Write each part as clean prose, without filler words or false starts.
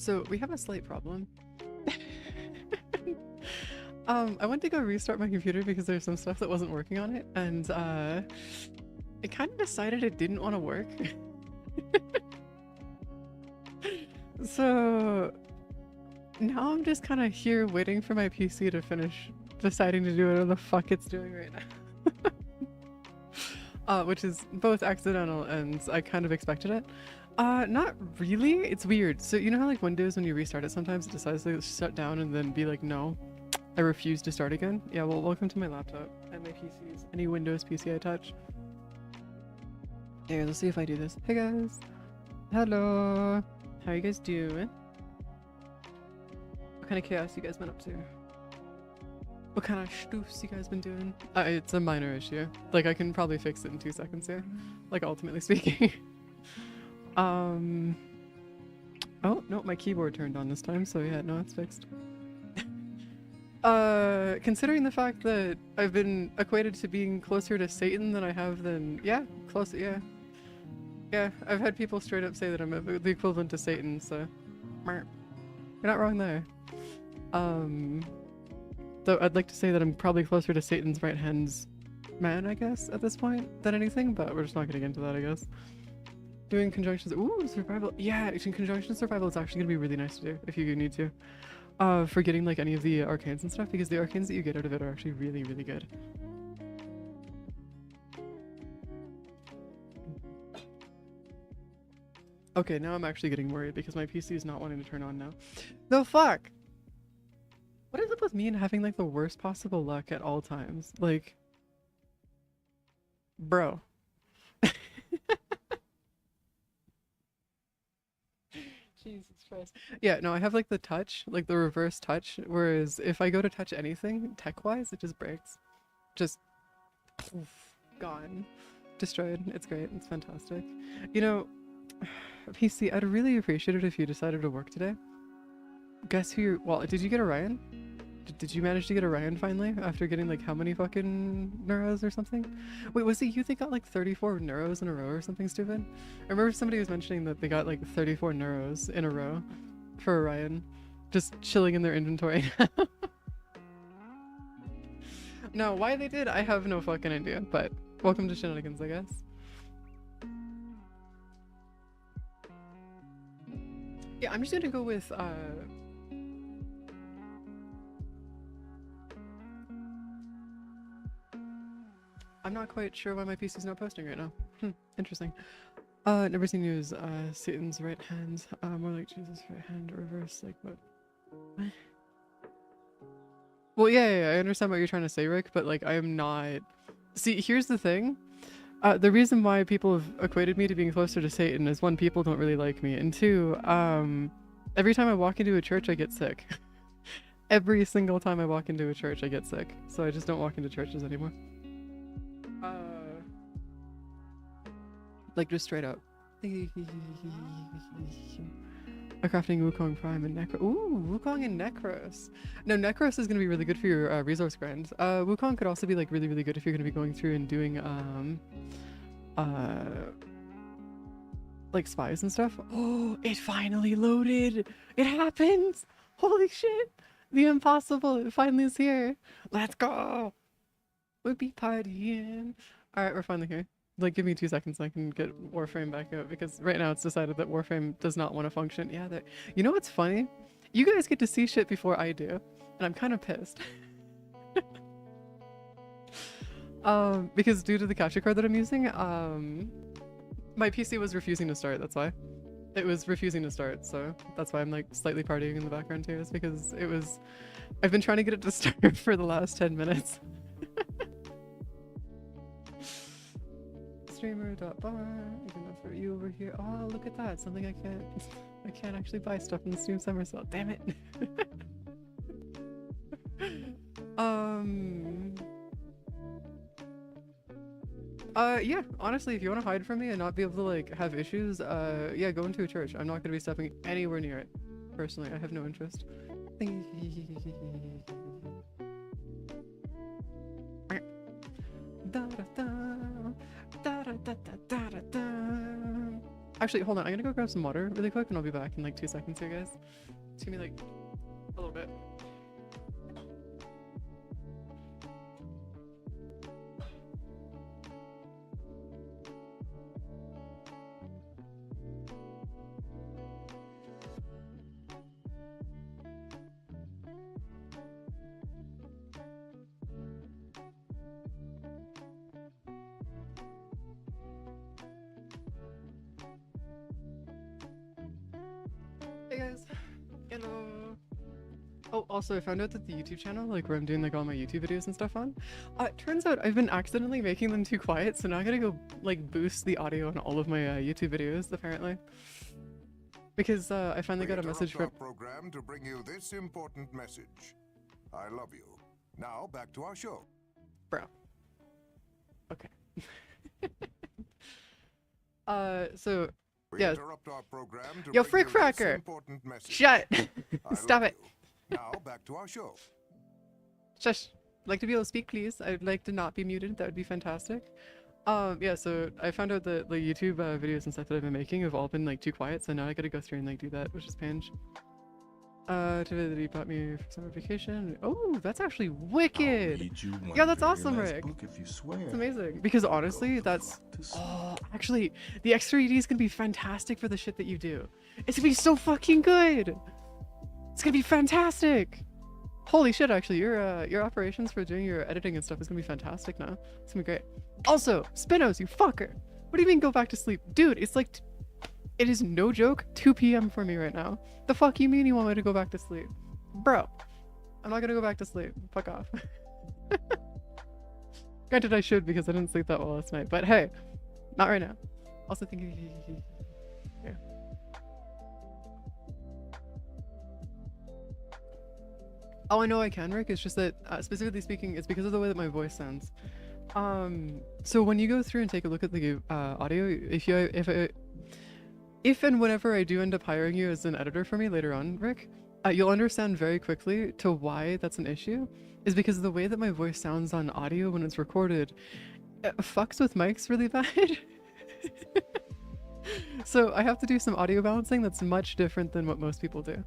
So we have a slight problem. I went to go restart my computer because there's some stuff that wasn't working on it, and it kind of decided it didn't want to work. So now I'm just kind of here waiting for my PC to finish deciding to do whatever the fuck it's doing right now. Which is both accidental and I kind of expected it. Not really. It's weird. So you know how like Windows, when you restart it, sometimes it decides to shut down and then be like, no, I refuse to start again. Yeah, well, welcome to my laptop and my PCs. Any Windows PC I touch. Here, let's see if I do this. Hey guys. Hello. How you guys doing? What kind of chaos you guys been up to? What kind of stoofs you guys been doing? It's a minor issue. Like, I can probably fix it in 2 seconds here. Like, ultimately speaking. Oh, no, my keyboard turned on this time, so yeah, no, it's fixed. Considering the fact that I've been equated to being closer to Satan than I have than... Yeah, close, yeah. Yeah, I've had people straight up say that I'm the equivalent to Satan, so... You're not wrong there. Though I'd like to say that I'm probably closer to Satan's right-hand man, I guess, at this point, than anything, but we're just not getting into that, I guess. Doing conjunctions... Ooh, survival... Yeah, conjunction survival is actually gonna be really nice to do, if you need to. For getting, like, any of the arcanes and stuff, because the arcanes that you get out of it are actually really, really good. Okay, now I'm actually getting worried because my PC is not wanting to turn on now. The fuck? What is up with me and having like the worst possible luck at all times? Like, bro. Jesus Christ. Yeah, no, I have like the touch, like the reverse touch, whereas if I go to touch anything tech-wise, it just breaks. Just poof, gone. Destroyed. It's great. It's fantastic. You know, PC, I'd really appreciate it if you decided to work today. Guess who you're... Well, did you get Orion? Did you manage to get Orion finally? After getting like how many fucking neuros or something? Wait, was it you that got like 34 neuros in a row or something stupid? I remember somebody was mentioning that they got like 34 neuros in a row for Orion. Just chilling in their inventory. No, why they did, I have no fucking idea, but welcome to Shenanigans, I guess. Yeah, I'm just gonna go with, I'm not quite sure why my PC's not posting right now. Interesting. Never seen you as, Satan's right hand. More like Jesus' right hand, reverse, like what? Well, yeah, I understand what you're trying to say, Rick, but like, I am not... See, here's the thing. The reason why people have equated me to being closer to Satan is, one, people don't really like me, and two, every time I walk into a church, I get sick. Every single time I walk into a church, I get sick. So I just don't walk into churches anymore. Like, just straight up. A crafting Wukong Prime and Necro. Ooh, Wukong and Necros. No, Necros is going to be really good for your resource grind. Wukong could also be like really, really good if you're going to be going through and doing like spies and stuff. Oh, it finally loaded. It happens. Holy shit. The impossible. It finally is here. Let's go. We'll be partying. All right, we're finally here. Like, give me 2 seconds so I can get Warframe back out, because right now it's decided that Warframe does not want to function. Yeah, you know what's funny? You guys get to see shit before I do, and I'm kind of pissed. Because due to the capture card that I'm using, my PC was refusing to start, that's why. It was refusing to start, so that's why I'm like slightly partying in the background too, is because it was... I've been trying to get it to start for the last 10 minutes. Streamer.bar, even though for you over here. Oh, look at that, something I can't actually buy stuff in the Steam Summer Sale, damn it. Yeah, honestly, if you want to hide from me and not be able to like have issues, yeah, go into a church. I'm not gonna be stepping anywhere near it. Personally, I have no interest. Actually, hold on. I'm gonna go grab some water really quick and I'll be back in like 2 seconds here, guys. It's gonna be like a little bit. Hey guys. Hello. Oh, also I found out that the YouTube channel, like where I'm doing like all my YouTube videos and stuff on, it turns out I've been accidentally making them too quiet, so now I gotta go like boost the audio on all of my YouTube videos apparently. Because I finally got a message from program to bring you this important message. I love you. Now back to our show. Bro. Okay. So yeah. Interrupt our program to Yo, bring frick you this fracker! important message. Shut! I Stop love it! you. Now back to our show. Shush. I'd like to be able to speak, please. I'd like to not be muted. That would be fantastic. Yeah, so I found out that the YouTube videos and stuff that I've been making have all been like too quiet, so now I gotta go through and like do that, which is pinch. Today he bought me for summer vacation. Oh, that's actually wicked! Yeah, that's awesome, Rick! It's amazing. Because honestly, that's... Oh, actually, the extra ED is gonna be fantastic for the shit that you do. It's gonna be so fucking good! It's gonna be fantastic! Holy shit, actually, your operations for doing your editing and stuff is gonna be fantastic now. It's gonna be great. Also, Spinos, you fucker! What do you mean go back to sleep? Dude, it's like... It is no joke, 2 p.m. for me right now. The fuck you mean you want me to go back to sleep? Bro, I'm not gonna go back to sleep. Fuck off. Granted, I should because I didn't sleep that well last night, but hey, not right now. Also thinking... Yeah. Oh, I know I can, Rick. It's just that, specifically speaking, it's because of the way that my voice sounds. So when you go through and take a look at the audio, if and whenever I do end up hiring you as an editor for me later on, Rick, you'll understand very quickly to why that's an issue, is because of the way that my voice sounds on audio when it's recorded, it fucks with mics really bad. So I have to do some audio balancing that's much different than what most people do.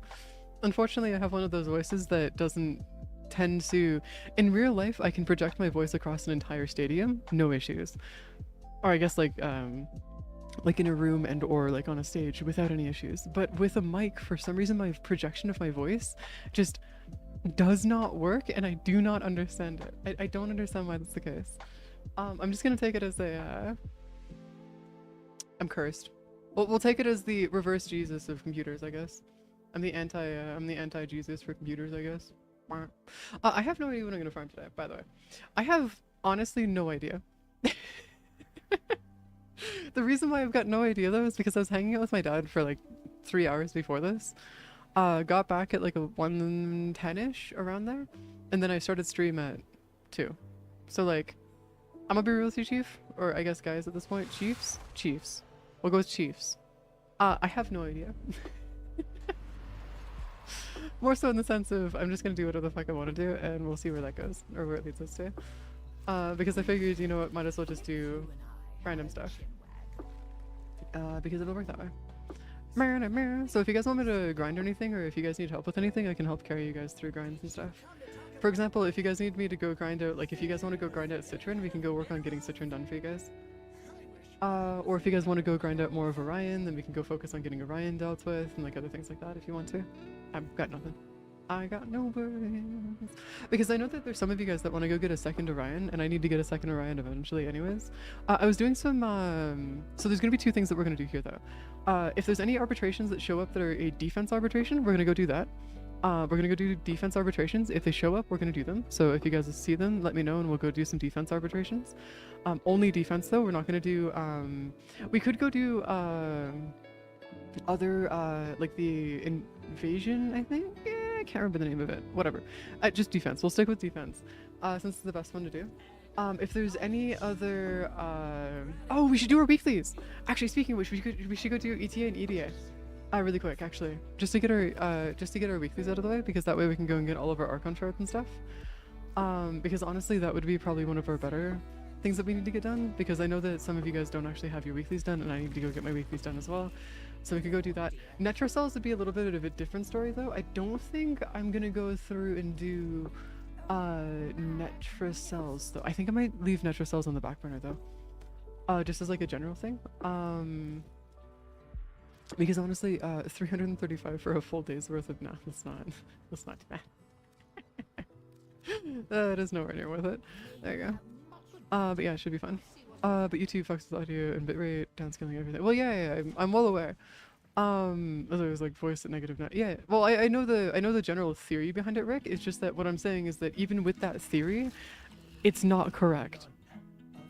Unfortunately, I have one of those voices that doesn't tend to... In real life, I can project my voice across an entire stadium, no issues. Or I guess like in a room and or like on a stage without any issues. But with a mic, for some reason, my projection of my voice just does not work, and I do not understand it. I don't understand why that's the case. I'm just gonna take it as a... I'm cursed. We'll take it as the reverse Jesus of computers, I guess. I'm the anti-Jesus for computers, I guess. I have no idea what I'm gonna farm today, by the way. I have honestly no idea. The reason why I've got no idea though is because I was hanging out with my dad for like 3 hours before this. Got back at like a 1:10ish around there, and then I started stream at 2. So like, I'm gonna be real with you, Chief, or I guess guys at this point, Chiefs. We'll go with Chiefs. I have no idea. More so in the sense of I'm just gonna do whatever the fuck I want to do, and we'll see where that goes, or where it leads us to. Because I figured, you know what, might as well just do random stuff. Because it'll work that way. So if you guys want me to grind or anything, or if you guys need help with anything, I can help carry you guys through grinds and stuff. For example, if you guys need me to go grind out, like if you guys want to go grind out Citron, we can go work on getting Citron done for you guys. Or if you guys want to go grind out more of Orion, then we can go focus on getting Orion dealt with, and like other things like that if you want to. I've got nothing. I got no worries. Because I know that there's some of you guys that want to go get a second Orion, and I need to get a second Orion eventually anyways. I was doing some, so there's going to be 2 things that we're going to do here though. If there's any arbitrations that show up that are a defense arbitration, we're going to go do that. We're going to go do defense arbitrations. If they show up, we're going to do them. So if you guys see them, let me know and we'll go do some defense arbitrations. Only defense though, we're not going to do, we could go do, other, like the invasion, I think? Yeah, I can't remember the name of it. Whatever. Just defense. We'll stick with defense, since it's the best one to do. If there's any other, oh, we should do our weeklies! Actually, speaking of which, we should go do ETA and EDA. Really quick, actually. Just to get our weeklies out of the way, because that way we can go and get all of our Archon shards and stuff. Because honestly, that would be probably one of our better things that we need to get done, because I know that some of you guys don't actually have your weeklies done, and I need to go get my weeklies done as well. So we could go do that. Netrocells would be a little bit of a different story though. I don't think I'm gonna go through and do Netrocells though. I think I might leave Netrocells on the back burner though. Just as like a general thing. Because honestly, 335 for a full day's worth of that's not too bad. That is nowhere near worth it. There you go. But yeah, it should be fun. But YouTube fucks with audio and bitrate, downscaling everything. Well, yeah, I'm well aware. As I was like voice at negative nine. Yeah, well, I know the general theory behind it, Rick. It's just that what I'm saying is that even with that theory, it's not correct.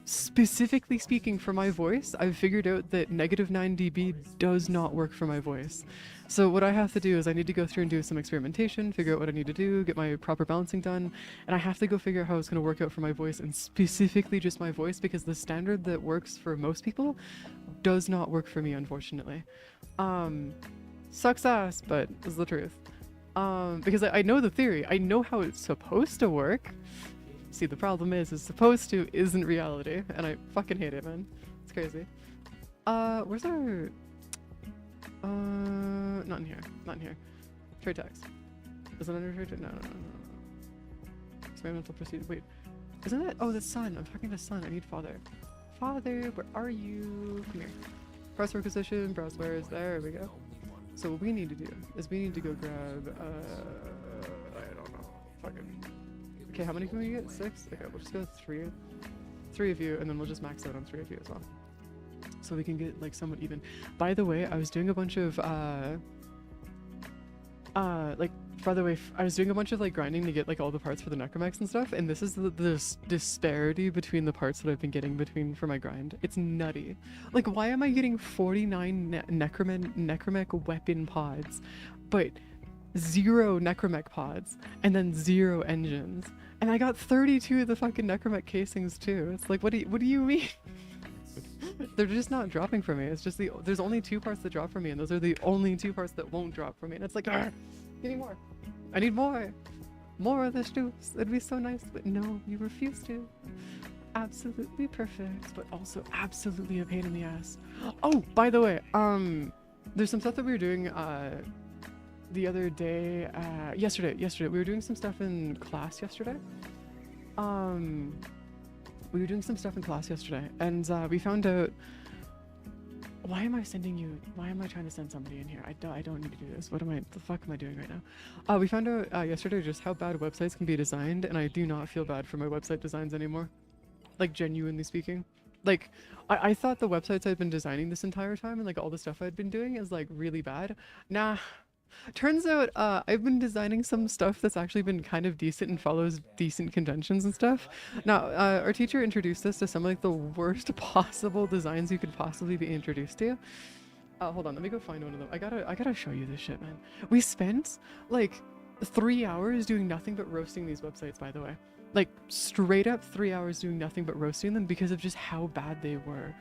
Specifically speaking for my voice, I've figured out that negative 9 dB does not work for my voice. So what I have to do is I need to go through and do some experimentation, figure out what I need to do, get my proper balancing done, and I have to go figure out how it's going to work out for my voice, and specifically just my voice, because the standard that works for most people does not work for me, unfortunately. Sucks ass, but is the truth. Because I know the theory, I know how it's supposed to work. See, the problem is supposed to isn't reality, and I fucking hate it, man. It's crazy. Where's our... not in here. Not in here. Trade text. Is it under trade text? No. Experimental procedure. Wait. Isn't that... Oh, the sun. I'm talking to sun. I need father. Father, where are you? Come here. Press requisition, browse wares. There we go. So what we need to do is we need to go grab... I don't know. Fucking... Okay, how many can we get? 6? Okay, we'll just go 3. 3 of you, and then we'll just max out on 3 of you as well. So we can get like somewhat even. By the way, I was doing a bunch of I was doing a bunch of like grinding to get like all the parts for the necromechs and stuff, and this is the disparity between the parts that I've been getting for my grind. It's nutty. Like, why am I getting 49 necromech weapon pods, but 0 necromech pods, and then 0 engines? And I got 32 of the fucking necromech casings too. It's like, what do you mean? They're just not dropping for me. It's just there's only 2 parts that drop for me, and those are the only 2 parts that won't drop for me. And it's like, give me more. I need more. More of the stoops. It'd be so nice, but no, you refuse to. Absolutely perfect, but also absolutely a pain in the ass. Oh, by the way, there's some stuff that we were doing the other day, yesterday we were doing some stuff in class yesterday. We were doing some stuff in class yesterday, and we found out... Why am I trying to send somebody in here? I don't need to do this. The fuck am I doing right now? We found out yesterday just how bad websites can be designed, and I do not feel bad for my website designs anymore. Like, genuinely speaking. Like, I thought the websites I'd been designing this entire time, and like all the stuff I'd been doing is like really bad. Nah. Turns out I've been designing some stuff that's actually been kind of decent and follows decent conventions and stuff. Now, our teacher introduced us to some of like the worst possible designs you could possibly be introduced to. Hold on, let me go find one of them. I gotta show you this shit, man. We spent like 3 hours doing nothing but roasting these websites, by the way. Like, straight up 3 hours doing nothing but roasting them because of just how bad they were.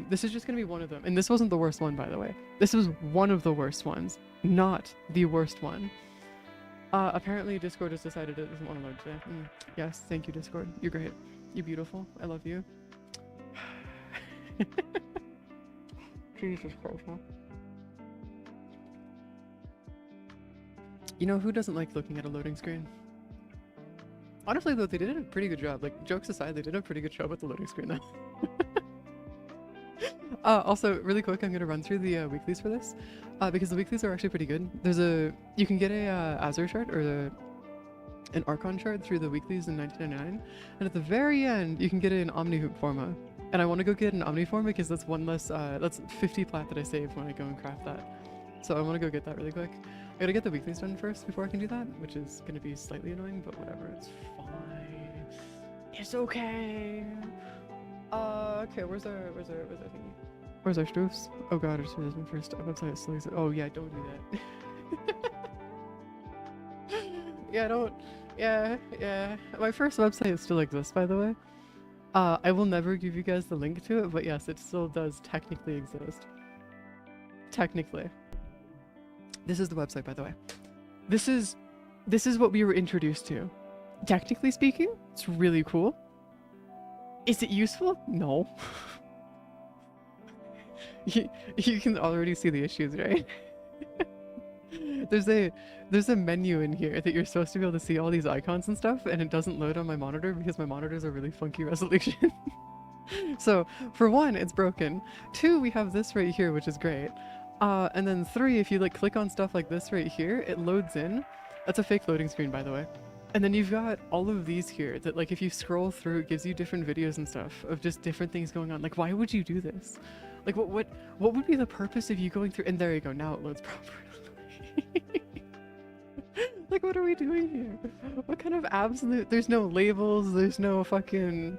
This is just gonna be one of them, and this wasn't the worst one, by the way. This was one of the worst ones, not the worst one. Apparently Discord has decided it doesn't want to load today. Yes, thank you, Discord. You're great. You're beautiful. I love you. Jesus Christ, huh? You know, who doesn't like looking at a loading screen? Honestly, though, they did a pretty good job. Like, jokes aside, they did a pretty good job with the loading screen, though. Also, really quick, I'm gonna run through the weeklies for this, because the weeklies are actually pretty good. You can get a Azure shard or an Archon shard through the weeklies in 1999, and at the very end, you can get an Omnihoop Forma. And I want to go get an Omniform because that's one less, that's 50 plat that I save when I go and craft that. So I want to go get that really quick. I gotta get the weeklies done first before I can do that, which is gonna be slightly annoying, but whatever, it's fine. It's okay. Okay, where's our thingy? Where's our Stroofs? Oh god, it's my first website. So oh yeah, don't do that. Yeah, don't. Yeah. My first website still exists, by the way. I will never give you guys the link to it, but yes, it still does technically exist. Technically. This is the website, by the way. This is what we were introduced to. Technically speaking, it's really cool. Is it useful? No. You can already see the issues, right? There's a menu in here that you're supposed to be able to see all these icons and stuff, and it doesn't load on my monitor because my monitors are really funky resolution. So for one, it's broken. Two, we have this right here, which is great. And then three, if you like click on stuff like this right here, it loads in. That's a fake loading screen, by the way. And then you've got all of these here that like if you scroll through, it gives you different videos and stuff of just different things going on. Like, why would you do this? Like, what would be the purpose of you going through? And there you go. Now it loads properly. Like, what are we doing here? What kind of absolute? There's no labels. There's no fucking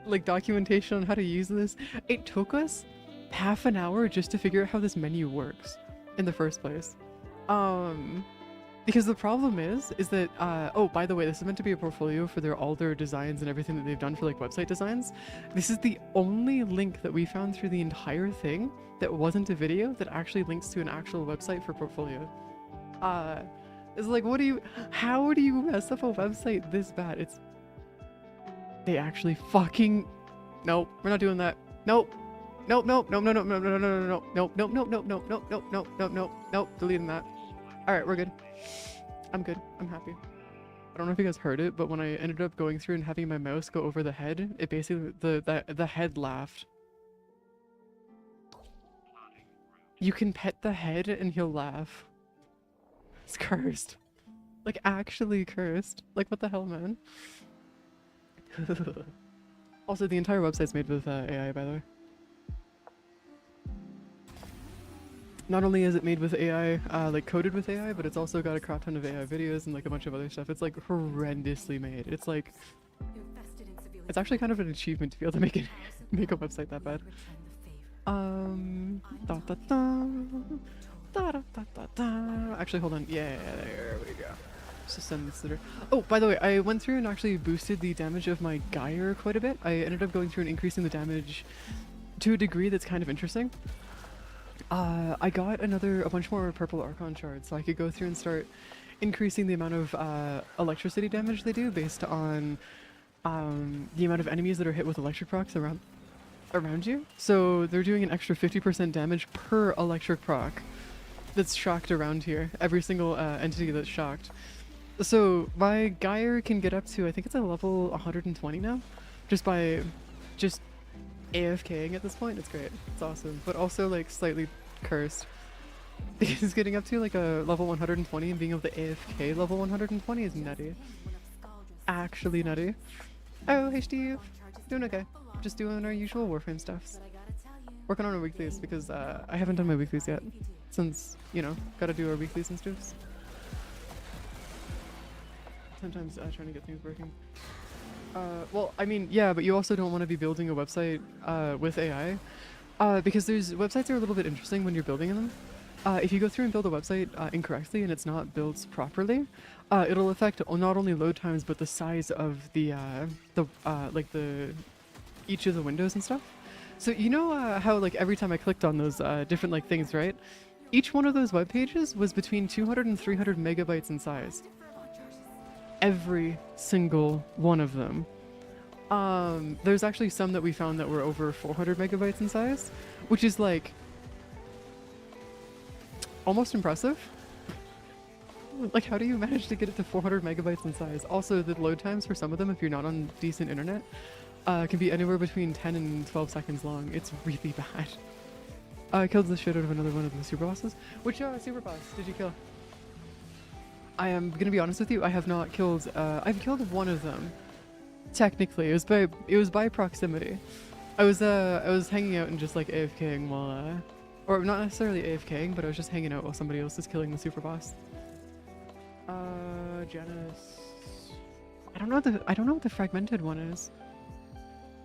like documentation on how to use this. It took us half an hour just to figure out how this menu works in the first place. Because the problem is that oh, by the way, this is meant to be a portfolio for all their designs and everything that they've done for like website designs. This is the only link that we found through the entire thing that wasn't a video that actually links to an actual website for portfolio. It's like, how do you mess up a website this bad? They actually fucking, nope, we're not doing that. Nope. Nope, nope, nope, no, no, no, no, no, no, no, nope, nope, nope, nope, nope, nope, nope, nope, nope, nope, nope, deleting that. Alright, we're good. I'm good. I'm happy. I don't know if you guys heard it, but when I ended up going through and having my mouse go over the head, it basically, the head laughed. You can pet the head and he'll laugh. It's cursed. Like, actually cursed. Like, what the hell, man? Also, the entire website's made with AI, by the way. Not only is it made with AI, like coded with AI, but it's also got a crap ton of AI videos and like a bunch of other stuff. It's like horrendously made. It's like, it's actually kind of an achievement to be able to make make a website that bad. Actually, hold on. Yeah, there we go. System consider. Oh, by the way, I went through and actually boosted the damage of my Geyer quite a bit. I ended up going through and increasing the damage to a degree that's kind of interesting. I got a bunch more purple Archon shards, so I could go through and start increasing the amount of electricity damage they do based on the amount of enemies that are hit with electric procs around you. So they're doing an extra 50% damage per electric proc that's shocked around here. Every single entity that's shocked. So my Geyer can get up to, I think it's a level 120 now, just by AFKing at this point. It's great. It's awesome. But also like slightly cursed. Because getting up to like a level 120 and being able to AFK level 120 is nutty. Actually nutty. Oh, hey Steve. Doing okay. Just doing our usual Warframe stuffs. Working on our weeklies because I haven't done my weeklies yet. Since, you know, gotta do our weeklies and stuffs. Sometimes trying to get things working. Well, I mean, yeah, but you also don't want to be building a website with AI because websites are a little bit interesting when you're building them. If you go through and build a website incorrectly and it's not built properly, it'll affect not only load times but the size of each of the windows and stuff. So you know how like every time I clicked on those different like things, right? Each one of those web pages was between 200 and 300 megabytes in size. Every single one of them. There's actually some that we found that were over 400 megabytes in size, which is like almost impressive. Like, how do you manage to get it to 400 megabytes in size? Also, the load times for some of them, if you're not on decent internet, can be anywhere between 10 and 12 seconds long. It's really bad. I killed the shit out of another one of the super bosses. Which super boss did you kill? I am gonna be honest with you, I have not killed, I've killed one of them. Technically, it was by proximity. I was hanging out and just like AFKing while, or not necessarily AFKing, but I was just hanging out while somebody else is killing the super boss. Janus. I don't know what the fragmented one is.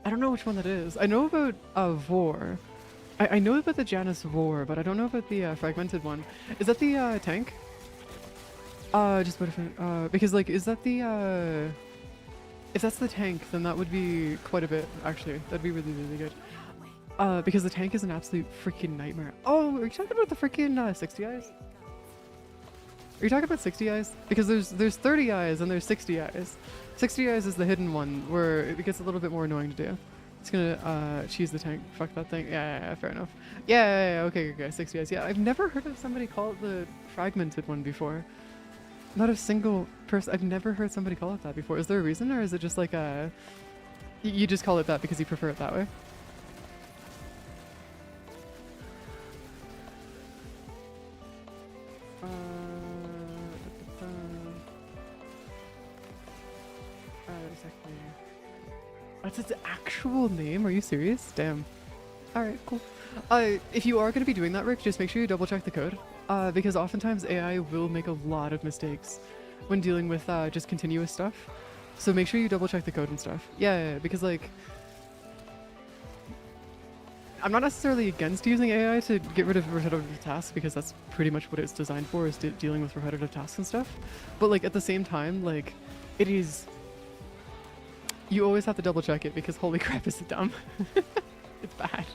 I don't know which one that is. I know about, Vor. I know about the Janus Vor, but I don't know about the, fragmented one. Is that the, tank? Just what if because like, is that the, if that's the tank, then that would be quite a bit, actually. That'd be really, really good. Because the tank is an absolute freaking nightmare. Oh, are you talking about the freaking, 60 eyes? Are you talking about 60 eyes? Because there's 30 eyes and there's 60 eyes. 60 eyes is the hidden one, where it gets a little bit more annoying to do. It's gonna cheese the tank. Fuck that thing. Yeah, fair enough. Yeah, okay, 6 years. Yeah, I've never heard of somebody call it the fragmented one before. Not a single person. I've never heard somebody call it that before. Is there a reason, or is it just like a you just call it that because you prefer it that way? Exactly. That's its actual name? Are you serious? Damn. Alright, cool. If you are going to be doing that, Rick, just make sure you double check the code. Because oftentimes AI will make a lot of mistakes when dealing with just continuous stuff. So make sure you double check the code and stuff. Yeah, because like... I'm not necessarily against using AI to get rid of repetitive tasks because that's pretty much what it's designed for, is dealing with repetitive tasks and stuff. But like at the same time, like it is... You always have to double check it because holy crap, is it dumb. It's bad.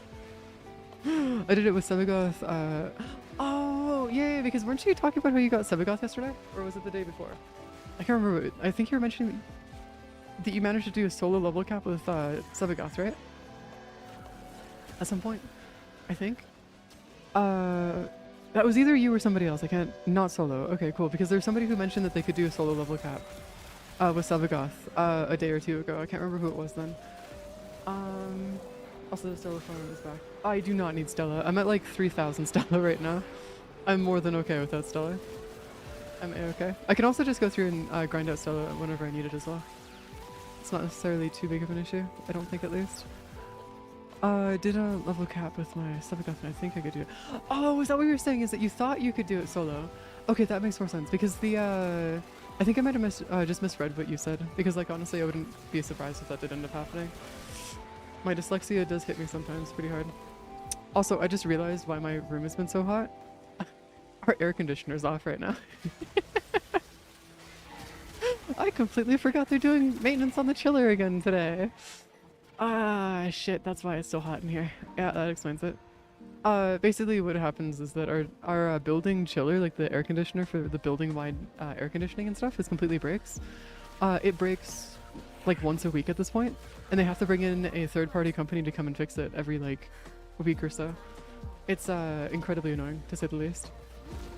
I did it with Sebagoth. Oh, yeah, because weren't you talking about how you got Sebagoth yesterday? Or was it the day before? I can't remember. I think you were mentioning that you managed to do a solo level cap with Sebagoth, right? At some point, I think. That was either you or somebody else. I can't... Not solo. Okay, cool. Because there's somebody who mentioned that they could do a solo level cap with Sebagoth a day or two ago. I can't remember who it was then. Also, the Stella phone is back. I do not need Stella. I'm at like 3,000 Stella right now. I'm more than okay without Stella. I'm a-okay. I can also just go through and grind out Stella whenever I need it as well. It's not necessarily too big of an issue. I don't think, at least. I did a level cap with my Sebagoth and I think I could do it. Oh, is that what you were saying? Is that you thought you could do it solo? Okay, that makes more sense because the I think I might have just misread what you said because like honestly I wouldn't be surprised if that did end up happening. My dyslexia does hit me sometimes pretty hard. Also, I just realized why my room has been so hot. Our air conditioner's off right now. I completely forgot they're doing maintenance on the chiller again today. Ah, shit, that's why it's so hot in here. Yeah, that explains it. Basically what happens is that our building chiller, like the air conditioner for the building-wide air conditioning and stuff, is completely breaks. It breaks like once a week at this point, and they have to bring in a third-party company to come and fix it every like a week or so. It's incredibly annoying, to say the least.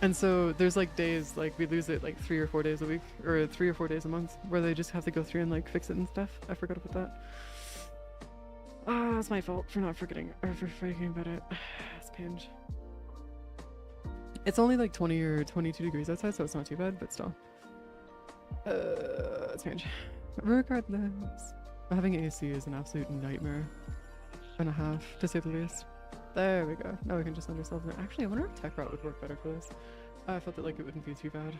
And so there's like days, like we lose it like 3 or 4 days a week, or 3 or 4 days a month, where they just have to go through and like fix it and stuff. I forgot about that. Ah, it's my fault for not forgetting, or for forgetting about it. It's pinch. It's only like 20 or 22 degrees outside, so it's not too bad, but still. It's pinch. Regardless, having AC is an absolute nightmare and a half, to say the least. There we go. Now we can just understand it. Actually, I wonder if tech route would work better for this. I felt that like it wouldn't be too bad.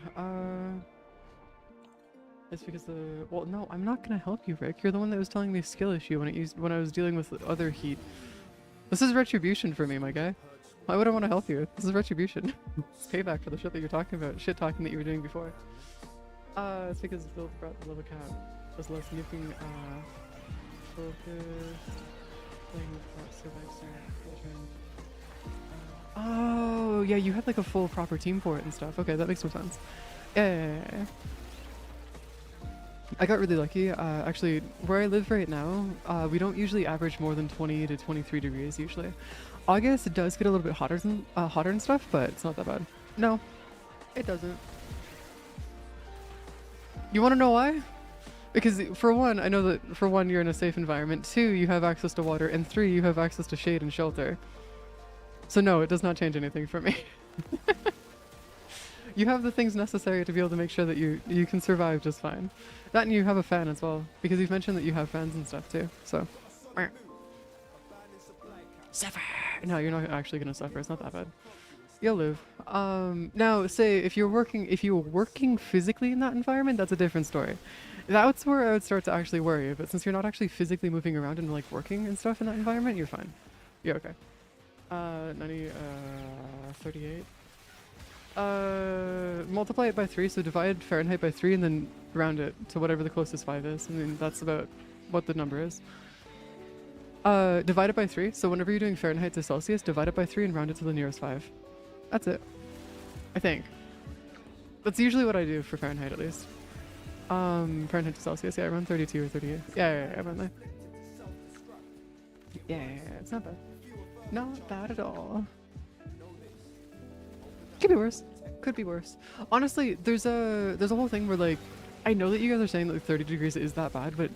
It's because the... Well, no, I'm not gonna help you, Rick. You're the one that was telling me skill issue when I was dealing with other heat. This is retribution for me, my guy. Why would I want to help you? This is retribution. It's payback for the shit that you're talking about. Shit talking that you were doing before. It's because Bill brought the level cap. Was less nuking, focus... Playing with oh, yeah, you had like a full proper team for it and stuff. Okay, that makes more sense. Yeah. I got really lucky. Actually, where I live right now, we don't usually average more than 20 to 23 degrees usually. August does get a little bit hotter and stuff, but it's not that bad. No, it doesn't. You want to know why? Because for one, I know that for one, you're in a safe environment. 2, you have access to water. And 3, you have access to shade and shelter. So no, it does not change anything for me. You have the things necessary to be able to make sure that you can survive just fine. That and you have a fan as well. Because you've mentioned that you have fans and stuff too. So. Suffer! No, you're not actually going to suffer. It's not that bad. You'll live. Now, say if you're working physically in that environment, that's a different story. That's where I would start to actually worry. But since you're not actually physically moving around and like working and stuff in that environment, you're fine. You're okay. 38. Multiply it by 3, so divide Fahrenheit by 3 and then round it to whatever the closest 5 is. I mean, that's about what the number is. Divide it by 3, so whenever you're doing Fahrenheit to Celsius, divide it by 3 and round it to the nearest 5. That's it. I think. That's usually what I do for Fahrenheit, at least. Fahrenheit to Celsius, yeah, around 32 or 38. Yeah, around there. Yeah, it's not bad. Not bad at all. Could be worse. Could be worse. Honestly, there's a whole thing where like I know that you guys are saying that like 30 degrees is that bad, but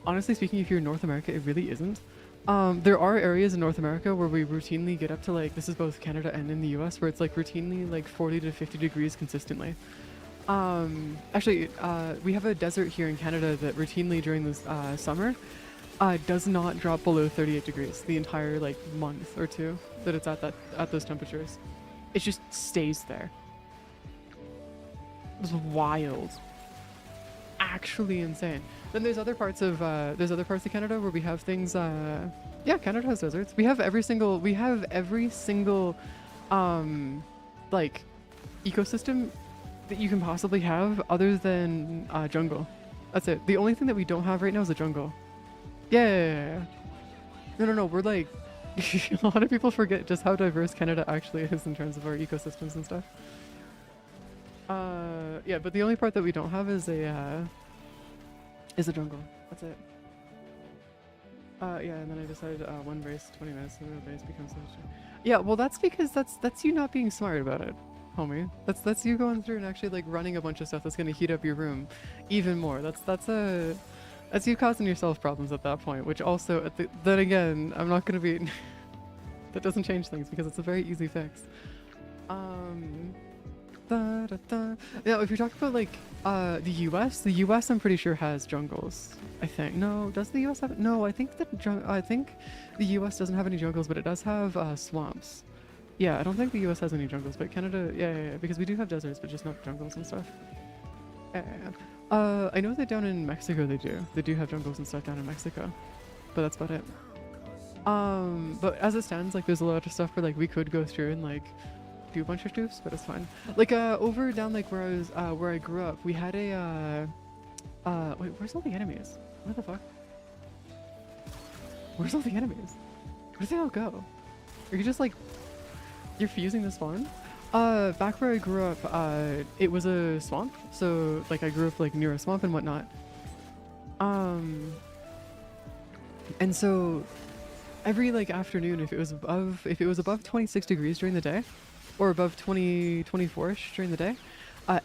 honestly speaking, if you're in North America, it really isn't. There are areas in North America where we routinely get up to like this is both Canada and in the US where it's like routinely like 40 to 50 degrees consistently. Actually, we have a desert here in Canada that routinely during this summer does not drop below 38 degrees the entire like month or two that it's at those temperatures. It just stays there. It's wild. Actually insane. Then there's other parts of Canada where we have things yeah, Canada has deserts. We have every single like ecosystem that you can possibly have other than jungle. That's it. The only thing that we don't have right now is a jungle. Yeah. No, we're like a lot of people forget just how diverse Canada actually is in terms of our ecosystems and stuff. Yeah, but the only part that we don't have is a jungle. That's it. Yeah, and then I decided one race, 20 minutes, and the race becomes so much. Yeah, well, that's because that's you not being smart about it, homie. That's you going through and actually like running a bunch of stuff that's gonna heat up your room even more. That's you causing yourself problems at that point. Which also, then again, I'm not gonna be. That doesn't change things because it's a very easy fix. Yeah, if you're talking about like the US I'm pretty sure has jungles. I think. No, does the US have? No, I think I think the US doesn't have any jungles, but it does have swamps. Yeah, I don't think the US has any jungles, but Canada, yeah, because we do have deserts, but just not jungles and stuff. I know that down in Mexico they do. They do have jungles and stuff down in Mexico, but that's about it. But as it stands, like there's a lot of stuff where like we could go through and like do a bunch of stuffs, but it's fine. Like over down like where I grew up, we had a wait, where's all the enemies? What the fuck? Where's all the enemies? Where did they all go? Are you just like you're fusing the spawn? Back where I grew up, it was a swamp, so like I grew up like near a swamp and whatnot. And so every like afternoon, if it was above 26 degrees during the day, or above 24ish during the day,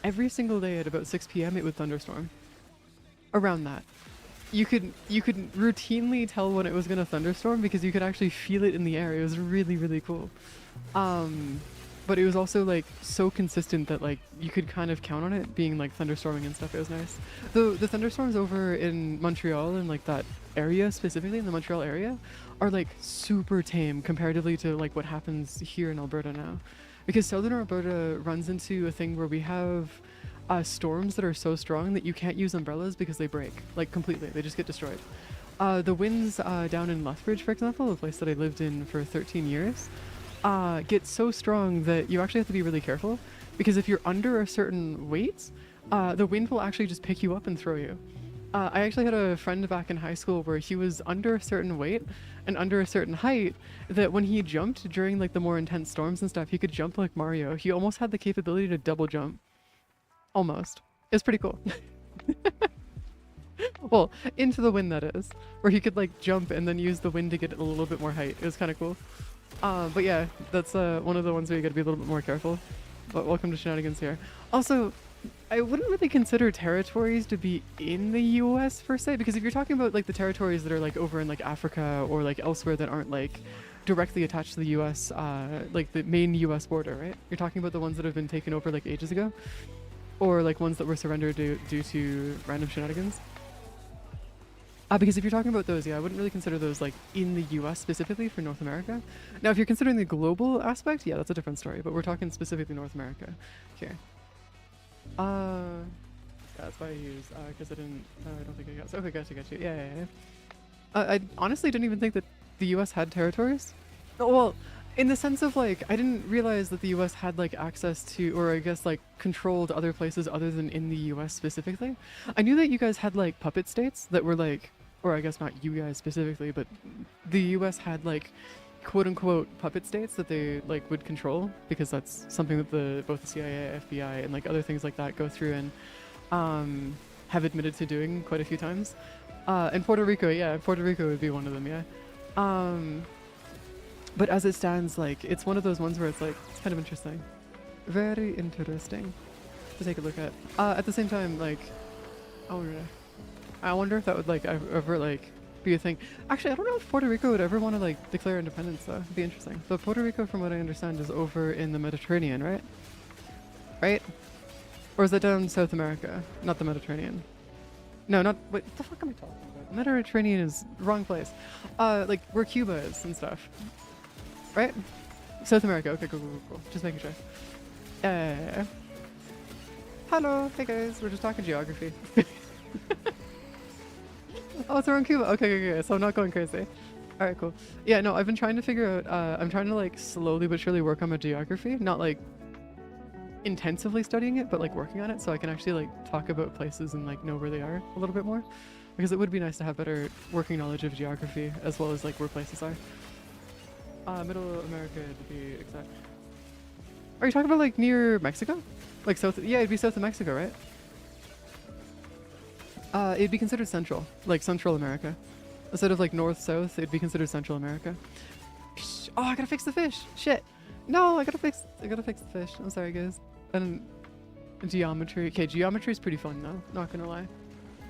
every single day at about 6 p.m. it would thunderstorm. Around that. You could routinely tell when it was gonna thunderstorm because you could actually feel it in the air. It was really, really cool. But it was also like so consistent that like you could kind of count on it being like thunderstorming and stuff. It was nice. The thunderstorms over in Montreal and like that area specifically in the Montreal area are like super tame comparatively to like what happens here in Alberta now. Because southern Alberta runs into a thing where we have storms that are so strong that you can't use umbrellas because they break, like completely. They just get destroyed. The winds down in Lethbridge, for example, a place that I lived in for 13 years, get so strong that you actually have to be really careful because if you're under a certain weight, the wind will actually just pick you up and throw you. I actually had a friend back in high school where he was under a certain weight and under a certain height that when he jumped during like the more intense storms and stuff, he could jump like Mario. He almost had the capability to double jump. Almost. It's pretty cool. Well, into the wind that is, where he could like jump and then use the wind to get a little bit more height. It was kind of cool. But yeah, that's one of the ones where you gotta be a little bit more careful. But welcome to Shenanigans here. Also, I wouldn't really consider territories to be in the US per se, because if you're talking about like the territories that are like over in like Africa or like elsewhere that aren't like directly attached to the US, like the main US border, right? You're talking about the ones that have been taken over like ages ago? Or like ones that were surrendered due to random shenanigans? Because if you're talking about those, yeah, I wouldn't really consider those like in the US specifically for North America. Now, if you're considering the global aspect, yeah, that's a different story, but we're talking specifically North America here. Yeah, that's why I use, because I don't think I got, okay, gotcha, yeah. I honestly didn't even think that the US had territories. Oh, well, in the sense of like, I didn't realize that the US had like access to, or I guess like controlled other places other than in the US specifically. I knew that you guys had like puppet states that were like, or I guess not you guys specifically, but the US had like quote unquote puppet states that they like would control, because that's something that both the CIA, FBI, and like other things like that go through and have admitted to doing quite a few times. And Puerto Rico, yeah, Puerto Rico would be one of them, yeah. But as it stands, like, it's one of those ones where it's like, it's kind of interesting. Very interesting to take a look at. At the same time, like, I wonder if that would, like, ever, like, be a thing. Actually, I don't know if Puerto Rico would ever want to, like, declare independence, though. It'd be interesting. But Puerto Rico, from what I understand, is over in the Mediterranean, right? Right? Or is that down South America? Not the Mediterranean. No, not, wait, what the fuck am I talking about? Mediterranean is wrong place. Like, where Cuba is and stuff. Right? South America. Okay, cool. Just making sure. Hello. Hey guys. We're just talking geography. Oh, it's around Cuba. Okay. So I'm not going crazy. Alright, cool. Yeah, no, I've been trying to figure out, I'm trying to, like, slowly but surely work on my geography. Not, like, intensively studying it, but, like, working on it so I can actually, like, talk about places and, like, know where they are a little bit more. Because it would be nice to have better working knowledge of geography as well as, like, where places are. Middle America to be exact. Are you talking about, like, near Mexico? Like south? Yeah, it'd be south of Mexico, right? It'd be considered central, like Central America. Instead of, like, north-south, it'd be considered Central America. Oh, I gotta fix the fish! Shit! No, I gotta fix the fish. I'm sorry, guys. And geometry. Okay, geometry is pretty fun, though. Not gonna lie.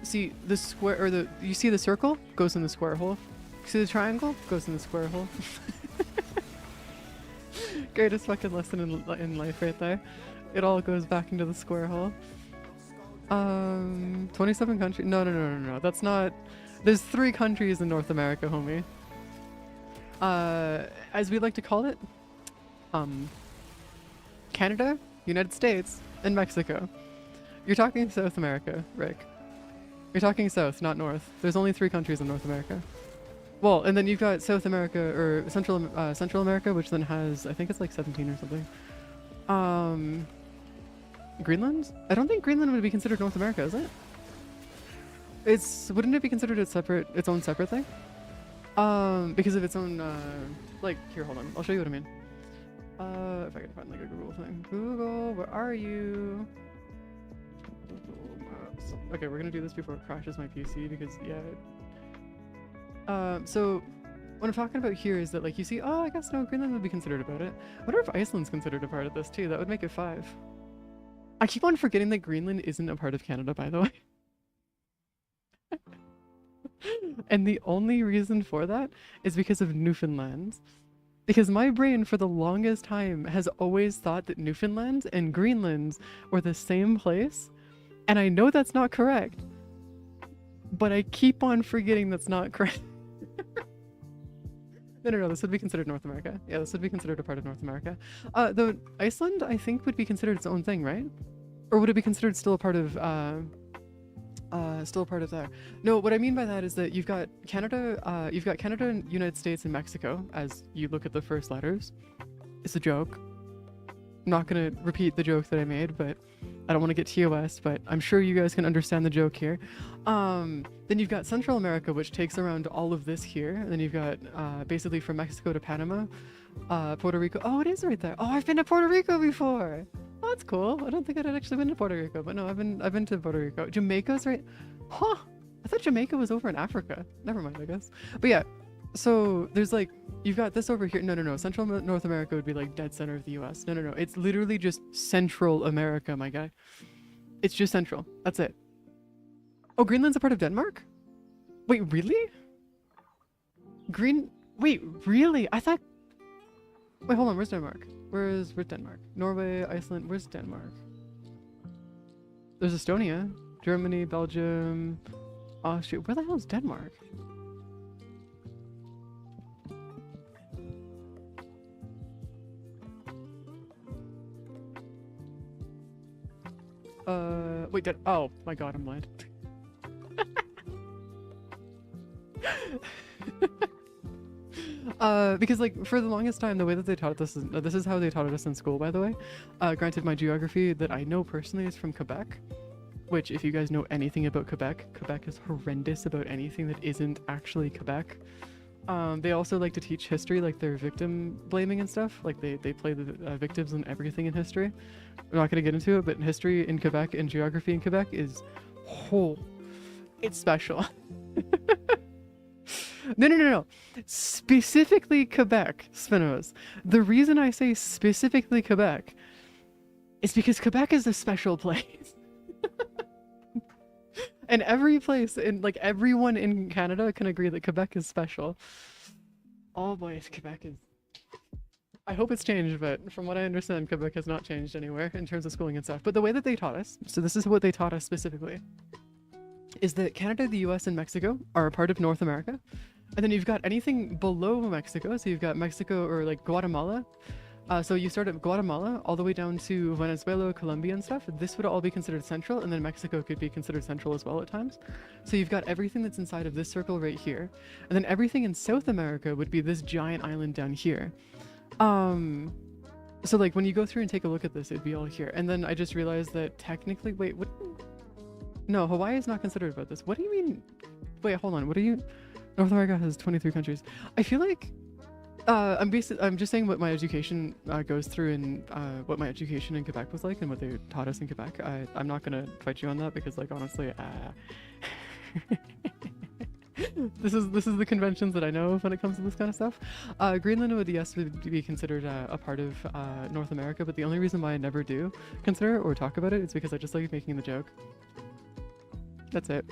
See, the square, or you see the circle? Goes in the square hole. See the triangle? Goes in the square hole. Greatest fucking lesson in life right there. It all goes back into the square hole. 27 countries. No. That's not. There's 3 countries in North America, homie. As we like to call it, Canada, United States, and Mexico. You're talking South America, Rick. You're talking south, not north. There's only 3 countries in North America. Well, and then you've got South America, or Central America, which then has, I think it's like 17 or something. Greenland? I don't think Greenland would be considered North America, is it? Wouldn't it be considered its own separate thing? Because of its own, like, here, hold on. I'll show you what I mean. If I can find, like, a Google thing. Google, where are you? Google Maps. Okay, we're gonna do this before it crashes my PC because, yeah. So what I'm talking about here is that, like, you see, oh, I guess no, Greenland would be considered about it. I wonder if Iceland's considered a part of this too. That would make it 5. I keep on forgetting that Greenland isn't a part of Canada, by the way. And the only reason for that is because of Newfoundland. Because my brain for the longest time has always thought that Newfoundland and Greenland were the same place. And I know that's not correct. But I keep on forgetting that's not correct. No, this would be considered North America. Yeah, this would be considered a part of North America. Though Iceland, I think, would be considered its own thing, right? Or would it be considered still a part of, there? No, what I mean by that is that you've got Canada, and United States and Mexico, as you look at the first letters. It's a joke. I'm not gonna repeat the joke that I made, but I don't want to get TOS, but I'm sure you guys can understand the joke here. Then you've got Central America, which takes around all of this here. And then you've got basically from Mexico to Panama, Puerto Rico. Oh, it is right there. Oh, I've been to Puerto Rico before. Oh, that's cool. I don't think I'd actually been to Puerto Rico, but no, I've been to Puerto Rico. Jamaica's right. Huh. I thought Jamaica was over in Africa. Never mind, I guess. But yeah. So there's like, you've got this over here. No. Central North America would be like dead center of the US. No. It's literally just Central America, my guy. It's just Central. That's it. Oh, Greenland's a part of Denmark? Wait, really? Wait, really? I thought... Wait, hold on. Where's Denmark? Where's Denmark? Norway, Iceland. Where's Denmark? There's Estonia. Germany, Belgium, Austria. Where the hell is Denmark? Wait, oh my god, I'm blind. Because like for the longest time, the way that they taught us this is how they taught us in school, by the way. Granted, my geography that I know personally is from Quebec, which if you guys know anything about Quebec is horrendous about anything that isn't actually Quebec. They also like to teach history, like their victim blaming and stuff. Like they play the victims and everything in history. I'm not gonna get into it, but history in Quebec and geography in Quebec is it's special. No, no, no, no. Specifically Quebec, Spinos. The reason I say specifically Quebec is because Quebec is a special place. And every place in, like, everyone in Canada can agree that Quebec is special. Oh boy, Quebec is... I hope it's changed, but from what I understand, Quebec has not changed anywhere in terms of schooling and stuff. But the way that they taught us, so this is what they taught us specifically, is that Canada, the US, and Mexico are a part of North America. And then you've got anything below Mexico, so you've got Mexico or like Guatemala. So you start at Guatemala all the way down to Venezuela, Colombia and stuff. This would all be considered central, and then Mexico could be considered central as well at times. So you've got everything that's inside of this circle right here. And then everything in South America would be this giant island down here. So like when you go through and take a look at this, it'd be all here. And then I just realized that technically, wait, what? No, Hawaii is not considered about this. What do you mean? Wait, hold on. What are you? North America has 23 countries. I feel like I'm just saying what my education goes through and what my education in Quebec was like and what they taught us in Quebec. I'm not gonna fight you on that because, like, honestly, this is the conventions that I know of when it comes to this kind of stuff. Greenland would, yes, would be considered a part of North America, but the only reason why I never do consider it or talk about it is because I just like making the joke. That's it.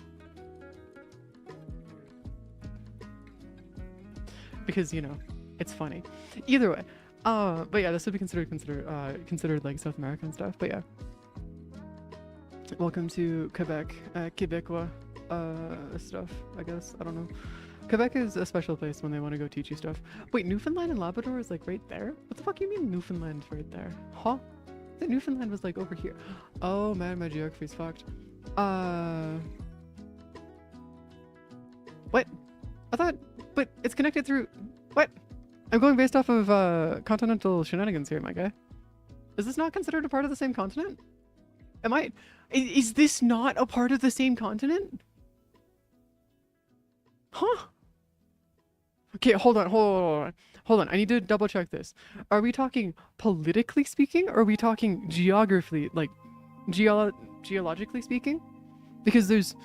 Because, you know, it's funny. Either way. But yeah, this would be considered like South America and stuff. But yeah. Welcome to Quebec, Quebecois stuff, I guess. I don't know. Quebec is a special place when they want to go teach you stuff. Wait, Newfoundland and Labrador is like right there? What the fuck you mean Newfoundland's right there? Huh? I thought Newfoundland was like over here. Oh man, my geography's fucked. What? I thought, but it's connected through, what? I'm going based off of continental shenanigans here, my guy. Is this not considered a part of the same continent? Is this not a part of the same continent? Huh? Okay, hold on. I need to double check this. Are we talking politically speaking, or are we talking geographically, like geologically speaking? Because there's,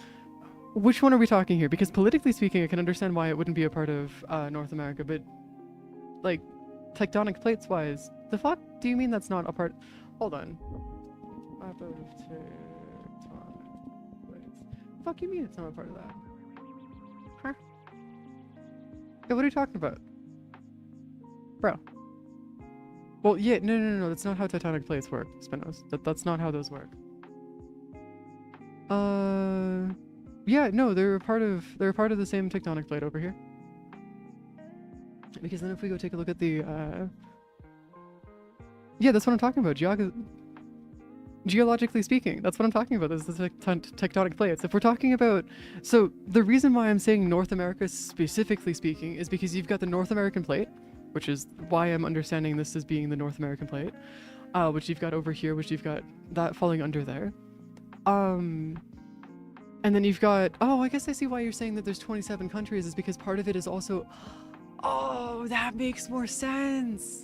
which one are we talking here? Because politically speaking, I can understand why it wouldn't be a part of North America, but like tectonic plates wise, the fuck do you mean that's not a part? Hold on. Map of tectonic plates. The fuck you mean it's not a part of that? Huh? Yeah, what are you talking about? Bro. Well, yeah, no, that's not how tectonic plates work, Spinos. That's not how those work. Yeah, no, they're a part of the same tectonic plate over here. Because then if we go take a look at the yeah, that's what I'm talking about. Geologically speaking, that's what I'm talking about. This is the tectonic plates. If we're talking about, so the reason why I'm saying North America specifically speaking is because you've got the North American plate, which is why I'm understanding this as being the North American plate, which you've got over here, which you've got that falling under there. And then you've got, oh, I guess I see why you're saying that there's 27 countries is because part of it is also, oh, that makes more sense.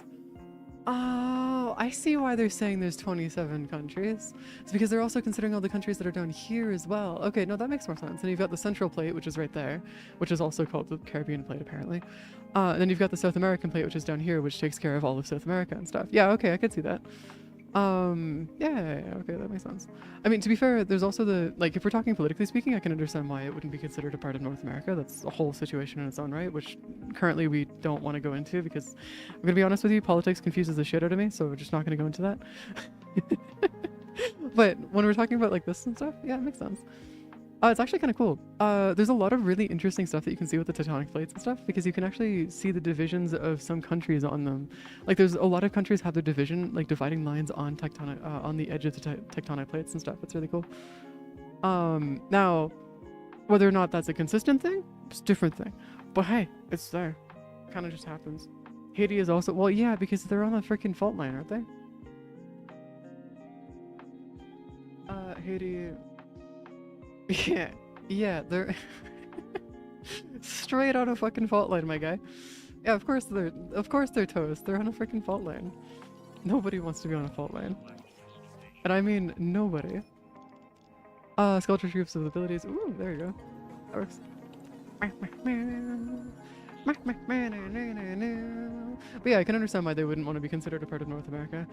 Oh, I see why they're saying there's 27 countries. It's because they're also considering all the countries that are down here as well. Okay, no, that makes more sense. And you've got the Central Plate, which is right there, which is also called the Caribbean Plate, apparently. And then you've got the South American Plate, which is down here, which takes care of all of South America and stuff. Yeah, okay, I could see that. Yeah, okay, that makes sense. I mean, to be fair, there's also the, like, if we're talking politically speaking, I can understand why it wouldn't be considered a part of North America. That's a whole situation in its own right, which currently we don't want to go into because, I'm gonna be honest with you, politics confuses the shit out of me, so we're just not gonna go into that. But when we're talking about, like, this and stuff, yeah, it makes sense. It's actually kind of cool. There's a lot of really interesting stuff that you can see with the tectonic plates and stuff because you can actually see the divisions of some countries on them. Like there's a lot of countries have their division, like dividing lines on tectonic, on the edge of the tectonic plates and stuff. It's really cool. Now, whether or not that's a consistent thing, it's a different thing. But hey, it's there. Kind of just happens. Haiti is also, well, yeah, because they're on the freaking fault line, aren't they? Haiti. Yeah, they're straight on a fucking fault line, my guy. Yeah, of course they're toast. They're on a freaking fault line. Nobody wants to be on a fault line. And I mean nobody. Sculpture groups of abilities. Ooh, there you go. That works. But yeah, I can understand why they wouldn't want to be considered a part of North America.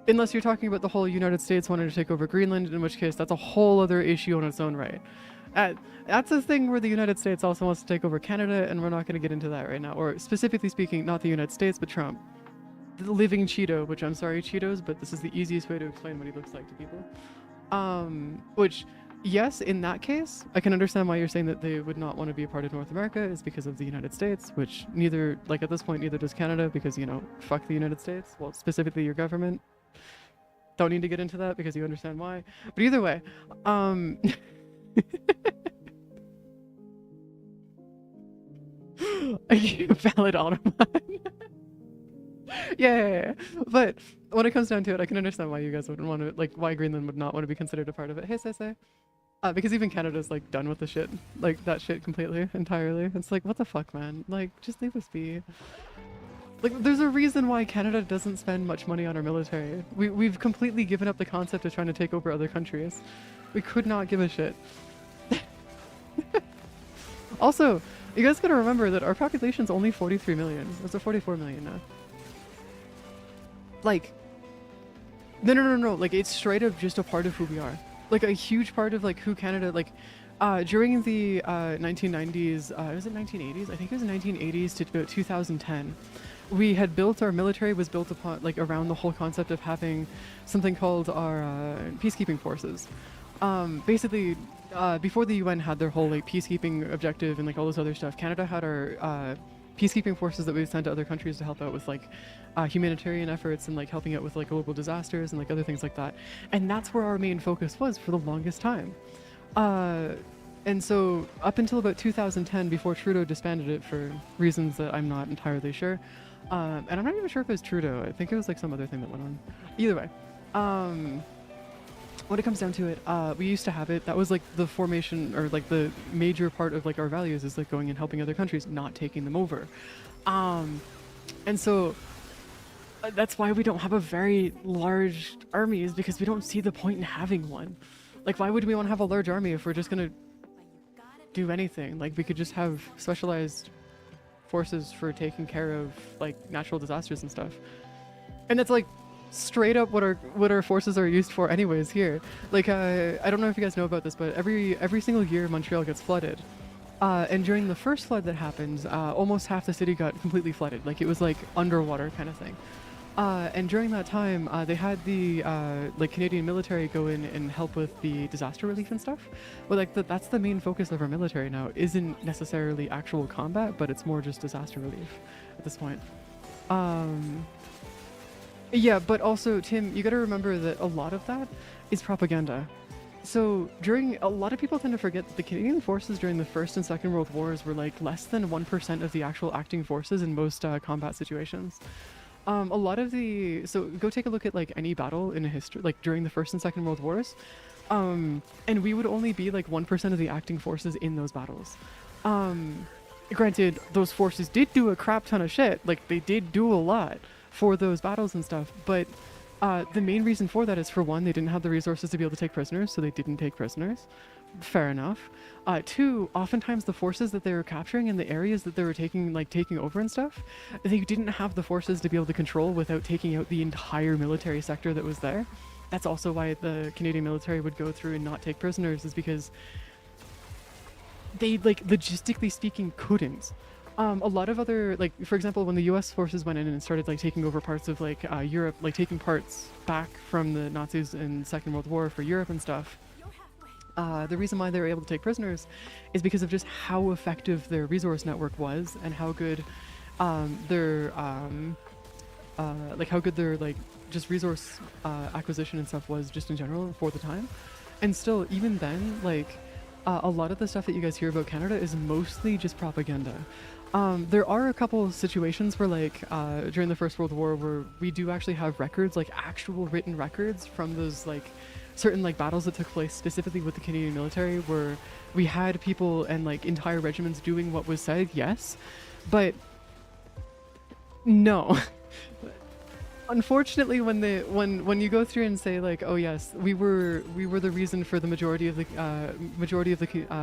Unless you're talking about the whole United States wanting to take over Greenland, in which case that's a whole other issue on its own right. That's a thing where the United States also wants to take over Canada, and we're not going to get into that right now. Or specifically speaking, not the United States, but Trump. The living Cheeto, which I'm sorry, Cheetos, but this is the easiest way to explain what he looks like to people. Which, yes, in that case, I can understand why you're saying that they would not want to be a part of North America is because of the United States, which neither, like at this point, neither does Canada because, you know, fuck the United States. Well, specifically your government. Don't need to get into that because you understand why. But either way, a valid automat. Yeah. But when it comes down to it, I can understand why you guys wouldn't want to, like, why Greenland would not want to be considered a part of it. Hey, say. Because even Canada's, like, done with the shit. Like, that shit completely, entirely. It's like, what the fuck, man? Like, just leave us be. Like, there's a reason why Canada doesn't spend much money on our military. We've completely given up the concept of trying to take over other countries. We could not give a shit. Also, you guys gotta remember that our population's only 43 million. It's a 44 million now. Like, no. Like, it's straight up just a part of who we are. Like, a huge part of, like, who Canada, like, during the 1990s, was it 1980s? I think it was 1980s to about 2010. We had built, our military was built upon, like, around the whole concept of having something called our peacekeeping forces. Basically, before the UN had their whole, like, peacekeeping objective and, like, all this other stuff, Canada had our peacekeeping forces that we would send to other countries to help out with, like, humanitarian efforts and, like, helping out with, like, global disasters and, like, other things like that. And that's where our main focus was for the longest time. And so up until about 2010, before Trudeau disbanded it for reasons that I'm not entirely sure, and I'm not even sure if it was Trudeau. I think it was, like, some other thing that went on. Either way, when it comes down to it, we used to have it. That was, like, the formation, or, like, the major part of, like, our values is, like, going and helping other countries, not taking them over. And so that's why we don't have a very large army, is because we don't see the point in having one. Like, why would we want to have a large army if we're just gonna do anything? Like, we could just have specialized forces for taking care of, like, natural disasters and stuff. And it's, like, straight up what our forces are used for anyways here. Like, I don't know if you guys know about this, but every single year Montreal gets flooded. And during the first flood that happened, almost half the city got completely flooded. Like, it was like underwater kind of thing. And during that time, they had the like, Canadian military go in and help with the disaster relief and stuff. But, like, that's the main focus of our military now. Isn't necessarily actual combat, but it's more just disaster relief at this point. Yeah, but also, Tim, you gotta remember that a lot of that is propaganda. So a lot of people tend to forget that the Canadian forces during the First and Second World Wars were, like, less than 1% of the actual acting forces in most combat situations. A lot of so go take a look at, like, any battle in a history, like, during the First and Second World Wars, and we would only be, like, 1% of the acting forces in those battles. Granted, those forces did do a crap ton of shit, like, they did do a lot for those battles and stuff, but the main reason for that is, for one, they didn't have the resources to be able to take prisoners, so they didn't take prisoners. Fair enough. Two, oftentimes the forces that they were capturing in the areas that they were taking over and stuff, they didn't have the forces to be able to control without taking out the entire military sector that was there. That's also why the Canadian military would go through and not take prisoners, is because they, like, logistically speaking, couldn't. A lot of other, like, for example, when the US forces went in and started, like, taking over parts of, like, Europe, like, taking parts back from the Nazis in Second World War for Europe and stuff, the reason why they were able to take prisoners is because of just how effective their resource network was, and how good their like, just resource acquisition and stuff was, just in general, for the time. And still, even then, like, a lot of the stuff that you guys hear about Canada is mostly just propaganda. There are a couple of situations where, like, during the First World War, where we do actually have records, like, actual written records from those, like, certain, like, battles that took place specifically with the Canadian military, where we had people and, like, entire regiments doing what was said, yes, but no. Unfortunately, when you go through and say, like, oh yes, we were the reason for the majority of the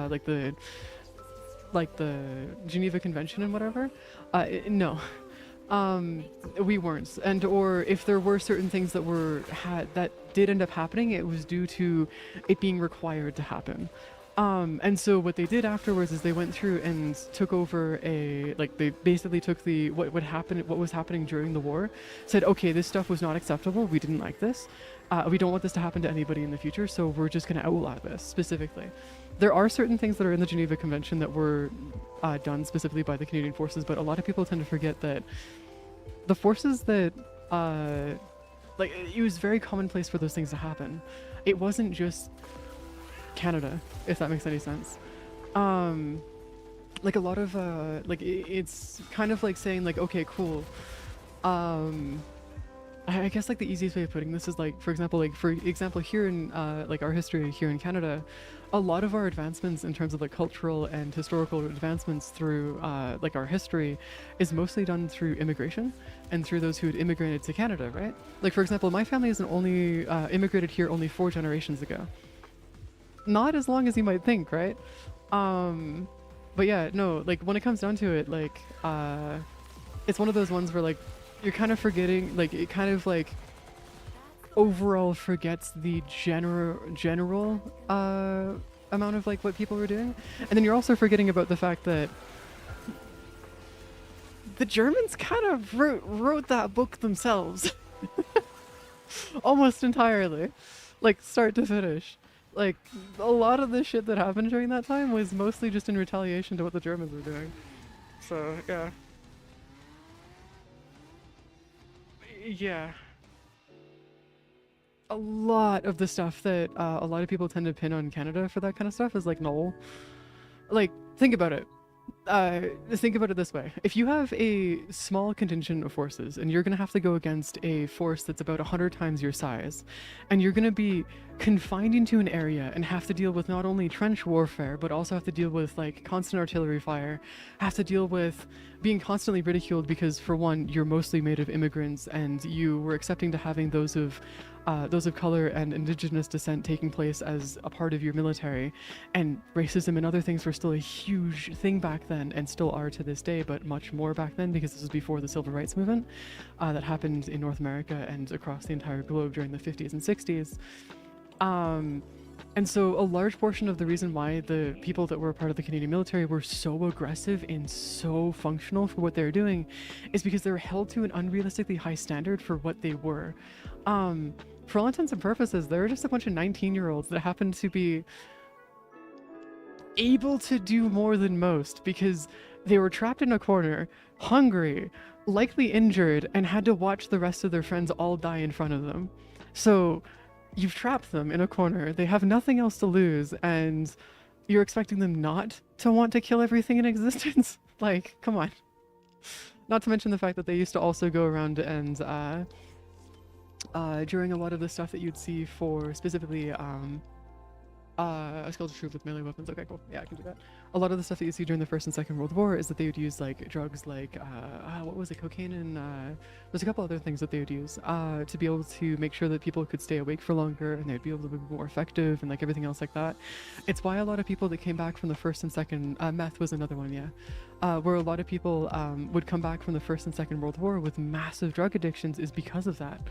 like, the like the Geneva Convention and whatever, no. We weren't, and or if there were certain things that did end up happening, it was due to it being required to happen. And so what they did afterwards is they went through and took over they basically took what was happening during the war, said, okay, this stuff was not acceptable, we didn't like this, we don't want this to happen to anybody in the future, so we're just going to outlaw this specifically. There are certain things that are in the Geneva Convention that were done specifically by the Canadian forces, but a lot of people tend to forget that the forces that it was very commonplace for those things to happen. It wasn't just Canada, if that makes any sense. Like a lot of it's kind of like saying like, okay, cool. I guess like the easiest way of putting this is like, for example here in like our history here in Canada, a lot of our advancements in terms of like cultural and historical advancements through like our history is mostly done through immigration and through those who had immigrated to Canada, right? Like for example, my family isn't only immigrated here only 4 generations ago. Not as long as you might think, right? But yeah, no, like when it comes down to it, like it's one of those ones where like you're kind of forgetting, like it kind of like overall forgets the general amount of like what people were doing, and then you're also forgetting about the fact that the Germans kind of wrote that book themselves almost entirely, like start to finish. Like a lot of the shit that happened during that time was mostly just in retaliation to what the Germans were doing. So yeah. Yeah. A lot of the stuff that a lot of people tend to pin on Canada for that kind of stuff is like, no. Like, think about it. Think about it this way. If you have a small contingent of forces and you're going to have to go against a force that's about 100 times your size, and you're going to be confined into an area and have to deal with not only trench warfare, but also have to deal with like constant artillery fire, have to deal with being constantly ridiculed because, for one, you're mostly made of immigrants and you were accepting to having those of color and indigenous descent taking place as a part of your military, and racism and other things were still a huge thing back then and still are to this day, but much more back then because this was before the civil rights movement that happened in North America and across the entire globe during the 50s and 60s. And so a large portion of the reason why the people that were a part of the Canadian military were so aggressive and so functional for what they were doing is because they were held to an unrealistically high standard for what they were. For all intents and purposes, they were just a bunch of 19-year-olds that happened to be able to do more than most because they were trapped in a corner, hungry, likely injured, and had to watch the rest of their friends all die in front of them. So you've trapped them in a corner, they have nothing else to lose, and you're expecting them not to want to kill everything in existence? Like, come on. Not to mention the fact that they used to also go around and during a lot of the stuff that you'd see for specifically a skilled troop with melee weapons. Okay, cool. Yeah, I can do that. A lot of the stuff that you see during the First and Second World War is that they would use like drugs like what was it, cocaine, and there's a couple other things that they would use to be able to make sure that people could stay awake for longer and they'd be able to be more effective and like everything else like that. It's why a lot of people that came back from the First and Second meth was another one, yeah. Where a lot of people would come back from the First and Second World War with massive drug addictions is because of that.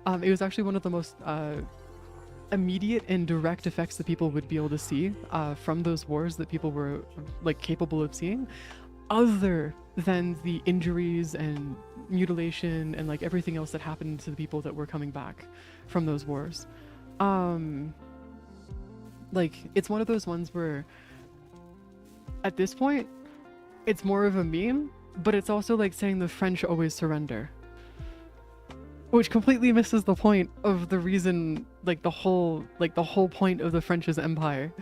It was actually one of the most immediate and direct effects that people would be able to see from those wars that people were like capable of seeing, other than the injuries and mutilation and like everything else that happened to the people that were coming back from those wars. Like, it's one of those ones where at this point it's more of a meme, but it's also like saying the French always surrender, which completely misses the point of the reason, like the whole point of the French's empire.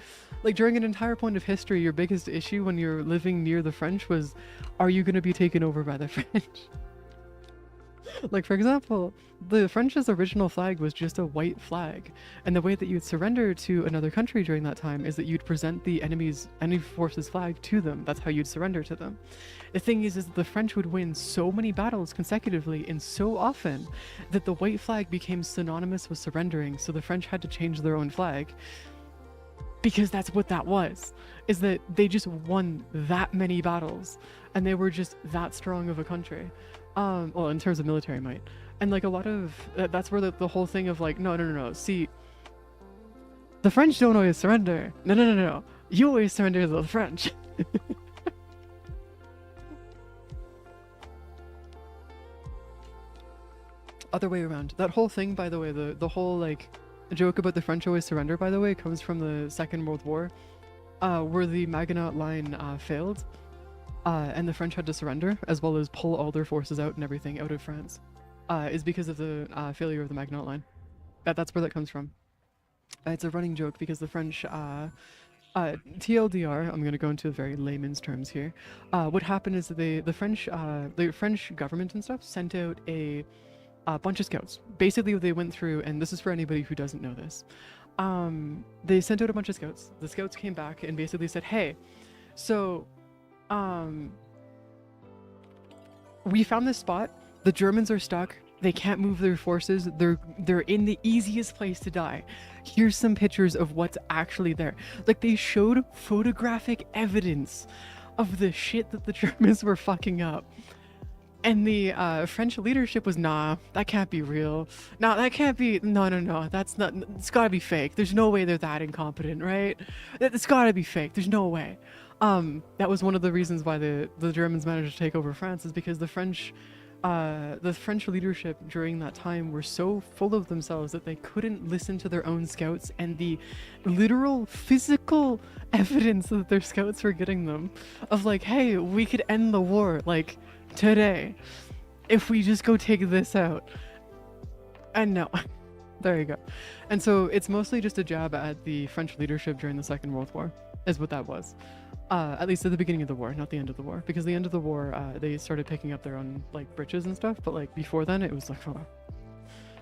Like, during an entire point of history, your biggest issue when you're living near the French was, are you going to be taken over by the French? Like, for example, the French's original flag was just a white flag, and the way that you'd surrender to another country during that time is that you'd present the enemy force's flag to them. That's how you'd surrender to them. The thing is that the French would win so many battles consecutively and so often that the white flag became synonymous with surrendering, so the French had to change their own flag. because that's what that was, is that they just won that many battles and they were just that strong of a country, well, in terms of military might. And like a lot of that's where the whole thing of like, no, see, the French don't always surrender. No, you always surrender to the French. Other way around. That whole thing, by the way, the whole like joke about the French always surrender, by the way, comes from the Second World War, where the Maginot Line failed, and the French had to surrender, as well as pull all their forces out and everything out of France, is because of the failure of the Maginot Line. That's where that comes from. It's a running joke because the French, TLDR, I'm going to go into very layman's terms here. What happened is that the French government and stuff sent out a bunch of scouts. Basically, they went through, and this is for anybody who doesn't know this. They sent out a bunch of scouts. The scouts came back and basically said, "Hey, so, we found this spot. The Germans are stuck. They can't move their forces. They're in the easiest place to die. Here's some pictures of what's actually there." Like, they showed photographic evidence of the shit that the Germans were fucking up. And the French leadership was, nah, that can't be real. No, that can't be, no, that's not, it's gotta be fake. There's no way they're that incompetent, right? It's gotta be fake, there's no way. That was one of the reasons why the Germans managed to take over France, is because the French leadership during that time were so full of themselves that they couldn't listen to their own scouts and the literal physical evidence that their scouts were getting them of like, hey, we could end the war, like, today, if we just go take this out. And no. There you go. And so it's mostly just a jab at the French leadership during the Second World War, is what that was. At least at the beginning of the war, not the end of the war. Because the end of the war, they started picking up their own, like, britches and stuff, but, like, before then, it was like, oh.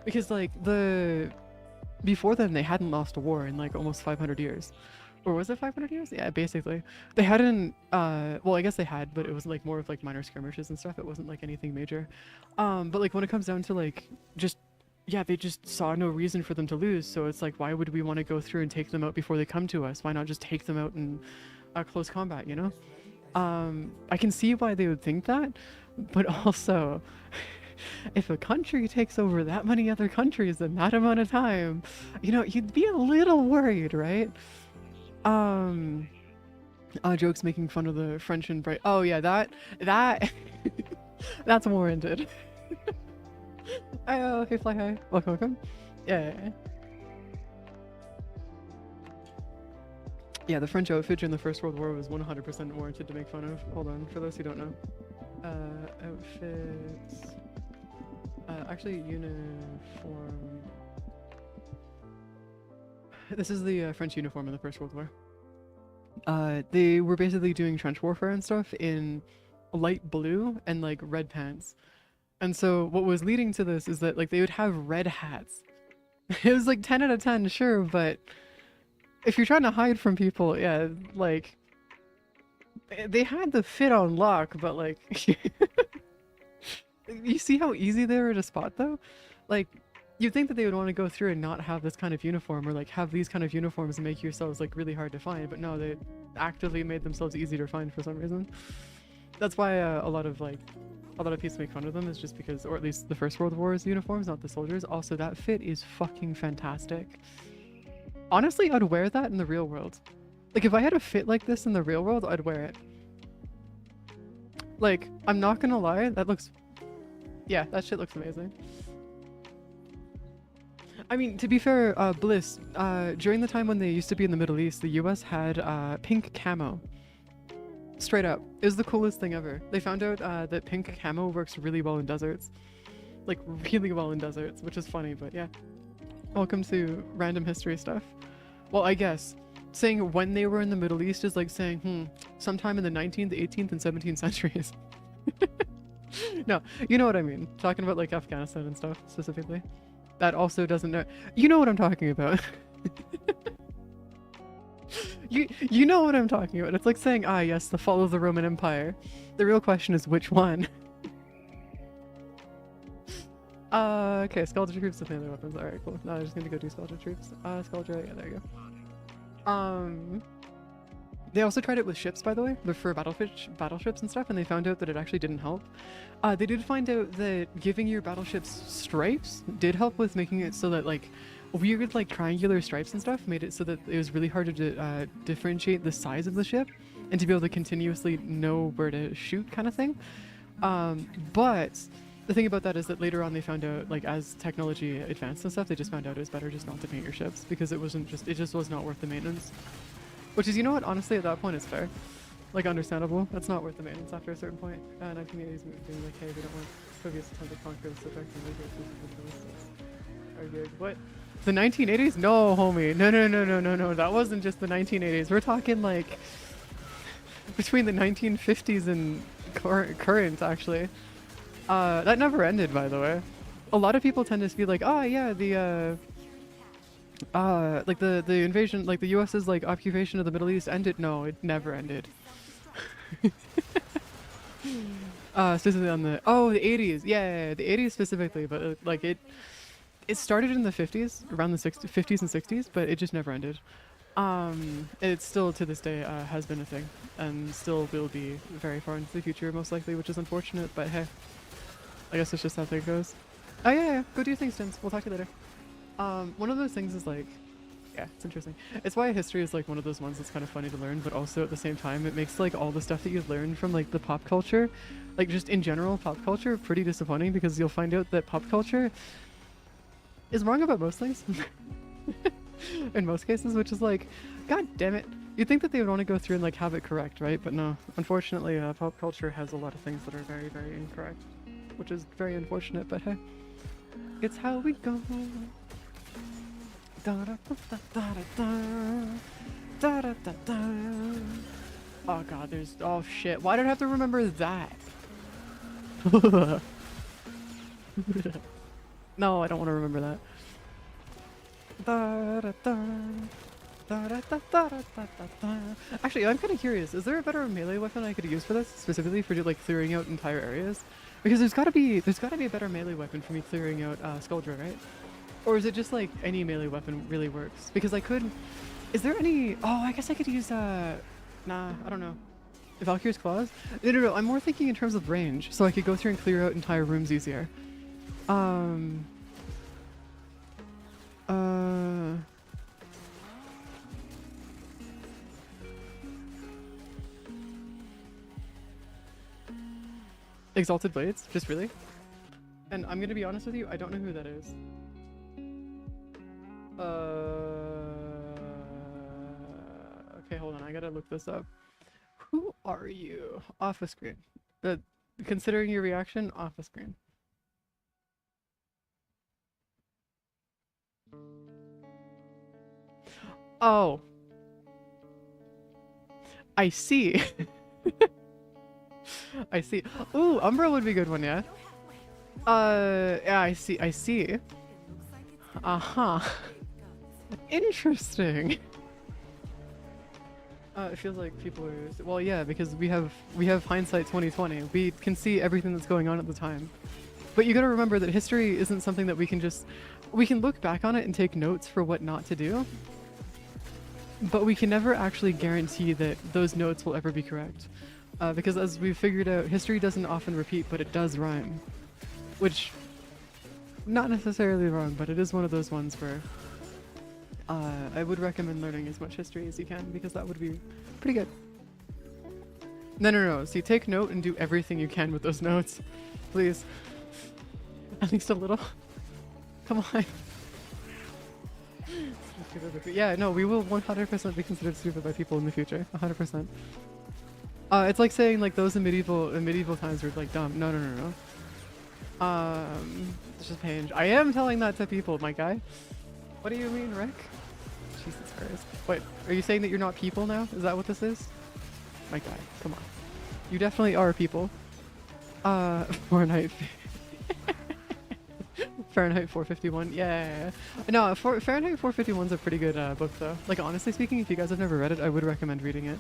Because, like, before then, they hadn't lost a war in, like, almost 500 years. Or was it 500 years? Yeah, basically. They hadn't, well, I guess they had, but it was like more of like minor skirmishes and stuff. It wasn't like anything major. But like when it comes down to like, just, yeah, they just saw no reason for them to lose. So it's like, why would we want to go through and take them out before they come to us? Why not just take them out in close combat, you know? I can see why they would think that, but also, if a country takes over that many other countries in that amount of time, you know, you'd be a little worried, right? Jokes making fun of the French and Bright. Oh yeah, that that's warranted. Hey Fly High, welcome. Yeah. Yeah, the French outfit during the First World War was 100% warranted to make fun of. Hold on, for those who don't know. Outfits. Actually, uniform. This is the French uniform in the First World War. They were basically doing trench warfare and stuff in light blue and like red pants. And so what was leading to this is that like they would have red hats. It was like 10 out of 10, sure, but if you're trying to hide from people, yeah, like they had the fit on lock, but like you see how easy they were to spot though? Like you'd think that they would want to go through and not have this kind of uniform, or like have these kind of uniforms and make yourselves like really hard to find, but no, they actively made themselves easy to find for some reason. That's why a lot of people make fun of them, is just because, or at least the First World War's uniforms, not the soldiers. Also, that fit is fucking fantastic. Honestly, I'd wear that in the real world. Like if I had a fit like this in the real world, I'd wear it. Like, I'm not gonna lie, that looks, yeah, that shit looks amazing. I mean, to be fair, Bliss, during the time when they used to be in the Middle East, the US had pink camo. Straight up. It was the coolest thing ever. They found out that pink camo works really well in deserts. Like, really well in deserts, which is funny, but yeah. Welcome to random history stuff. Well, I guess. Saying when they were in the Middle East is like saying, sometime in the 19th, 18th, and 17th centuries. No, you know what I mean. Talking about like Afghanistan and stuff, specifically. That also doesn't know. You know what I'm talking about. You know what I'm talking about. It's like saying, ah yes, the fall of the Roman Empire. The real question is which one? Okay, Skeleton Troops with melee weapons. Alright, cool. No, I'm just gonna go do Skeleton Troops. Skeleton, yeah, there you Um, they also tried it with ships, by the way, but for battleships and stuff, and they found out that it actually didn't help. They did find out that giving your battleships stripes did help with making it so that like weird like triangular stripes and stuff made it so that it was really hard to differentiate the size of the ship and to be able to continuously know where to shoot kind of thing. But the thing about that is that later on they found out, like as technology advanced and stuff, they just found out it was better just not to paint your ships because it just was not worth the maintenance. Which is, you know what, honestly at that point it's fair. Like understandable. That's not worth the maintenance after a certain point. 1980s being like, hey, we don't want Soviets to conquer the subject and legal What? The 1980s? No, homie. No. That wasn't just the 1980s. We're talking like between the 1950s and current, actually. That never ended, by the way. A lot of people tend to be like, oh yeah, like the invasion, like the US's like occupation of the Middle East ended. No, it never ended. Specifically on the 80s, yeah, the 80s specifically, but like it started in the 50s, around the 50s and 60s, but it just never ended. It still to this day has been a thing, and still will be very far into the future, most likely, which is unfortunate. But hey, I guess it's just how things goes. Oh yeah, go do your things, Tins. We'll talk to you later. One of those things is like, yeah, it's interesting. It's why history is like one of those ones that's kind of funny to learn, but also at the same time, it makes like all the stuff that you learn from like the pop culture, like just in general pop culture, pretty disappointing because you'll find out that pop culture is wrong about most things. In most cases, which is like, god damn it. You'd think that they would want to go through and like have it correct, right? But no, unfortunately, pop culture has a lot of things that are very, very incorrect, which is very unfortunate, but hey, it's how we go. Da da da da da da da da. Oh god, there's, oh shit, why did I have to remember that? No, I don't want to remember that. Da, da, da. Da, da, da, da, da, da, da. Actually, I'm kind of curious. Is there a better melee weapon I could use for this, specifically for like clearing out entire areas? Because there's gotta be a better melee weapon for me clearing out Skuldra, right? Or is it just like any melee weapon really works? Because I could. Is there any? Oh, I guess I could use Nah, I don't know. Valkyrie's Claws? No. I'm more thinking in terms of range, so I could go through and clear out entire rooms easier. Exalted Blades? Just really? And I'm gonna be honest with you, I don't know who that is. Okay, hold on, I gotta look this up. Who are you? Off a screen. Considering your reaction, off a screen. Oh. I see. I see. Ooh, Umbra would be a good one, yeah? Yeah, I see. Uh-huh. Interesting. It feels like people are, well, yeah, because we have hindsight 2020. We can see everything that's going on at the time. But you gotta remember that history isn't something that we can look back on it and take notes for what not to do. But we can never actually guarantee that those notes will ever be correct. Because as we've figured out, history doesn't often repeat, but it does rhyme. Which, not necessarily wrong, but it is one of those ones where I would recommend learning as much history as you can, because that would be pretty good. No. See, take note and do everything you can with those notes. Please. At least a little. Come on. Yeah, no, we will 100% be considered stupid by people in the future. 100%. It's like saying like those in medieval times were like dumb. No. It's just pain. I am telling that to people, my guy. What do you mean, Rick? Jesus Christ. Wait, are you saying that you're not people now? Is that what this is? My guy, come on. You definitely are people. Fahrenheit. Fahrenheit 451. Yeah. No, Fahrenheit 451's a pretty good book though. Like honestly speaking, if you guys have never read it, I would recommend reading it.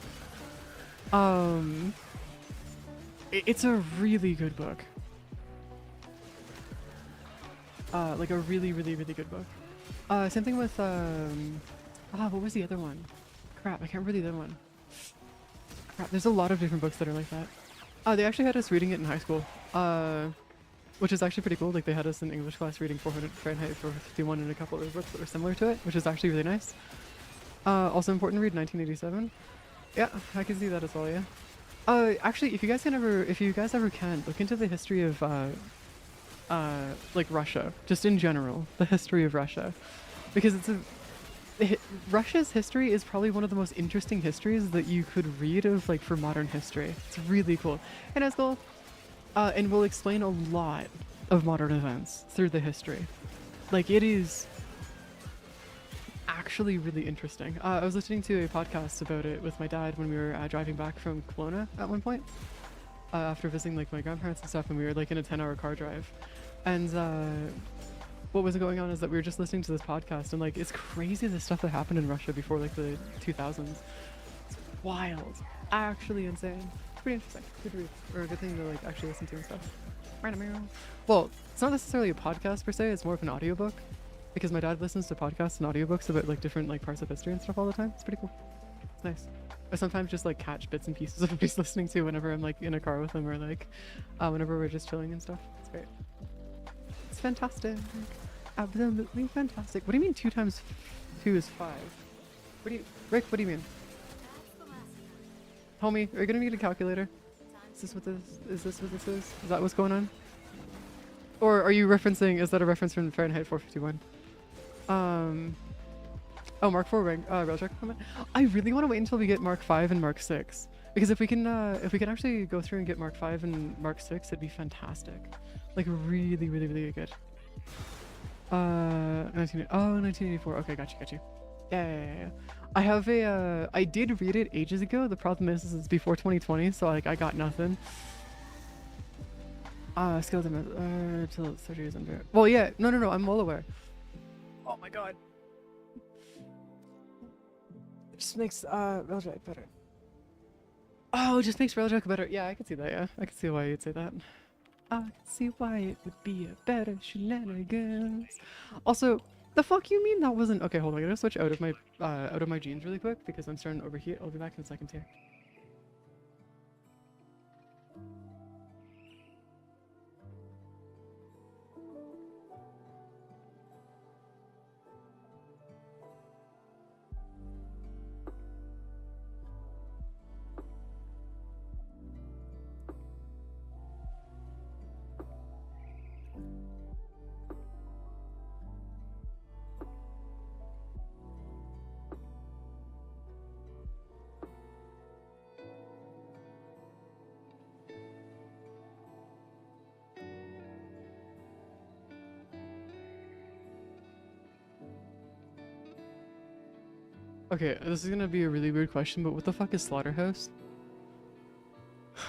It's a really good book. Like a really good book. Same thing with what was the other one? Crap, I can't remember the other one. Crap, there's a lot of different books that are like that. They actually had us reading it in high school. Which is actually pretty cool. Like they had us in English class reading 400 Fahrenheit 451 and a couple of books that were similar to it, which is actually really nice. Also important to read 1987. Yeah, I can see that as well, yeah. Actually, if you guys ever can, look into the history of, like Russia, just in general, the history of Russia. Because Russia's history is probably one of the most interesting histories that you could read of, like, for modern history. It's really cool. And it's cool. And will explain a lot of modern events through the history. Like, it is actually really interesting. I was listening to a podcast about it with my dad when we were driving back from Kelowna at one point, after visiting like my grandparents and stuff, and we were like in a 10-hour car drive. And what was going on is that we were just listening to this podcast, and like it's crazy the stuff that happened in Russia before like the 2000s. It's wild, actually insane. It's pretty interesting. Good to read, or a good thing to like actually listen to and stuff. Well, it's not necessarily a podcast per se, it's more of an audiobook, because my dad listens to podcasts and audiobooks about like different like parts of history and stuff all the time. It's pretty cool. It's nice. I sometimes just like catch bits and pieces of what he's listening to whenever I'm like in a car with him, or like whenever we're just chilling and stuff. It's great. It's fantastic. Absolutely fantastic. What do you mean 2 times 2 is 5? Rick, what do you mean? Homie, are you gonna need a calculator? Is this what this is? Is that what's going on? Or are you referencing, is that a reference from Fahrenheit 451? Oh, Mark 4 rank, Railjack comment. I really want to wait until we get Mark 5 and Mark 6. Because if we can actually go through and get Mark 5 and Mark 6, it'd be fantastic. Like really, really, really good. 1984, okay, got you. Yeah. I have I did read it ages ago. The problem is it's before 2020, so like I got nothing. Skilled till 30 years under. Well, yeah, no, I'm well aware. Oh my god. It just makes Railjack better. Oh, it just makes Railjack better. Yeah, I can see that, yeah. I can see why you'd say that. I can see why it would be a better shenanigans. Also, the fuck you mean that wasn't... Okay, hold on, I gotta switch out of my jeans really quick because I'm starting to overheat. I'll be back in a second here. Okay, this is gonna be a really weird question, but what the fuck is Slaughterhouse?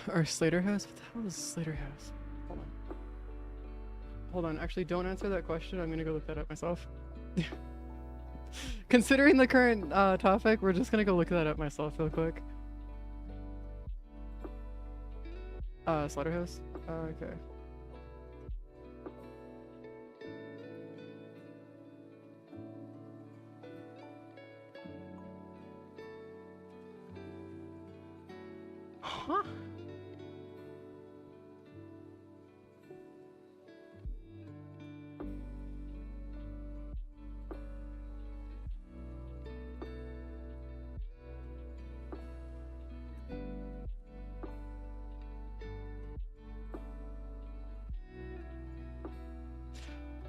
Or Slaterhouse? What the hell is Slaterhouse? Hold on, actually don't answer that question. I'm gonna go look that up myself. Considering the current topic, we're just gonna go look that up myself real quick. Slaughterhouse? Okay. Huh?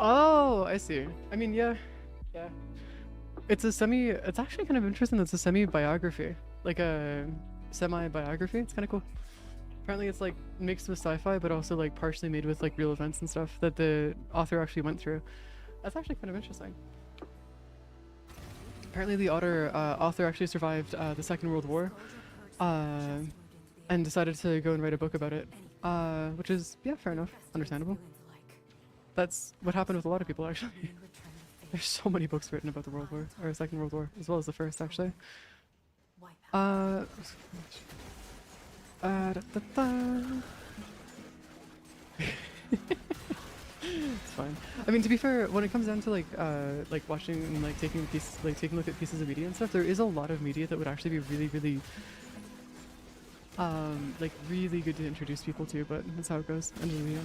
Oh, I see. I mean, yeah. It's actually kind of interesting. It's a semi-biography, like a semi-biography. It's kind of cool. Apparently it's like mixed with sci-fi, but also like partially made with like real events and stuff that the author actually went through. That's actually kind of interesting. Apparently the author actually survived the Second World War, and decided to go and write a book about it, which is, yeah, fair enough, understandable. That's what happened with a lot of people, actually. There's so many books written about the World War, or Second World War, as well as the First, actually. Da, da, da. It's fine. I mean, to be fair, when it comes down to like watching and like taking taking a look at pieces of media and stuff, there is a lot of media that would actually be really like really good to introduce people to, but that's how it goes. End of the video.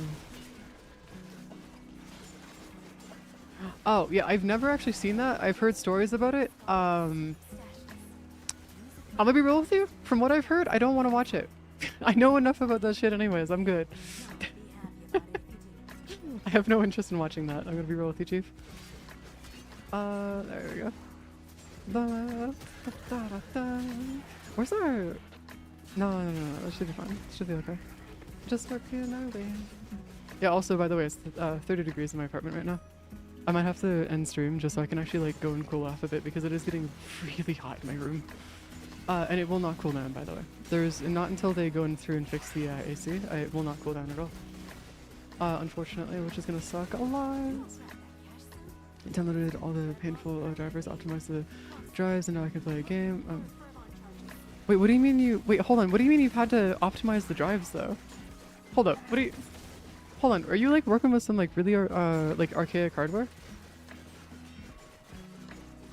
Oh yeah, I've never actually seen that. I've heard stories about it. I'm gonna be real with you. From what I've heard, I don't want to watch it. I know enough about that shit anyways. I'm good. I have no interest in watching that. I'm gonna be real with you, Chief. There we go. Where's our... No. That should be fine. It should be okay. Just working our way. Yeah, also, by the way, it's 30 degrees in my apartment right now. I might have to end stream just so I can actually like go and cool off a bit because it is getting really hot in my room. And it will not cool down, by the way. There's not until they go in through and fix the AC, it will not cool down at all. Unfortunately, which is gonna suck a lot. Downloaded all the painful drivers, optimized the drives, and now I can play a game. Wait, what do you mean you... Wait, hold on. What do you mean you've had to optimize the drives, though? Hold up. What do you... Hold on. Are you, like, working with some, like, really, like, archaic hardware?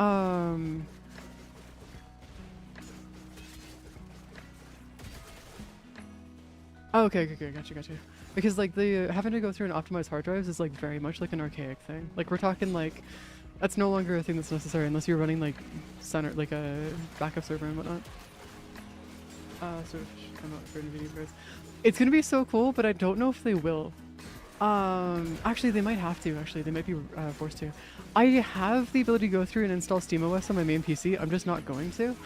Oh, okay, gotcha. Because, like, the having to go through and optimize hard drives is, like, very much, like, an archaic thing. Like, we're talking, like... That's no longer a thing that's necessary unless you're running, like, like, a backup server and whatnot. Sort of come out for NVIDIA cards. It's gonna be so cool, but I don't know if they will. Actually, they might have to. Actually, they might be forced to. I have the ability to go through and install SteamOS on my main PC. I'm just not going to.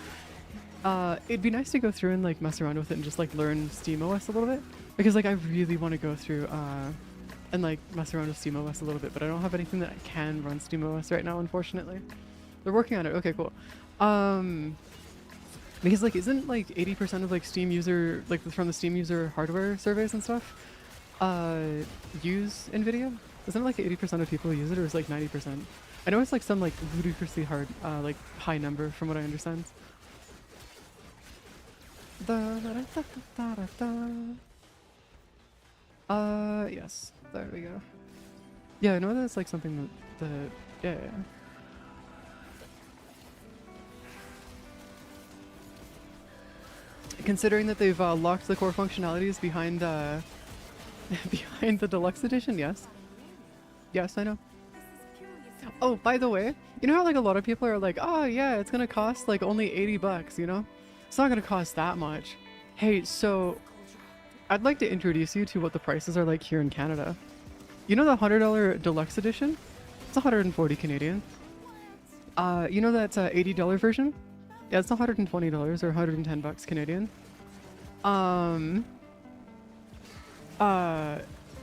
It'd be nice to go through and like mess around with it and just like learn SteamOS a little bit, because like I really want to go through and like mess around with SteamOS a little bit, but I don't have anything that can run SteamOS right now, unfortunately. They're working on it. Okay, cool. Because like isn't like 80% of like Steam user, like from the Steam user hardware surveys and stuff use NVIDIA? Isn't it like 80% of people use it, or is it like 90%? I know it's like some like ludicrously hard like high number from what I understand. Yes, there we go. Yeah, I know that's like something that yeah. Considering that they've locked the core functionalities behind behind the deluxe edition, yes. Yes, I know. Oh, by the way, you know how like a lot of people are like, oh yeah, it's gonna cost like only $80, you know? It's not gonna cost that much. Hey, so I'd like to introduce you to what the prices are like here in Canada. You know the $100 deluxe edition? It's 140 Canadian. You know that $80 version? Yeah, it's $120 or 110 bucks Canadian.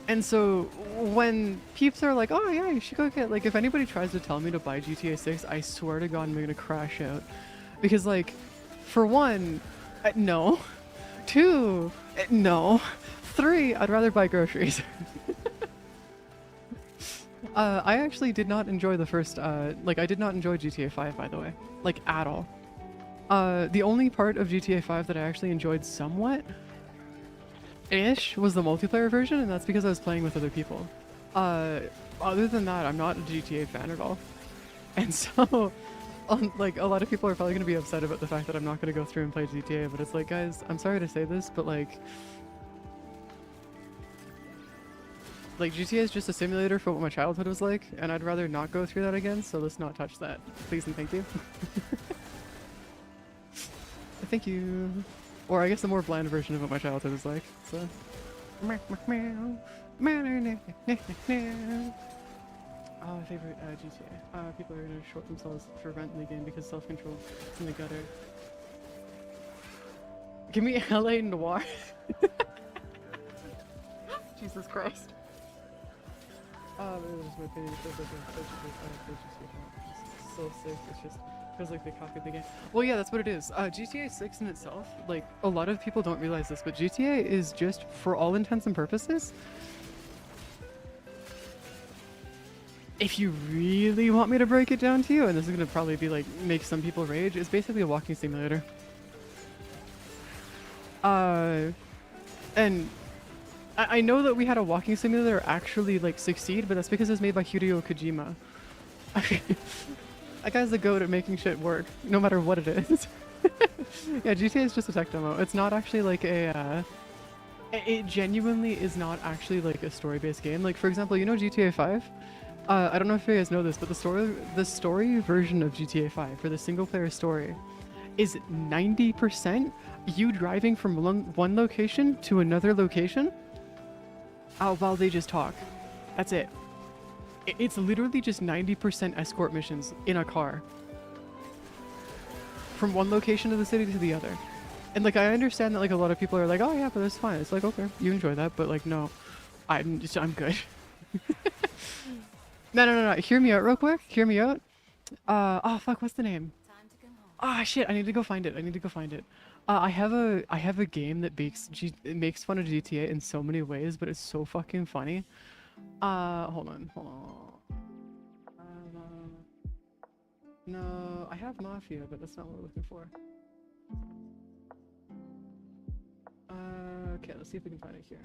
And so when peeps are like, oh yeah, you should go get, like, if anybody tries to tell me to buy GTA 6, I swear to God, I'm gonna crash out. Because, like, for one, no. Two, no. Three, I'd rather buy groceries. I actually did not enjoy the first, like, I did not enjoy GTA 5, by the way. Like, at all. The only part of GTA 5 that I actually enjoyed somewhat ish was the multiplayer version, and that's because I was playing with other people. Other than that, I'm not a GTA fan at all. And so, like, a lot of people are probably going to be upset about the fact that I'm not going to go through and play GTA, but it's like, guys, I'm sorry to say this, but like GTA is just a simulator for what my childhood was like, and I'd rather not go through that again, so let's not touch that. Please and thank you. Thank you. Or I guess a more bland version of what my childhood was like, so. Oh, my favorite GTA. People are gonna short themselves for rent in the game because self-control is in the gutter. Give me LA Noir. Jesus Christ. That was my opinion. It's so sick. It's just feels like they copied the game. Well, yeah, that's what it is. GTA 6 in itself, like, a lot of people don't realize this, but GTA is just, for all intents and purposes, if you really want me to break it down to you, and this is gonna probably be like, make some people rage, it's basically a walking simulator. And I know that we had a walking simulator actually like succeed, but that's because it's made by Hideo Kojima. That guy's the goat at making shit work, no matter what it is. Yeah, GTA is just a tech demo. It's not actually like it genuinely is not actually like a story-based game. Like for example, you know GTA 5? I don't know if you guys know this, but the story version of GTA 5 for the single-player story is 90% you driving from one location to another location while they just talk. That's it. It's literally just 90% escort missions in a car. From one location of the city to the other. And like I understand that like a lot of people are like, oh yeah, but that's fine. It's like, okay, you enjoy that, but like no. I'm good. No. Hear me out real quick. Hear me out. Oh fuck, what's the name? Ah shit, I need to go find it. I have a game that it makes fun of GTA in so many ways, but it's so fucking funny. Hold on. No, I have Mafia, but that's not what we're looking for. Okay, let's see if we can find it here.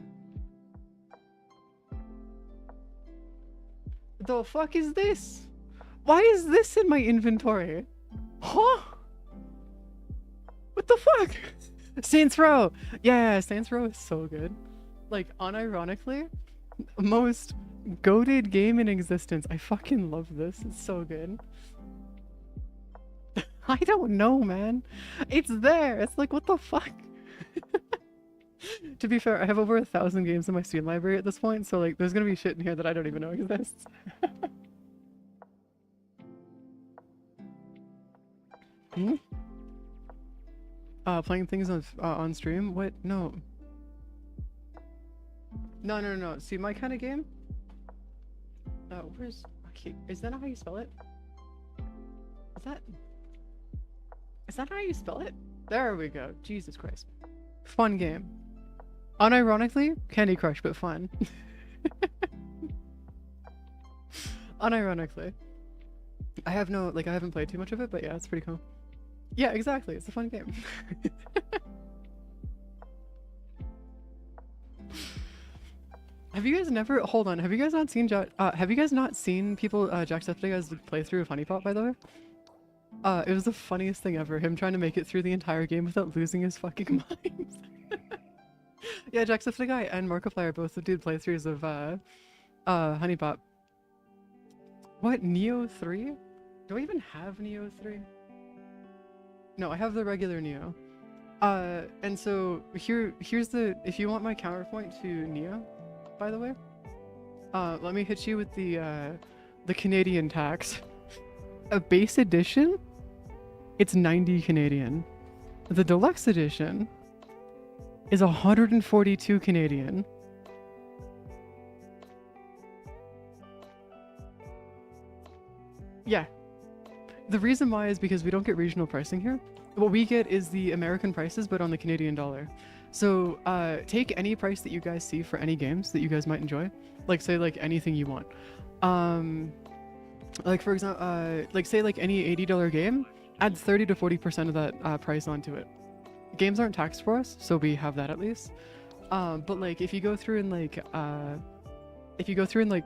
The fuck is this? Why is this in my inventory? Huh? What the fuck? Saints Row! Yeah, Saints Row is so good. Like, unironically, most goated game in existence. I fucking love this. It's so good. I don't know, man. It's there. It's like, what the fuck? To be fair, I have over 1,000 games in my Steam library at this point, so like, there's gonna be shit in here that I don't even know exists. Hmm? Playing things on stream? What? No. No. See, my kind of game? Where's... Okay, is that not how you spell it? Is that how you spell it? There we go. Jesus Christ. Fun game. Unironically, Candy Crush, but fun. Unironically. I haven't played too much of it, but yeah, it's pretty cool. Yeah, exactly. It's a fun game. Have you guys never... Hold on. Have you guys not seen have you guys not seen people Jacksepticeye's playthrough of Honeypot, by the way? It was the funniest thing ever. Him trying to make it through the entire game without losing his fucking mind. Yeah, Jacksepticeye and Markiplier both did playthroughs of Honeypot. What? Neo 3? Do I even have Neo 3? No, I have the regular Neo. And so here's the... If you want my counterpoint to Neo, by the way, let me hit you with the Canadian tax. A base edition, it's 90 Canadian. The deluxe edition is 142 Canadian. Yeah. The reason why is because we don't get regional pricing here. What we get is the American prices, but on the Canadian dollar. So take any price that you guys see for any games that you guys might enjoy. Like say like anything you want. Like for example, like say like any $80 game, add 30 to 40% of that price onto it. Games aren't taxed for us, so we have that at least. But like if you go through and like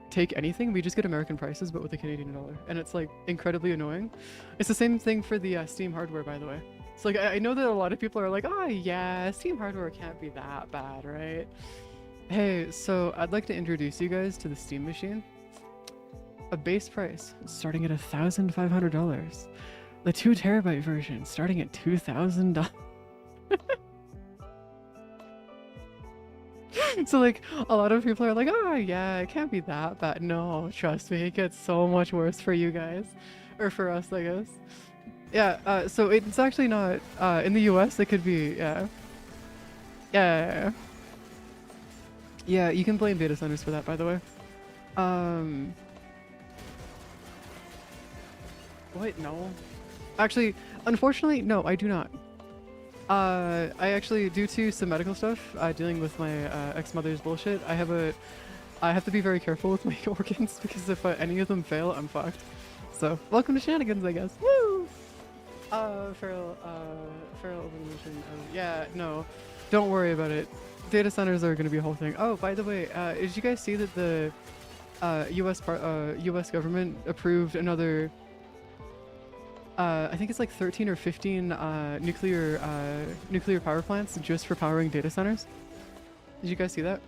take anything, we just get American prices but with the Canadian dollar, and it's like incredibly annoying. It's the same thing for the Steam hardware, by the way. It's like I know that a lot of people are like, oh yeah, Steam hardware can't be that bad, right? Hey, so I'd like to introduce you guys to the Steam machine. A base price starting at $1,500. The 2 terabyte version starting at $2,000. So like a lot of people are like, oh yeah, it can't be that bad. No, trust me, it gets so much worse for you guys, or for us, I guess. Yeah, so it's actually not in the US. It could be yeah, you can blame data centers for that, by the way. What? No, actually, unfortunately, no, I do not. I actually, due to some medical stuff, dealing with my ex-mother's bullshit, I have to be very careful with my organs, because if any of them fail, I'm fucked. So, welcome to Shenanigans, I guess. Woo! Feral illusion. Yeah, no, don't worry about it. data centers are going to be a whole thing. Oh, by the way, did you guys see that the U.S. government approved another? I think it's like 13 or 15 nuclear power plants just for powering data centers. Did you guys see that?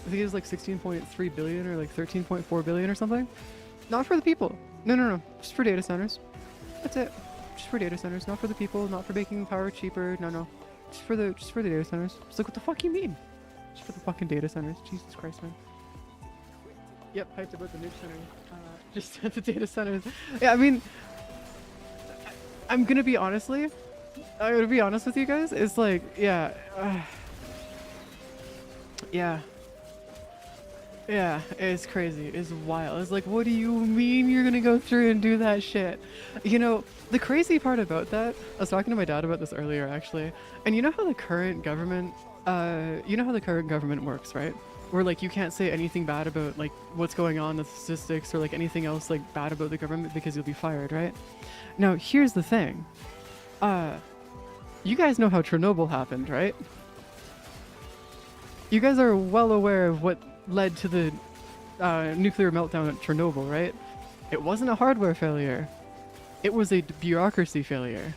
I think it was like 16.3 billion or like 13.4 billion or something. Not for the people. No. Just for data centers. That's it. Just for data centers, not for the people, not for making power cheaper. No. Just for the data centers. It's like, what the fuck you mean? Just for the fucking data centers. Jesus Christ, man. Yep, hyped about the nuke center. Just at the data centers. Yeah, I mean, I'm gonna be honest with you guys. It's like, yeah. Yeah, it's crazy. It's wild. It's like, what do you mean you're gonna go through and do that shit? You know, the crazy part about that, I was talking to my dad about this earlier actually, and you know how the current government works, right? Where like you can't say anything bad about like what's going on, the statistics, or like anything else like bad about the government because you'll be fired, right? Now, here's the thing. You guys know how Chernobyl happened, right? You guys are well aware of what led to the nuclear meltdown at Chernobyl, right? It wasn't a hardware failure. It was a bureaucracy failure.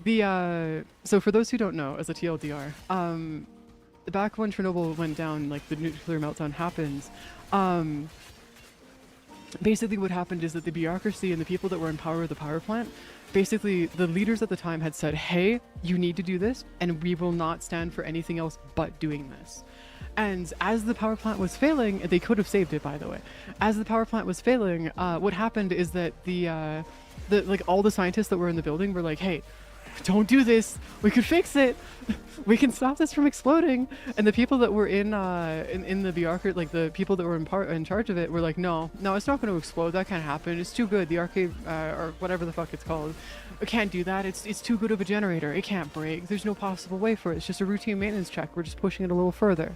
So for those who don't know, as a TLDR, back when Chernobyl went down, like the nuclear meltdown happens, basically what happened is that the bureaucracy and the people that were in power of the power plant, basically the leaders at the time had said, hey, you need to do this, and we will not stand for anything else but doing this. And as the power plant was failing, they could have saved it, by the way. As the power plant was failing, what happened is that like all the scientists that were in the building were like, hey, don't do this. We could fix it. We can stop this from exploding. And the people that were in the bureaucracy, like the people that were in charge of it, were like, no, it's not going to explode. That can't happen. It's too good. The arcade or whatever the fuck it's called, it can't do that. It's too good of a generator. It can't break. There's no possible way for it. It's just a routine maintenance check. We're just pushing it a little further.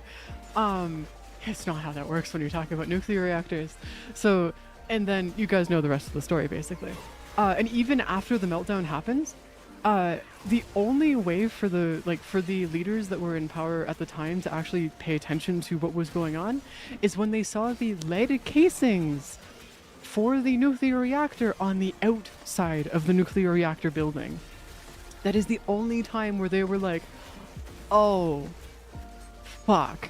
It's not how that works when you're talking about nuclear reactors. So, and then you guys know the rest of the story, basically. And even after the meltdown happens, the only way for the leaders that were in power at the time to actually pay attention to what was going on is when they saw the lead casings for the nuclear reactor on the outside of the nuclear reactor building. That is the only time where they were like, oh, fuck.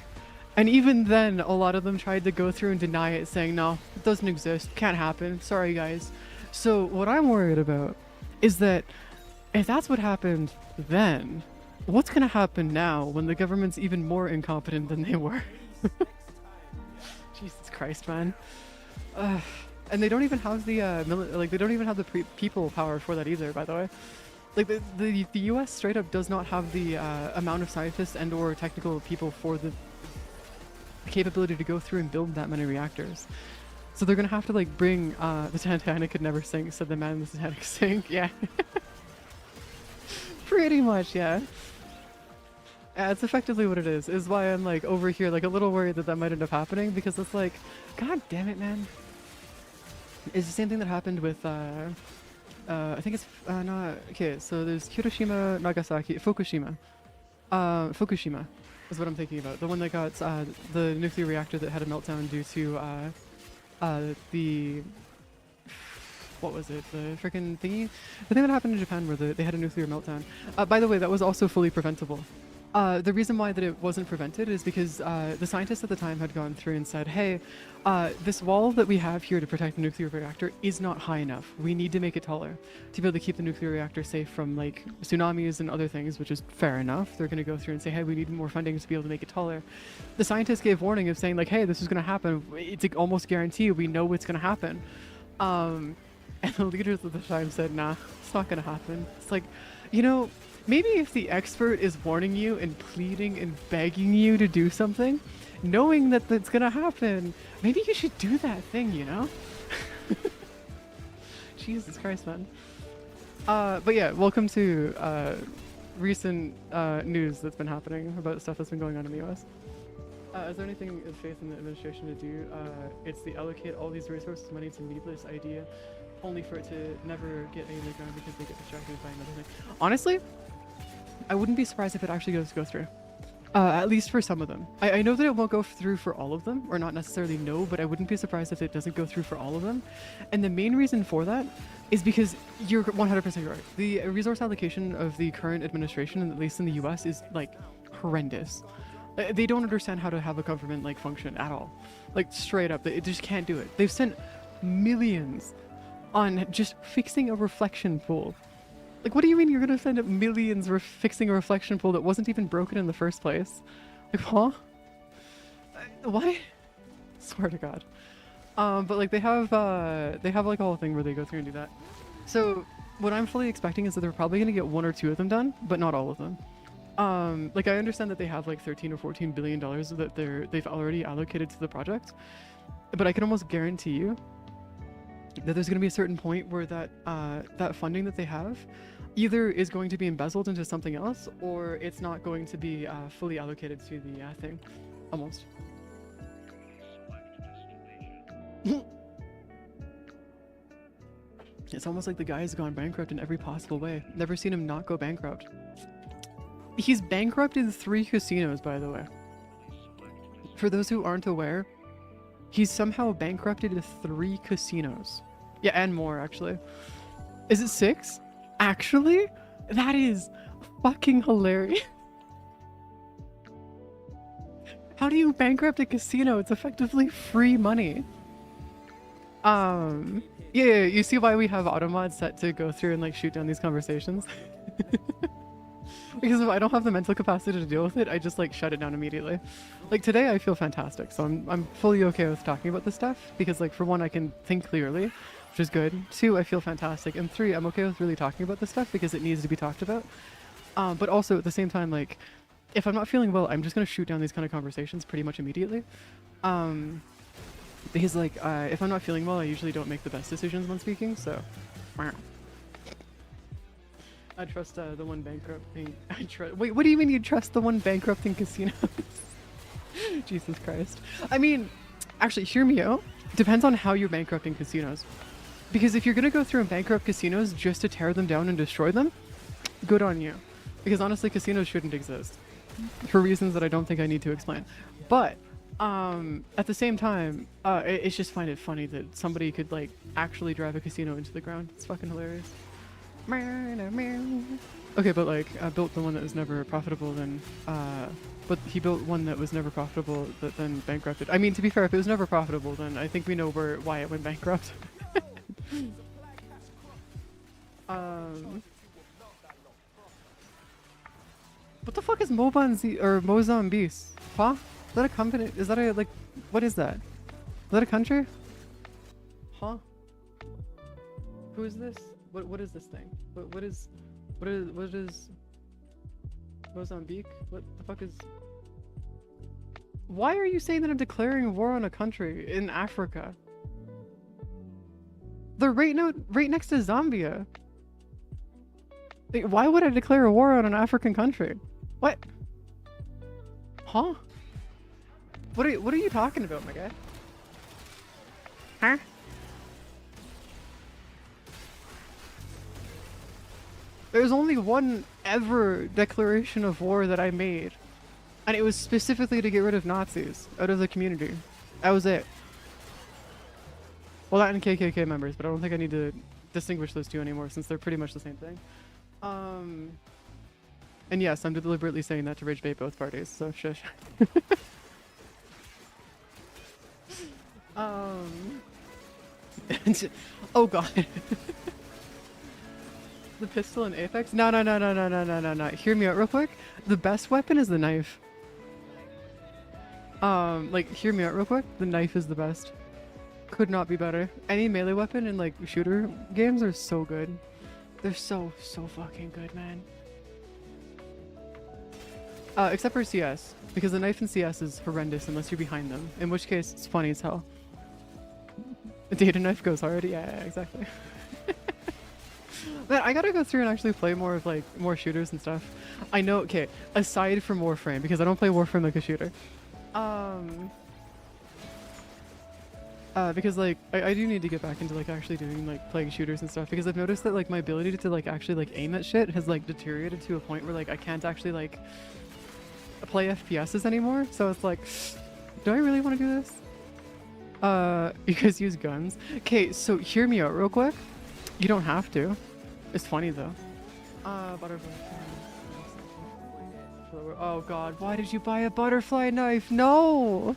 And even then, a lot of them tried to go through and deny it, saying, no, it doesn't exist, can't happen, sorry guys. So what I'm worried about is that if that's what happened then, what's going to happen now when the government's even more incompetent than they were? Jesus Christ, man. And they don't even have the they don't even have the people power for that either, by the way. Like the US straight up does not have the amount of scientists and or technical people for the capability to go through and build that many reactors. So they're going to have to like bring the Titanic could never sink, said the man in the Titanic sink. Yeah. Pretty much, yeah. Yeah, it's effectively what it is why I'm like over here like a little worried that might end up happening, because it's like, god damn it, man. It's the same thing that happened with I think it's no, okay, so there's Hiroshima, Nagasaki, Fukushima. Fukushima is what I'm thinking about. The one that got the nuclear reactor that had a meltdown due to the what was it? The freaking thingy? The thing that happened in Japan where they had a nuclear meltdown. By the way, that was also fully preventable. The reason why that it wasn't prevented is because the scientists at the time had gone through and said, hey, this wall that we have here to protect the nuclear reactor is not high enough. We need to make it taller to be able to keep the nuclear reactor safe from like tsunamis and other things, which is fair enough. They're going to go through and say, hey, we need more funding to be able to make it taller. The scientists gave warning of saying like, hey, this is going to happen. It's like almost guaranteed. We know it's going to happen. And the leaders at the time said, nah, it's not going to happen. It's like, you know, maybe if the expert is warning you and pleading and begging you to do something, knowing that that's going to happen, maybe you should do that thing, you know? Jesus Christ, man. But yeah, welcome to recent news that's been happening about stuff that's been going on in the US. Is there anything of faith in the administration to do? It's to allocate all these resources, money to needless idea, only for it to never get any of the ground because they get distracted by another thing. Honestly, I wouldn't be surprised if it actually does go through. At least for some of them. I know that it won't go through for all of them, or not necessarily no, but I wouldn't be surprised if it doesn't go through for all of them. And the main reason for that is because you're 100% right. The resource allocation of the current administration, at least in the US, is like horrendous. They don't understand how to have a government like function at all. Like straight up, they just can't do it. They've spent millions on just fixing a reflection pool. Like, what do you mean you're gonna spend millions fixing a reflection pool that wasn't even broken in the first place? Like, huh? What? Swear to God. But like they have like a whole thing where they go through and do that. So what I'm fully expecting is that they're probably gonna get 1 or 2 of them done, but not all of them. Like I understand that they have like 13 or 14 billion dollars that they've already allocated to the project, but I can almost guarantee you that there's going to be a certain point where that funding that they have either is going to be embezzled into something else, or it's not going to be fully allocated to the thing. Almost. It's almost like the guy has gone bankrupt in every possible way. Never seen him not go bankrupt. He's bankrupted 3 casinos, by the way. For those who aren't aware, he's somehow bankrupted 3 casinos. Yeah, and more, actually. Is it 6? Actually? That is fucking hilarious. How do you bankrupt a casino? It's effectively free money. Yeah, you see why we have automod set to go through and like shoot down these conversations? Because if I don't have the mental capacity to deal with it, I just like shut it down immediately. Like today I feel fantastic, so I'm fully okay with talking about this stuff because like for one I can think clearly, which is good. 2, I feel fantastic, and 3, I'm okay with really talking about this stuff because it needs to be talked about. But also at the same time, like if I'm not feeling well, I'm just gonna shoot down these kind of conversations pretty much immediately. Because like if I'm not feeling well, I usually don't make the best decisions when speaking, so I trust the one bankrupting. Wait, what do you mean you trust the one bankrupting casinos? Jesus Christ. I mean, actually, hear me out. Depends on how you're bankrupting casinos. Because if you're gonna go through and bankrupt casinos just to tear them down and destroy them, good on you. Because honestly, casinos shouldn't exist. For reasons that I don't think I need to explain. But, at the same time, it's just find it funny that somebody could, like, actually drive a casino into the ground. It's fucking hilarious. Okay, but like I built the one that was never profitable, then but he built one that was never profitable that then bankrupted. I mean, to be fair, if it was never profitable, then I think we know why it went bankrupt. What the fuck is Mozambique? Huh? Is that a company? Is that a like? What is that? Is that a country? Huh? Who is this? What is this thing? What is Mozambique? What the fuck is? Why are you saying that I'm declaring war on a country in Africa? They're right next to Zambia. Like, why would I declare a war on an African country? What? Huh? What are you talking about, my guy? Huh? There's only one ever declaration of war that I made. And it was specifically to get rid of Nazis out of the community. That was it. Well, that and KKK members, but I don't think I need to distinguish those two anymore since they're pretty much the same thing. And yes, I'm deliberately saying that to rage bait both parties, so shush. Oh god. The pistol in Apex? No. Hear me out real quick. The best weapon is the knife. Like, hear me out real quick. The knife is the best. Could not be better. Any melee weapon in, like, shooter games are so good. They're so fucking good, man. Except for CS. Because the knife in CS is horrendous unless you're behind them. In which case, it's funny as hell. The data knife goes hard? Yeah, exactly. Man, I gotta go through and actually play more of, like, more shooters and stuff. I know, okay, aside from Warframe, because I don't play Warframe like a shooter. Because like I do need to get back into like actually doing like playing shooters and stuff, because I've noticed that like my ability to like actually like aim at shit has like deteriorated to a point where like I can't actually like play FPSs anymore. So it's like, do I really want to do this? You guys use guns. Okay, so hear me out real quick. You don't have to. It's funny though. Butterfly. Oh god, why did you buy a butterfly knife? No!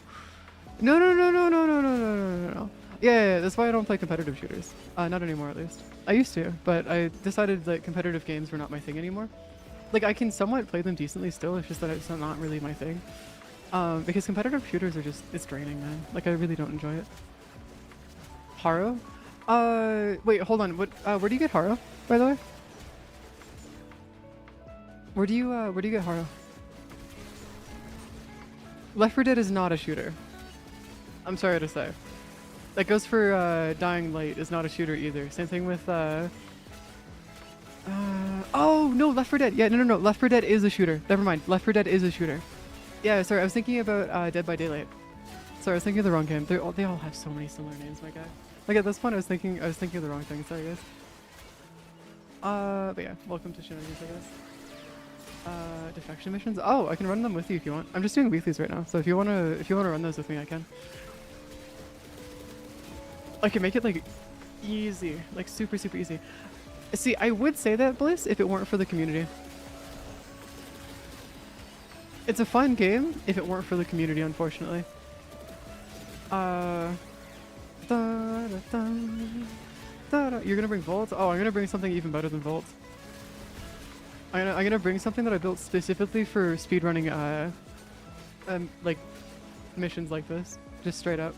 No, no, no, no, no, no, no, no, no, no, no. Yeah, that's why I don't play competitive shooters. Not anymore, at least. I used to, but I decided that competitive games were not my thing anymore. Like, I can somewhat play them decently still, it's just that it's not really my thing. Because competitive shooters are just, it's draining, man. Like, I really don't enjoy it. Haro? Wait, hold on. Where do you get Haro, by the way? Where do you get Haro? Left 4 Dead is not a shooter. I'm sorry to say. That goes for Dying Light is not a shooter either. Same thing with oh no, Left 4 Dead. Yeah, no, Left 4 Dead is a shooter. Never mind. Left 4 Dead is a shooter. Yeah, sorry, I was thinking about Dead by Daylight. Sorry, I was thinking of the wrong game. They all have so many similar names, my guy. Like at this point, I was thinking of the wrong thing. Sorry, guys. But yeah, welcome to Shenanigans, I guess. Defection missions. Oh, I can run them with you if you want. I'm just doing weeklies right now, so if you wanna run those with me, I can. I can make it like easy, like super easy. See, I would say that, Bliss, if it weren't for the community. It's a fun game if it weren't for the community, unfortunately. You're gonna bring Volt? Oh, I'm gonna bring something even better than Volt. I'm gonna bring something that I built specifically for speedrunning like missions like this. Just straight up.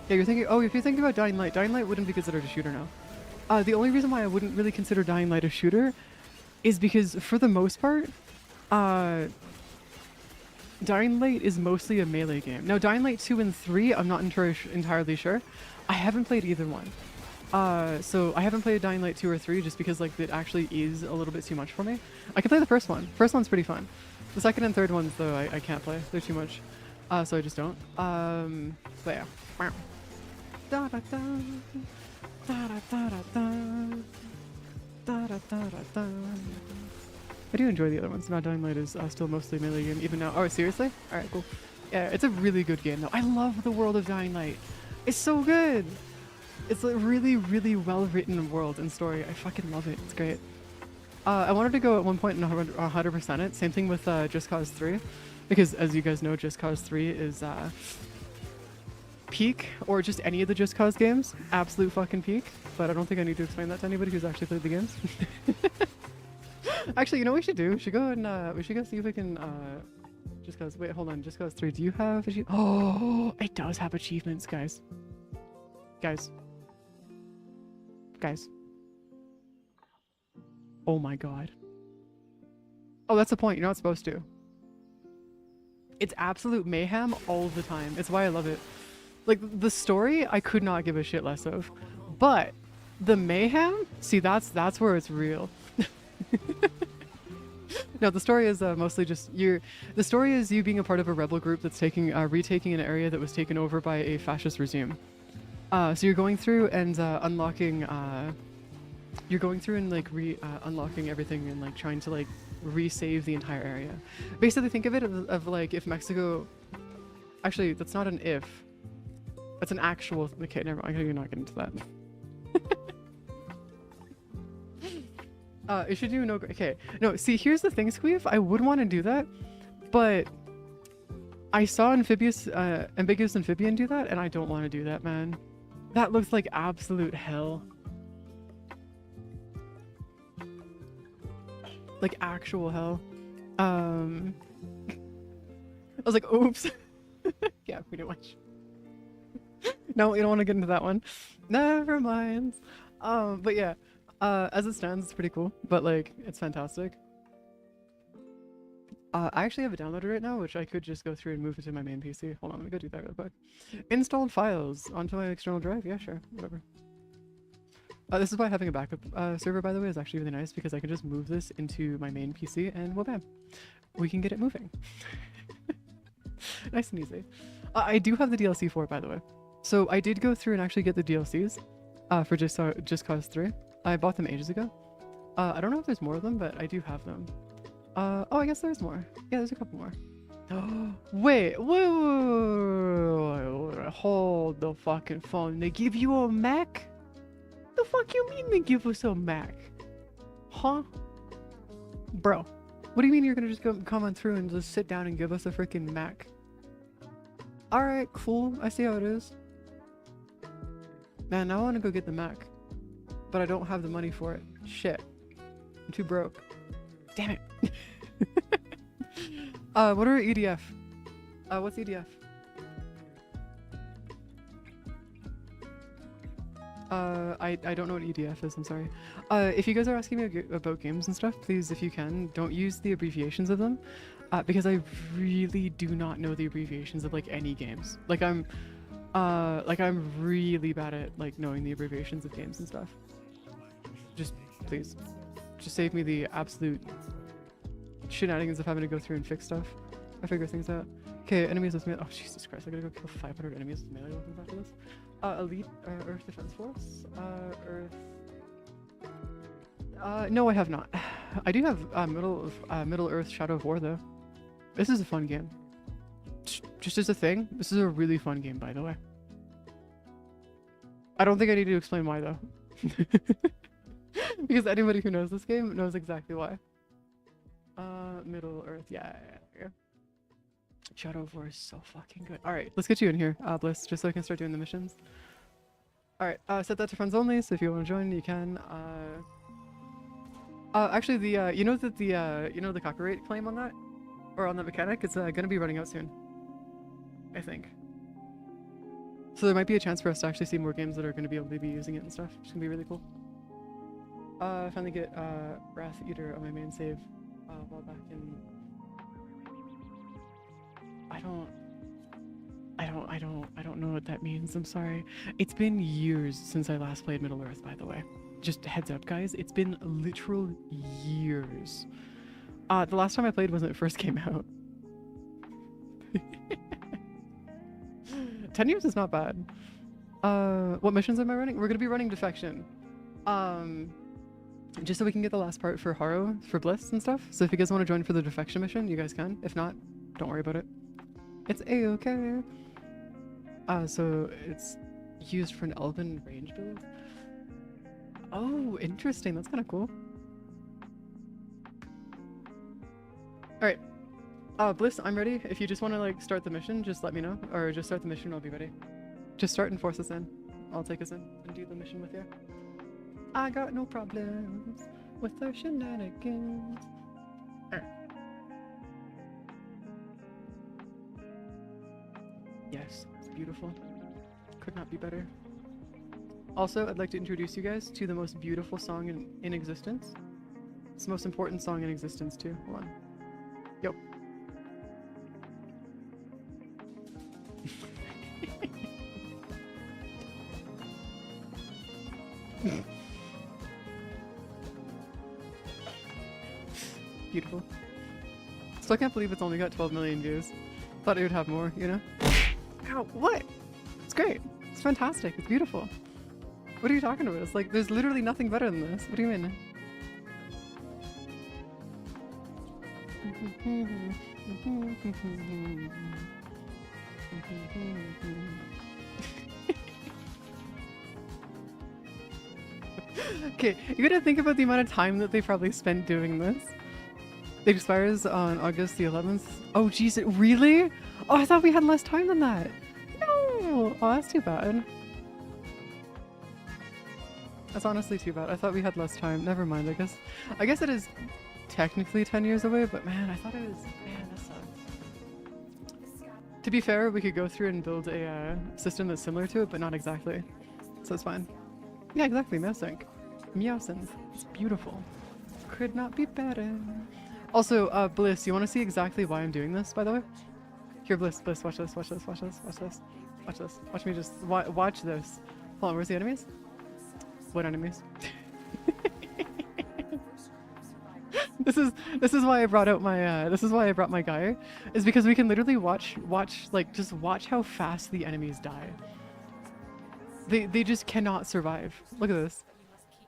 Yeah, you're thinking, oh, if you're thinking about Dying Light wouldn't be considered a shooter now. The only reason why I wouldn't really consider Dying Light a shooter is because, for the most part, Dying Light is mostly a melee game. Now, Dying Light 2 and 3, I'm not entirely sure. I haven't played either one. So I haven't played Dying Light 2 or 3 just because like it actually is a little bit too much for me. I can play the first one. First one's pretty fun. The second and third ones, though, I can't play. They're too much. So I just don't. But yeah. Da da da da da da da da da da da. I do enjoy the other ones. Now Dying Light is still mostly melee game even now. Oh, seriously? Alright, cool. Yeah, it's a really good game though. I love the world of Dying Light. It's so good. It's a really well written world and story. I fucking love it. It's great. I wanted to go at one point and 100% it. Same thing with Just Cause 3. Because as you guys know, Just Cause 3 is peak, or just any of the Just Cause games. Absolute fucking peak. But I don't think I need to explain that to anybody who's actually played the games. Actually, you know what we should do? We should go and we should go see if we can Just Cause. Wait, hold on. Just Cause 3. Do you have Oh, it does have achievements, guys. Guys. Oh my god. Oh, that's the point. You're not supposed to. It's absolute mayhem all the time. It's why I love it. Like, the story, I could not give a shit less of. But the mayhem? See, that's where it's real. No, the story is mostly just the story is you being a part of a rebel group that's retaking an area that was taken over by a fascist regime. So you're going through and unlocking unlocking everything and like trying to like resave the entire area. Basically, think of it of like if Mexico. Actually, that's not an if. That's an actual. Okay, never mind. I'm not getting into that. It should do no. Okay, no. See, here's the thing, Squeef. I would want to do that, but I saw Ambiguous Amphibian do that, and I don't want to do that, man. That looks like absolute hell. Like actual hell. I was like, oops. Yeah, pretty much. No, you don't want to get into that one. Never mind. But yeah, as it stands, it's pretty cool. But like, it's fantastic. I actually have it downloaded right now, which I could just go through and move it to my main PC. Hold on, let me go do that real quick. Installed files onto my external drive. Yeah, sure, whatever. This is why having a backup server, by the way, is actually really nice because I can just move this into my main PC and well, bam, we can get it moving. Nice and easy. I do have the DLC for it, by the way. So I did go through and actually get the DLCs for Just Cause 3. I bought them ages ago. I don't know if there's more of them, but I do have them. Oh, I guess there's more. Yeah, there's a couple more. Wait, hold the fucking phone. They give you a Mac? The fuck you mean they give us a Mac? Huh? Bro, what do you mean you're gonna just come on through and just sit down and give us a freaking Mac? Alright, cool. I see how it is. Man, now I wanna go get the Mac. But I don't have the money for it. Shit. I'm too broke. Damn it. What are EDF? What's EDF? I don't know what EDF is, I'm sorry. If you guys are asking me about games and stuff, please, if you can, don't use the abbreviations of them. Because I really do not know the abbreviations of like any games. I'm really bad at like knowing the abbreviations of games and stuff. Just, please. Just save me the absolute shenanigans of having to go through and fix stuff. I figure things out. Okay, enemies with melee. Oh, Jesus Christ, I gotta go kill 500 enemies with melee weapons after this. Elite Earth Defense Force. Earth. No, I have not. I do have Middle Earth Shadow of War though. This is a fun game. Just as a thing, this is a really fun game, by the way. I don't think I need to explain why though. Because anybody who knows this game knows exactly why. Middle Earth, yeah. Shadow of War is so fucking good. Alright, let's get you in here, Bliss, just so I can start doing the missions. Alright, set that to friends only, so if you want to join, you can. Actually, you know that the copyright claim on that? Or on the mechanic, it's gonna be running out soon. I think. So there might be a chance for us to actually see more games that are gonna be able to be using it and stuff, which is gonna be really cool. Finally get Wrath Eater on my main save while back in. I don't know what that means. I'm sorry. It's been years since I last played Middle Earth, by the way. Just heads up, guys. It's been literal years. The last time I played was when it first came out. 10 years is not bad. What missions am I running? We're gonna be running Defection. Just so we can get the last part for Haro, for Bliss and stuff. So if you guys want to join for the Defection mission, you guys can. If not, don't worry about it. It's a-okay. So it's used for an Elven range build. Oh, interesting. That's kind of cool. Alright. Bliss, I'm ready. If you just want to like start the mission, just let me know. Or just start the mission and I'll be ready. Just start and force us in. I'll take us in and do the mission with you. I got no problems with the shenanigans. Yes, it's beautiful. Could not be better. Also, I'd like to introduce you guys to the most beautiful song in existence. It's the most important song in existence too. Hold on. Yo. Beautiful. Still can't believe it's only got 12 million views. Thought it would have more, you know? Ow, what? It's great. It's fantastic. It's beautiful. What are you talking about? It's like, there's literally nothing better than this. What do you mean? Okay, you gotta think about the amount of time that they probably spent doing this. It expires on August the 11th. Oh jeez, really? Oh, I thought we had less time than that. No! Oh, that's too bad. That's honestly too bad. I thought we had less time. Never mind, I guess it is technically 10 years away, but man, I thought it was... Man, that sucks. To be fair, we could go through and build a system that's similar to it, but not exactly. So it's fine. Yeah, exactly, Meowsync. Meowsync. It's beautiful. Could not be better. Also, Bliss, you want to see exactly why I'm doing this, by the way? Here, Bliss, watch this, watch this, watch this, watch this, watch this. Watch me just watch this. Hold on, where's the enemies? What enemies? this is why I brought out my this is why I brought my guy, is because we can literally watch like just watch how fast the enemies die. They just cannot survive. Look at this.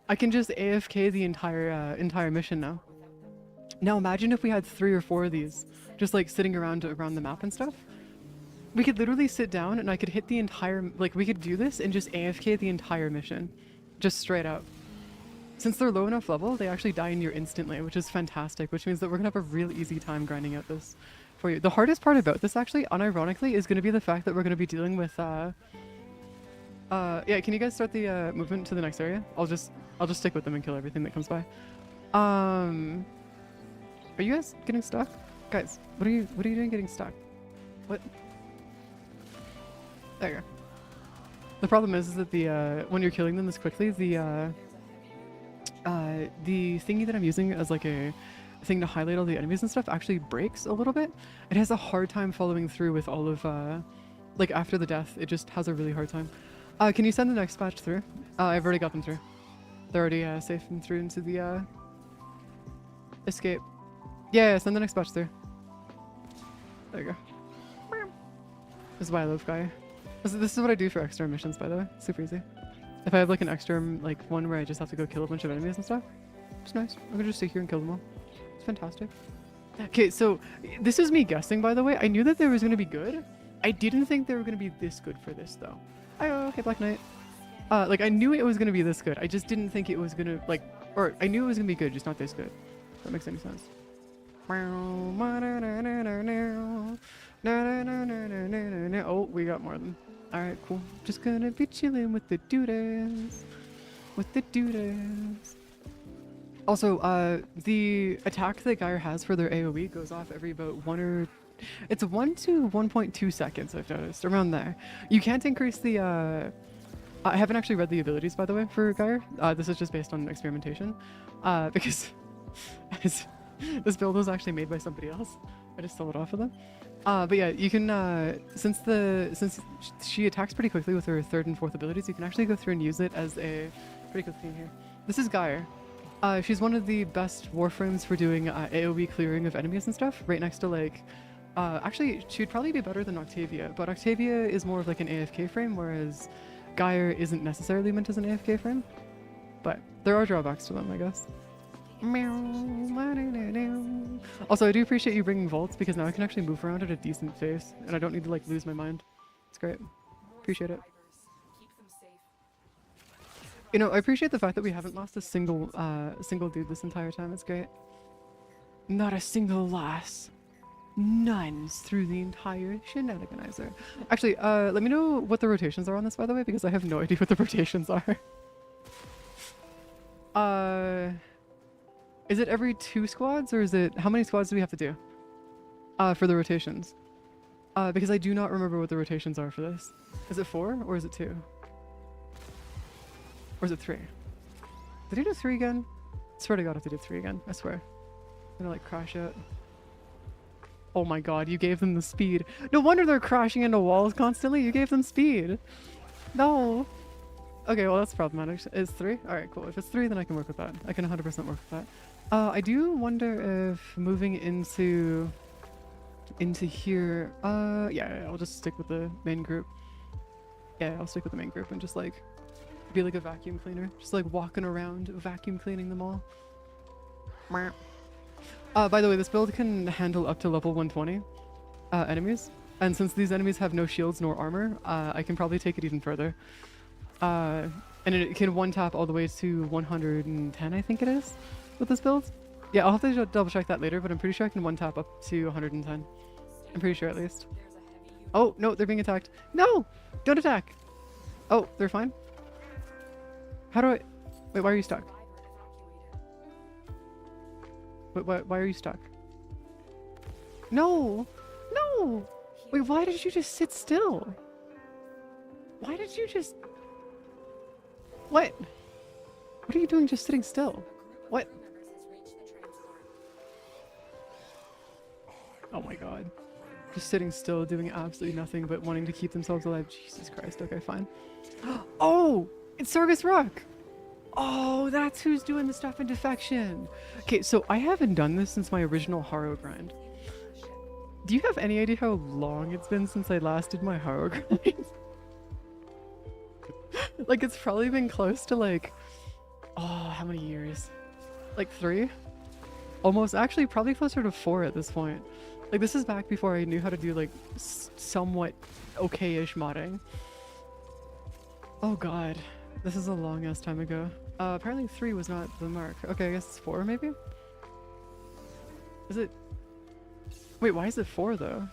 I can just AFK the entire mission now. Now imagine if we had 3 or 4 of these just like sitting around the map and stuff. We could literally sit down and I could hit the entire, like we could do this and just AFK the entire mission. Just straight up. Since they're low enough level, they actually die near instantly, which is fantastic, which means that we're gonna have a real easy time grinding out this for you. The hardest part about this actually, unironically, is gonna be the fact that we're gonna be dealing with yeah, can you guys start the movement to the next area? I'll just stick with them and kill everything that comes by. Are you guys getting stuck? Guys, what are you doing getting stuck? What? There you go. The problem is that the when you're killing them this quickly, the thingy that I'm using as like a thing to highlight all the enemies and stuff actually breaks a little bit. It has a hard time following through with all of like after the death, it just has a really hard time. Can you send the next batch through? I've already got them through. They're already safe and through into the escape. Yeah, send the next batch through. There you go. This is why I love Gaia. This is what I do for extra missions, by the way. Super easy. If I have like an extra like one where I just have to go kill a bunch of enemies and stuff, it's nice. I'm gonna just stay here and kill them all. It's fantastic. Okay, so this is me guessing, by the way. I knew that they was gonna be good. I didn't think they were gonna be this good for this though. Oh, okay, Black Knight. Like I knew it was gonna be this good. I just didn't think it was gonna like, or I knew it was gonna be good, just not this good. If that makes any sense. Oh, we got more of them. Alright, cool. Just gonna be chilling with the dudes. With the dudes. Also, the attack that Geyer has for their AoE goes off every about 1 to 1.2 seconds, I've noticed. Around there. You can't increase the, I haven't actually read the abilities, by the way, for Geyer. This is just based on experimentation. Because this build was actually made by somebody else. I just stole it off of them. But yeah, you can, since she attacks pretty quickly with her 3rd and 4th abilities, you can actually go through and use it as a pretty quick thing here. This is Geyer. She's one of the best warframes for doing AoE clearing of enemies and stuff, right next to like, actually she'd probably be better than Octavia, but Octavia is more of like an AFK frame, whereas Geyer isn't necessarily meant as an AFK frame, but there are drawbacks to them, I guess. Also, I do appreciate you bringing vaults because now I can actually move around at a decent pace and I don't need to like lose my mind. It's great. Appreciate it. You know, I appreciate the fact that we haven't lost a single dude this entire time. It's great. Not a single loss. Nuns through the entire shenaniganizer. Actually, let me know what the rotations are on this, by the way, because I have no idea what the rotations are. Is it every 2 squads or is it, how many squads do we have to do? For the rotations. Because I do not remember what the rotations are for this. Is it 4 or is it 2? Or is it 3? Did he do 3 again? I swear to God if they did 3 again. I swear. I'm gonna like crash it. Oh my God, you gave them the speed. No wonder they're crashing into walls constantly. You gave them speed. No. Okay, well that's problematic. Is 3? Alright, cool. If it's 3, then I can work with that. I can 100% work with that. I do wonder if moving into here, yeah, I'll just stick with the main group. Yeah, I'll stick with the main group and just like be like a vacuum cleaner. Just like walking around vacuum cleaning them all. By the way, this build can handle up to level 120 enemies. And since these enemies have no shields nor armor, I can probably take it even further. And it can one-tap all the way to 110, I think it is, with this build. Yeah, I'll have to double check that later, but I'm pretty sure I can one-tap up to 110. I'm pretty sure at least. Oh, no, they're being attacked. No! Don't attack! Oh, they're fine? How do I... Wait, why are you stuck? Wait, why are you stuck? No! No! Wait, why did you just sit still? Why did you just... What? What are you doing just sitting still? What? Oh my God. Just sitting still, doing absolutely nothing but wanting to keep themselves alive. Jesus Christ. Okay, fine. Oh! It's Sargus Rock! Oh, that's who's doing the stuff in defection. Okay, so I haven't done this since my original Haro grind. Do you have any idea how long it's been since I last did my Haro grind? Like, it's probably been close to like, oh, how many years? Like 3? Almost, actually, probably closer to 4 at this point. Like, this is back before I knew how to do like somewhat okay-ish modding. Oh god, this is a long ass time ago. Apparently 3 was not the mark. Okay, I guess it's 4 maybe? Is it? Wait, why is it 4 though?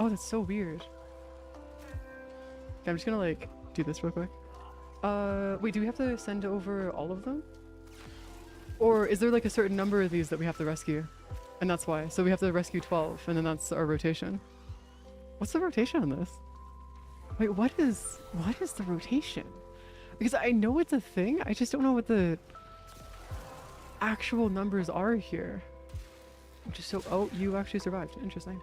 Oh, that's so weird. Okay, I'm just gonna like do this real quick. Wait, do we have to send over all of them? Or is there like a certain number of these that we have to rescue? And that's why. So we have to rescue 12 and then that's our rotation. What's the rotation on this? Wait, what is the rotation? Because I know it's a thing, I just don't know what the actual numbers are here. Which is so, oh, you actually survived. Interesting.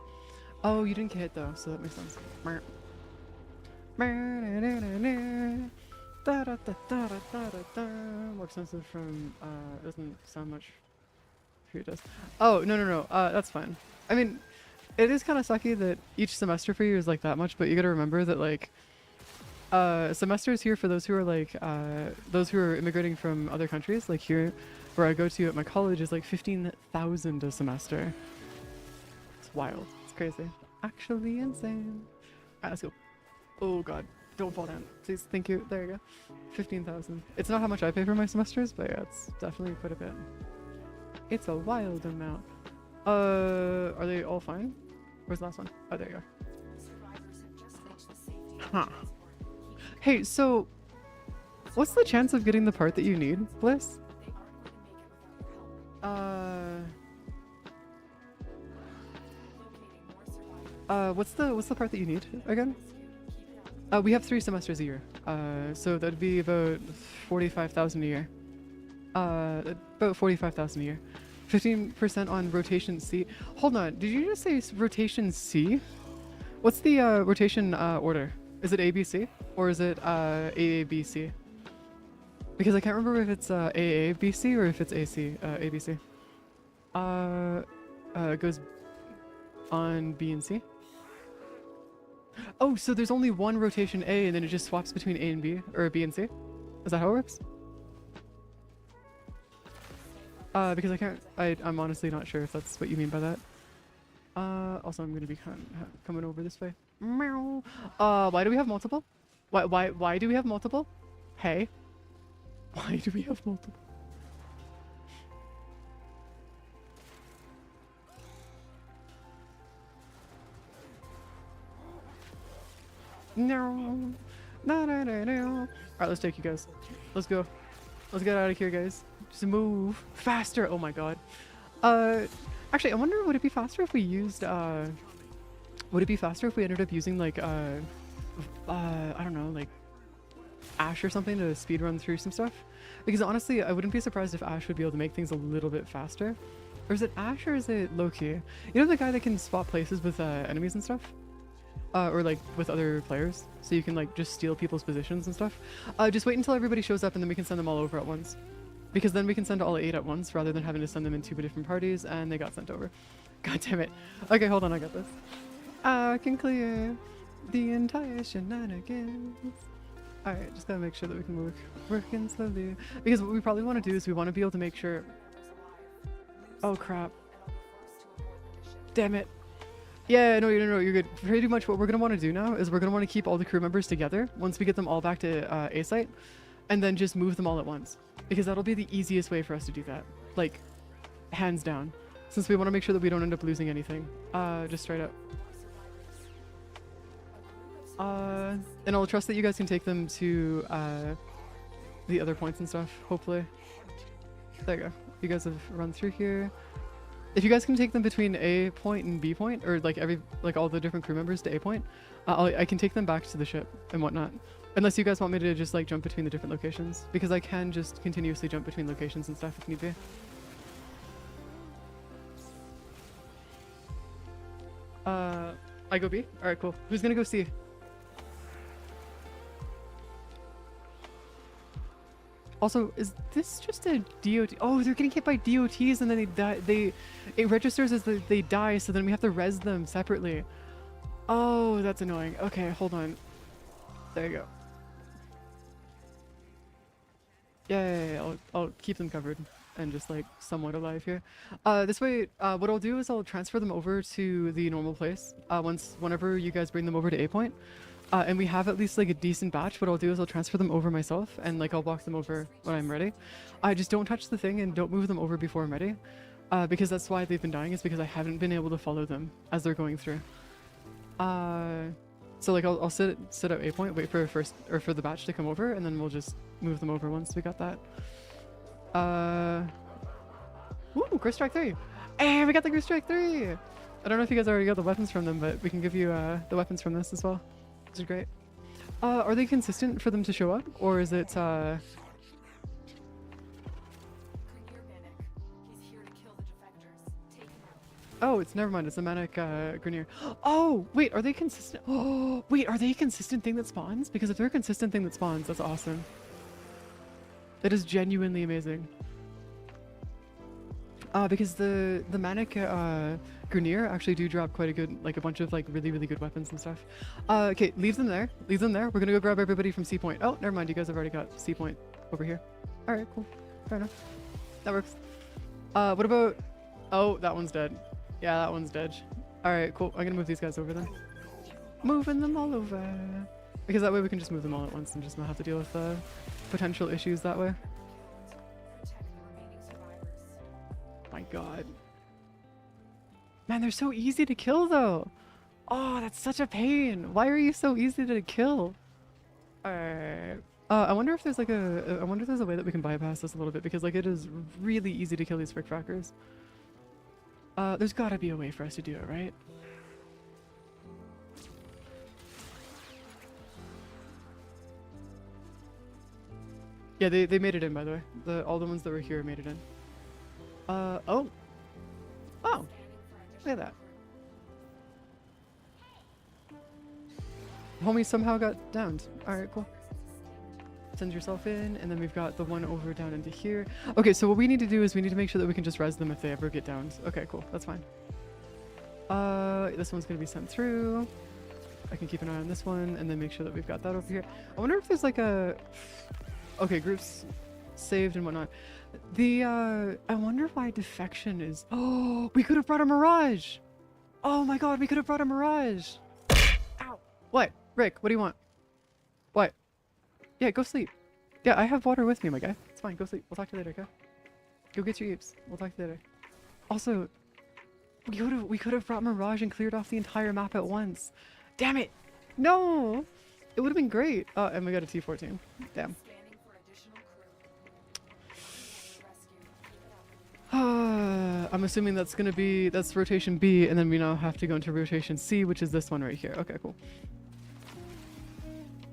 Oh, you didn't get hit though, so that makes sense. More expensive from, doesn't sound much. Here it does. Oh, no, that's fine. I mean, it is kind of sucky that each semester for you is like that much, but you gotta remember that like, semesters here for those who are like, those who are immigrating from other countries, like here where I go to at my college is like 15,000 a semester. It's wild. It's crazy. Actually insane. Alright, let's go. Oh god. Don't fall down. Please, thank you. There you go. 15,000. It's not how much I pay for my semesters, but yeah, it's definitely quite a bit. It's a wild amount. Are they all fine? Where's the last one? Oh, there you go. Huh. Hey, so what's the chance of getting the part that you need, Bliss? What's the part that you need again? We have 3 semesters a year. So that'd be about 45,000 a year. About 45,000 a year. 15% on rotation C. Hold on, did you just say rotation C? What's the rotation order? Is it ABC or is it AABC? Because I can't remember if it's AABC or if it's ABC. It goes on B and C. Oh, so there's only one rotation A and then it just swaps between A and B, or B and C? Is that how it works? Because I'm honestly not sure if that's what you mean by that. Also I'm gonna be coming over this way. Meow. Why do we have multiple? Why do we have multiple? Hey? Why do we have multiple? No. No. Alright, let's take you guys. Let's go. Let's get out of here, guys. Just move faster. Oh my god. Actually, I wonder, would it be faster if we used, would it be faster if we ended up using like, I don't know, like Ash or something to speedrun through some stuff? Because honestly, I wouldn't be surprised if Ash would be able to make things a little bit faster. Or is it Ash or is it Loki? You know the guy that can swap places with enemies and stuff? Or like with other players, so you can like just steal people's positions and stuff. Just wait until everybody shows up and then we can send them all over at once. Because then we can send all 8 at once rather than having to send them in 2 different parties, and they got sent over. God damn it. Okay, hold on, I got this. I can clear the entire shenanigans. Alright, just gotta make sure that we can working slowly. Because what we probably want to do is we want to be able to make sure... Oh crap. Damn it. Yeah, no, you're good. Pretty much what we're going to want to do now is we're going to want to keep all the crew members together once we get them all back to A site, and then just move them all at once. Because that'll be the easiest way for us to do that. Like, hands down. Since we want to make sure that we don't end up losing anything. Just straight up. And I'll trust that you guys can take them to the other points and stuff, hopefully. There you go. You guys have run through here. If you guys can take them between A point and B point, or like all the different crew members to A point, I can take them back to the ship and whatnot. Unless you guys want me to just like jump between the different locations, because I can just continuously jump between locations and stuff if need be. I go B? Alright, cool. Who's gonna go C? Also, is this just a DOT? Oh, they're getting hit by DOTs and then they die. It registers as they die, so then we have to res them separately. Oh, that's annoying. Okay, hold on. There you go. Yeah, I'll keep them covered and just like somewhat alive here. This way, what I'll do is I'll transfer them over to the normal place. Whenever you guys bring them over to A point, and we have at least like a decent batch, what I'll do is I'll transfer them over myself and like I'll walk them over when I'm ready. I just don't touch the thing and don't move them over before I'm ready, because that's why they've been dying, is because I haven't been able to follow them as they're going through. So like I'll sit at A point, wait for for the batch to come over, and then we'll just move them over once we got that. Ooh, Ghost Strike 3! Hey, we got the Ghost Strike 3! I don't know if you guys already got the weapons from them, but we can give you the weapons from this as well. Which is great. Are they consistent for them to show up, or is it Oh, it's never mind. It's a manic Grenier. Oh, wait, are they consistent? Oh, wait, are they a consistent thing that spawns? Because if they're a consistent thing that spawns, that's awesome. That is genuinely amazing. Because the manic Grenier actually do drop quite a good, like a bunch of like really good weapons and stuff. Okay, leave them there. Leave them there. We're gonna go grab everybody from C point. Oh, never mind. You guys have already got C point over here. All right, cool. Fair enough. That works. What about? Oh, that one's dead. Yeah, that one's dead. Alright, cool. I'm gonna move these guys over then. Moving them all over. Because that way we can just move them all at once and just not have to deal with potential issues that way. My god. Man, they're so easy to kill though. Oh, that's such a pain. Why are you so easy to kill? Alright. I wonder if there's like I wonder if there's a way that we can bypass this a little bit, because like it is really easy to kill these frick frackers. There's gotta be a way for us to do it, right? Yeah, they made it in, by the way. All the ones that were here made it in. Oh. Oh. Look at that. Homie somehow got downed. Alright, cool. Send yourself in, and then we've got the one over down into here. Okay, so what we need to do is we need to make sure that we can just res them if they ever get downed. Okay, cool. That's fine. This one's gonna be sent through. I can keep an eye on this one, and then make sure that we've got that over here. I wonder if there's like a... Okay, groups saved and whatnot. I wonder why defection is... Oh, we could have brought a Mirage! Oh my god, we could have brought a Mirage! Ow! What? Rick, what do you want? What? Yeah, go sleep. Yeah, I have water with me, my guy. It's fine, go sleep. We'll talk to you later, okay? Go get your eeps. We'll talk to you later. Also, we could have brought Mirage and cleared off the entire map at once. Damn it! No! It would have been great. Oh, and we got a T-14. Damn. I'm assuming that's rotation B, and then we now have to go into rotation C, which is this one right here. Okay, cool.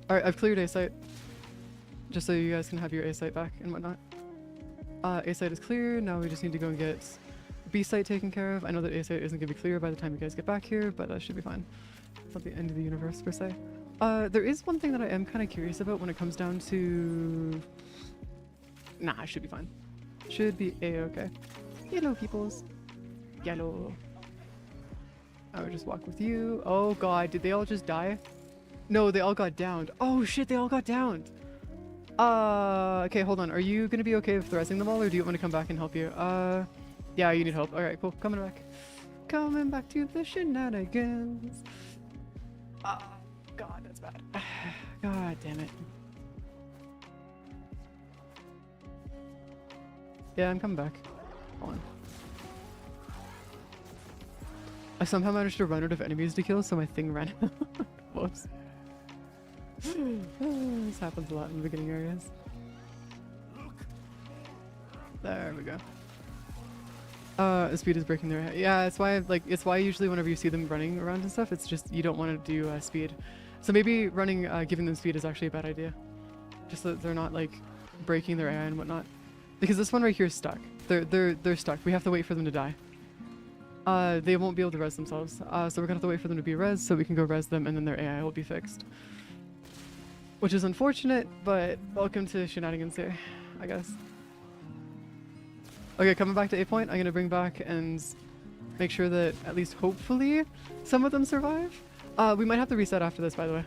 Alright, I've cleared A site. Just so you guys can have your A site back and whatnot. A site is clear. Now we just need to go and get B site taken care of. I know that A site isn't going to be clear by the time you guys get back here, but that should be fine. It's not the end of the universe per se. There is one thing that I am kind of curious about when it comes down to... Nah, it should be fine. Should be A-okay. Hello, peoples. Yellow. I would just walk with you. Oh god, did they all just die? No, they all got downed. Oh shit, they all got downed. Okay, hold on. Are you gonna be okay with thrusting them all, or do you want me to come back and help you? Yeah, you need help. Alright, cool. Coming back. Coming back to the shenanigans. Oh, god, that's bad. God damn it. Yeah, I'm coming back. Hold on. I somehow managed to run out of enemies to kill, so my thing ran out. Whoops. This happens a lot in the beginning areas. There we go. The speed is breaking their head. Yeah, it's why usually whenever you see them running around and stuff, it's just you don't want to do speed. So maybe running, giving them speed is actually a bad idea. Just so that they're not like breaking their AI and whatnot. Because this one right here is stuck. They're stuck. We have to wait for them to die. They won't be able to res themselves. So we're gonna have to wait for them to be res so we can go res them, and then their AI will be fixed. Which is unfortunate, but welcome to shenanigans here. I guess. Okay, coming back to A point, I'm gonna bring back and make sure that at least hopefully some of them survive. We might have to reset after this, by the way.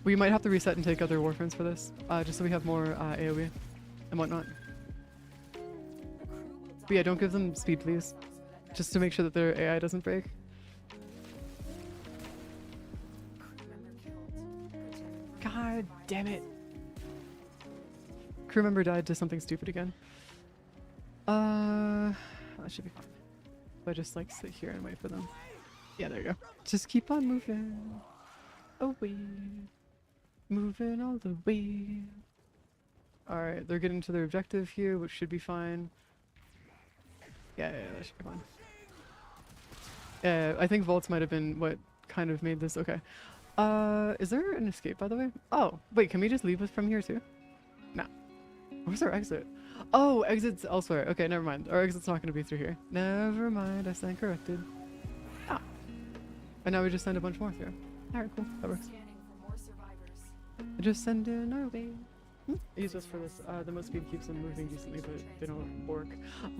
We might have to reset and take other warframes for this, just so we have more AoE and whatnot. But yeah, don't give them speed, please. Just to make sure that their AI doesn't break. God damn it. Crew member died to something stupid again. That should be fine. If I just like sit here and wait for them. Yeah, there you go. Just keep on moving. Away. Moving all the way. Alright, they're getting to their objective here, which should be fine. Yeah, that should be fine. Yeah, I think vaults might have been what kind of made this okay. Is there an escape, by the way? Oh, wait, can we just leave from here too? Nah. Where's our exit? Oh, exit's elsewhere. Okay, never mind. Our exit's not going to be through here. Never mind, I stand corrected. Ah. And now we just send a bunch more through. Alright, cool. That works. Just send in our way. I use this for this. The most speed keeps them moving decently, but they don't work.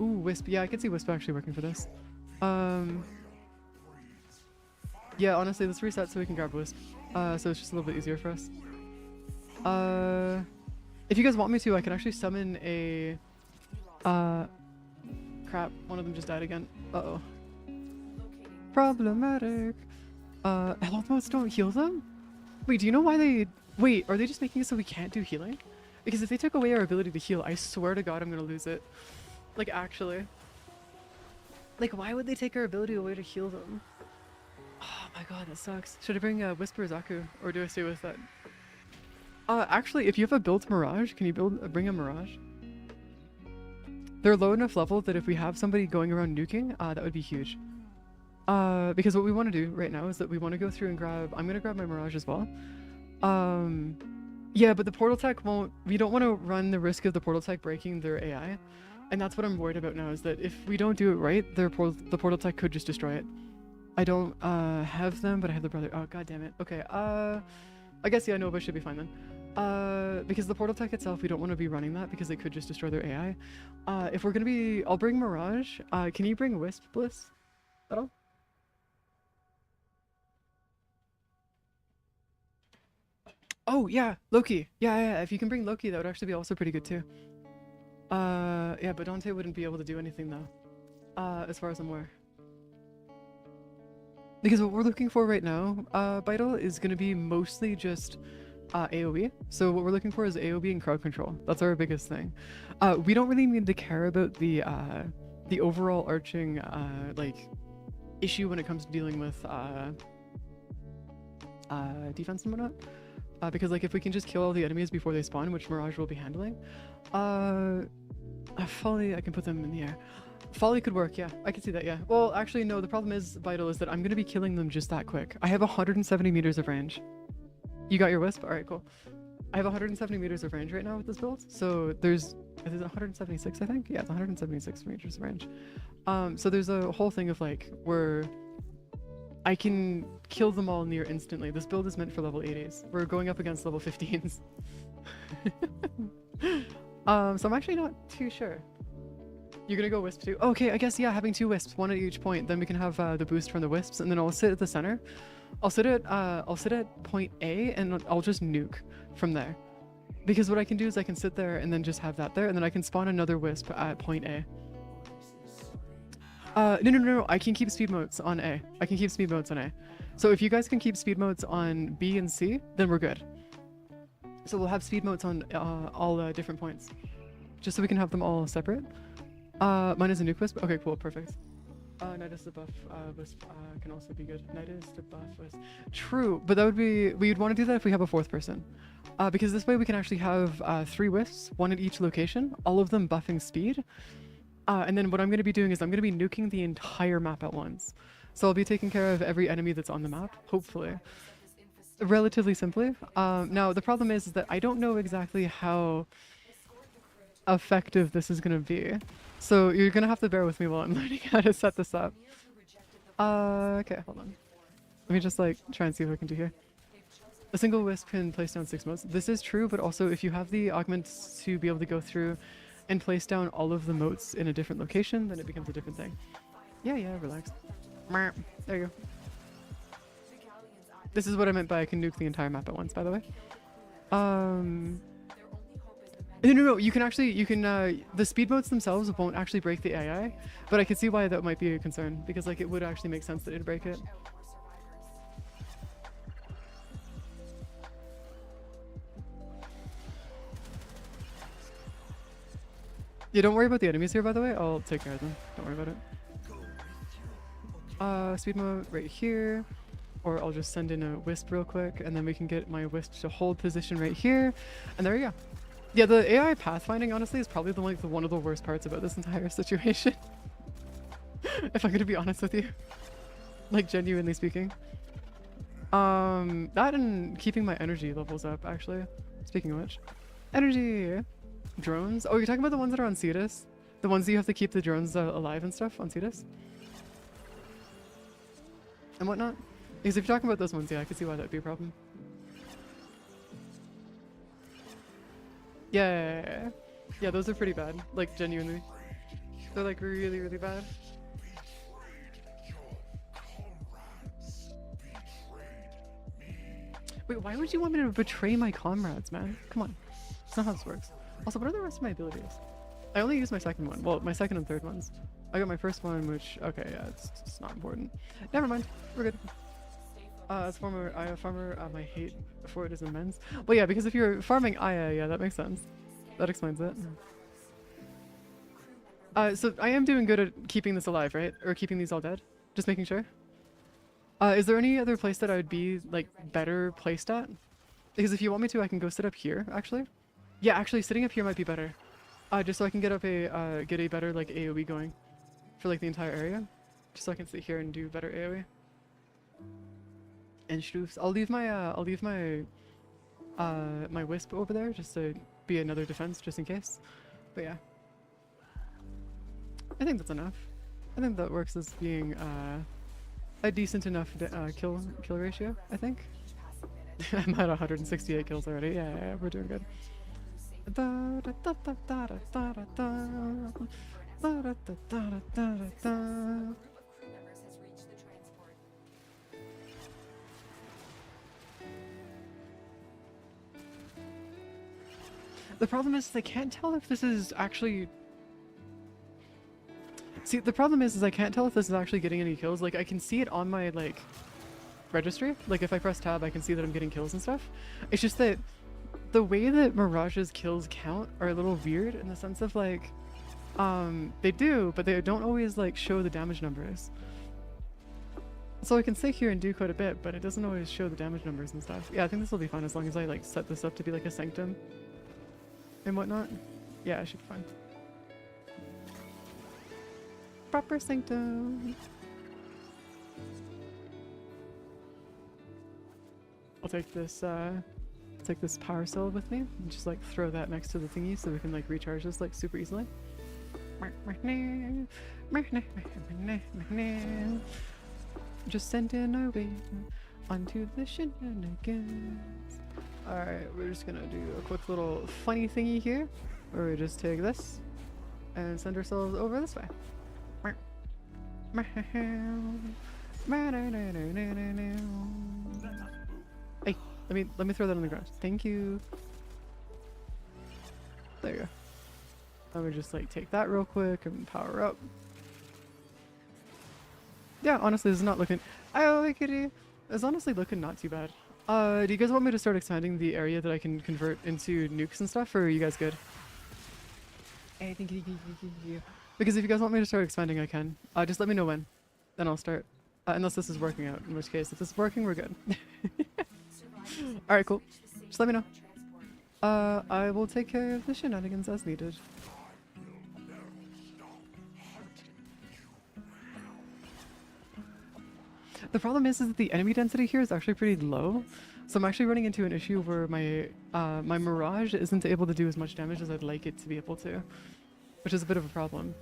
Ooh, Wisp. Yeah, I could see Wisp actually working for this. Yeah, honestly, let's reset so we can grab Wisp. So it's just a little bit easier for us. If you guys want me to, I can actually summon a... Crap, one of them just died again. Uh-oh. Problematic. Health modes don't heal them? Wait, do you know why they... Wait, are they just making it so we can't do healing? Because if they took away our ability to heal, I swear to God I'm gonna lose it. Like, actually. Like, why would they take our ability away to heal them? Oh my god, that sucks. Should I bring Whisper Zaku? Or do I stay with that? Actually, if you have a built Mirage, can you bring a Mirage? They're low enough level that if we have somebody going around nuking, that would be huge. Because what we want to do right now is that we want to go through and grab... I'm gonna grab my Mirage as well. Yeah, but the portal tech won't... We don't want to run the risk of the portal tech breaking their AI. And that's what I'm worried about now, is that if we don't do it right, the portal tech could just destroy it. I don't have them, but I have the brother. Oh, god damn it. Okay, I guess, yeah, Nova should be fine then. Because the portal tech itself, we don't want to be running that because it could just destroy their AI. If we're going to be... I'll bring Mirage. Can you bring Wisp, Bliss? At all? Oh, yeah, Loki. Yeah, if you can bring Loki, that would actually be also pretty good too. Yeah, but Dante wouldn't be able to do anything though. As far as I'm aware. Because what we're looking for right now, Vital, is going to be mostly just AoE. So what we're looking for is AoE and crowd control. That's our biggest thing. We don't really need to care about the overall arching like issue when it comes to dealing with defense and whatnot. Because like if we can just kill all the enemies before they spawn, which Mirage will be handling, Folly, I can put them in the air. Folly could work, yeah. I can see that, yeah. Well, actually, no, the problem is, Vital, is that I'm going to be killing them just that quick. I have 170 meters of range. You got your Wisp? Alright, cool. I have 170 meters of range right now with this build. So there's 176, I think? Yeah, it's 176 meters of range. So there's a whole thing of like, where I can kill them all near instantly. This build is meant for level 80s. We're going up against level 15s. So I'm actually not too sure. You're gonna go Wisp too? Okay, I guess, yeah, having 2 Wisps, 1 at each point, then we can have the boost from the Wisps, and then I'll sit at the center. I'll sit at point A, and I'll just nuke from there. Because what I can do is I can sit there and then just have that there, and then I can spawn another Wisp at point A. No, I can keep speed modes on A. I can keep speed modes on A. So if you guys can keep speed modes on B and C, then we're good. So we'll have speed modes on all different points. Just so we can have them all separate. Mine is a nuke Wisp. Okay, cool, perfect. Nidus the buff Wisp can also be good. Nidus the buff Wisp. True, but that would be... We'd want to do that if we have a 4th person. Because this way we can actually have 3 Wisps, 1 at each location, all of them buffing speed. And then what I'm going to be doing is I'm going to be nuking the entire map at once. So I'll be taking care of every enemy that's on the map, hopefully. Relatively simply. Now, the problem is that I don't know exactly how effective this is going to be. So you're going to have to bear with me while I'm learning how to set this up. Okay, hold on. Let me just like try and see what I can do here. A single wisp can place down 6 motes. This is true, but also if you have the augments to be able to go through and place down all of the motes in a different location, then it becomes a different thing. Yeah, relax. There you go. This is what I meant by I can nuke the entire map at once, by the way. No, you can the speed motes themselves won't actually break the AI, but I can see why that might be a concern, because like it would actually make sense that it'd break it. Yeah, don't worry about the enemies here, by the way. I'll take care of them. Don't worry about it. Speed mode right here. Or I'll just send in a wisp real quick, and then we can get my wisp to hold position right here. And there you go. Yeah, the AI pathfinding, honestly, is probably one of the worst parts about this entire situation. If I'm gonna be honest with you. Like, genuinely speaking. That and keeping my energy levels up, actually. Speaking of which. Energy! Drones? Oh, you're talking about the ones that are on Cetus? The ones that you have to keep the drones alive and stuff on Cetus? And whatnot? Because if you're talking about those ones, yeah, I can see why that'd be a problem. Yeah, those are pretty bad. Like, genuinely. They're like really, really bad. Wait, why would you want me to betray my comrades, man? Come on. That's not how this works. Also, what are the rest of my abilities? I only use my second one. Well, my second and third ones. I got my first one, which, okay, yeah, it's not important. Never mind. We're good. As a farmer, my hate for it is immense. Well, yeah, because if you're farming Aya, yeah, that makes sense. That explains it. So I am doing good at keeping this alive, right? Or keeping these all dead? Just making sure. Is there any other place that I would be, like, better placed at? Because if you want me to, I can go sit up here, actually. Yeah, actually, sitting up here might be better. Just so I can get up get a better, like, AoE going. For, like, the entire area. Just so I can sit here and do better AoE. And shroofs. I'll leave my wisp over there just to be another defense just in case. But yeah. I think that's enough. I think that works as being a decent enough kill ratio, I think. I'm at 168 kills already. Yeah, we're doing good. The problem is I can't tell if this is actually... See, the problem is I can't tell if this is actually getting any kills. Like, I can see it on my, like, registry. Like, if I press tab, I can see that I'm getting kills and stuff. It's just that the way that Mirage's kills count are a little weird in the sense of, like, they do, but they don't always, like, show the damage numbers. So I can sit here and do quite a bit, but it doesn't always show the damage numbers and stuff. Yeah, I think this will be fine as long as I, like, set this up to be, like, a sanctum and whatnot. Yeah, I should be fine. Proper sanctum. I'll take this power cell with me and just like throw that next to the thingy so we can like recharge this like super easily. Just sending away onto the shenanigans. Alright, we're just gonna do a quick little funny thingy here where we just take this and send ourselves over this way. Hey, let me throw that on the ground. Thank you. There you go. Let me just like take that real quick and power up. Yeah, honestly, this is not looking... Oh, kitty. It's honestly looking not too bad. Do you guys want me to start expanding the area that I can convert into nukes and stuff, or are you guys good? I think because if you guys want me to start expanding, I can. Just let me know when. Then I'll start. Unless this is working out, in which case, if this is working, we're good. Alright, cool. Just let me know. I will take care of the shenanigans as needed. The problem is that the enemy density here is actually pretty low. So I'm actually running into an issue where my my Mirage isn't able to do as much damage as I'd like it to be able to. Which is a bit of a problem.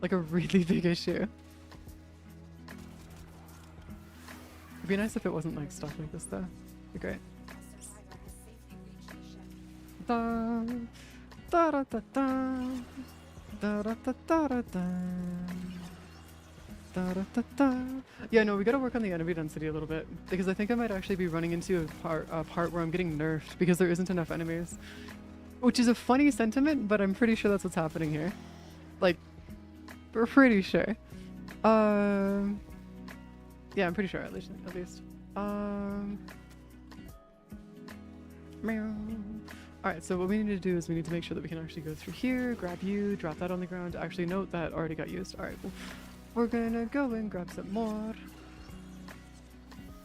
Like a really big issue. It'd be nice if it wasn't like stuff like this though. It'd be great. da. Da da da da. Da da da da da da. Da, da, da, da. Yeah, no, we gotta work on the enemy density a little bit because I think I might actually be running into a part where I'm getting nerfed because there isn't enough enemies, which is a funny sentiment, but I'm pretty sure that's what's happening here. Like, we're pretty sure. Yeah, I'm pretty sure at least. Meow. All right, so what we need to do is we need to make sure that we can actually go through here, grab you, drop that on the ground. Actually, note that already got used. All right, cool. We're gonna go and grab some more.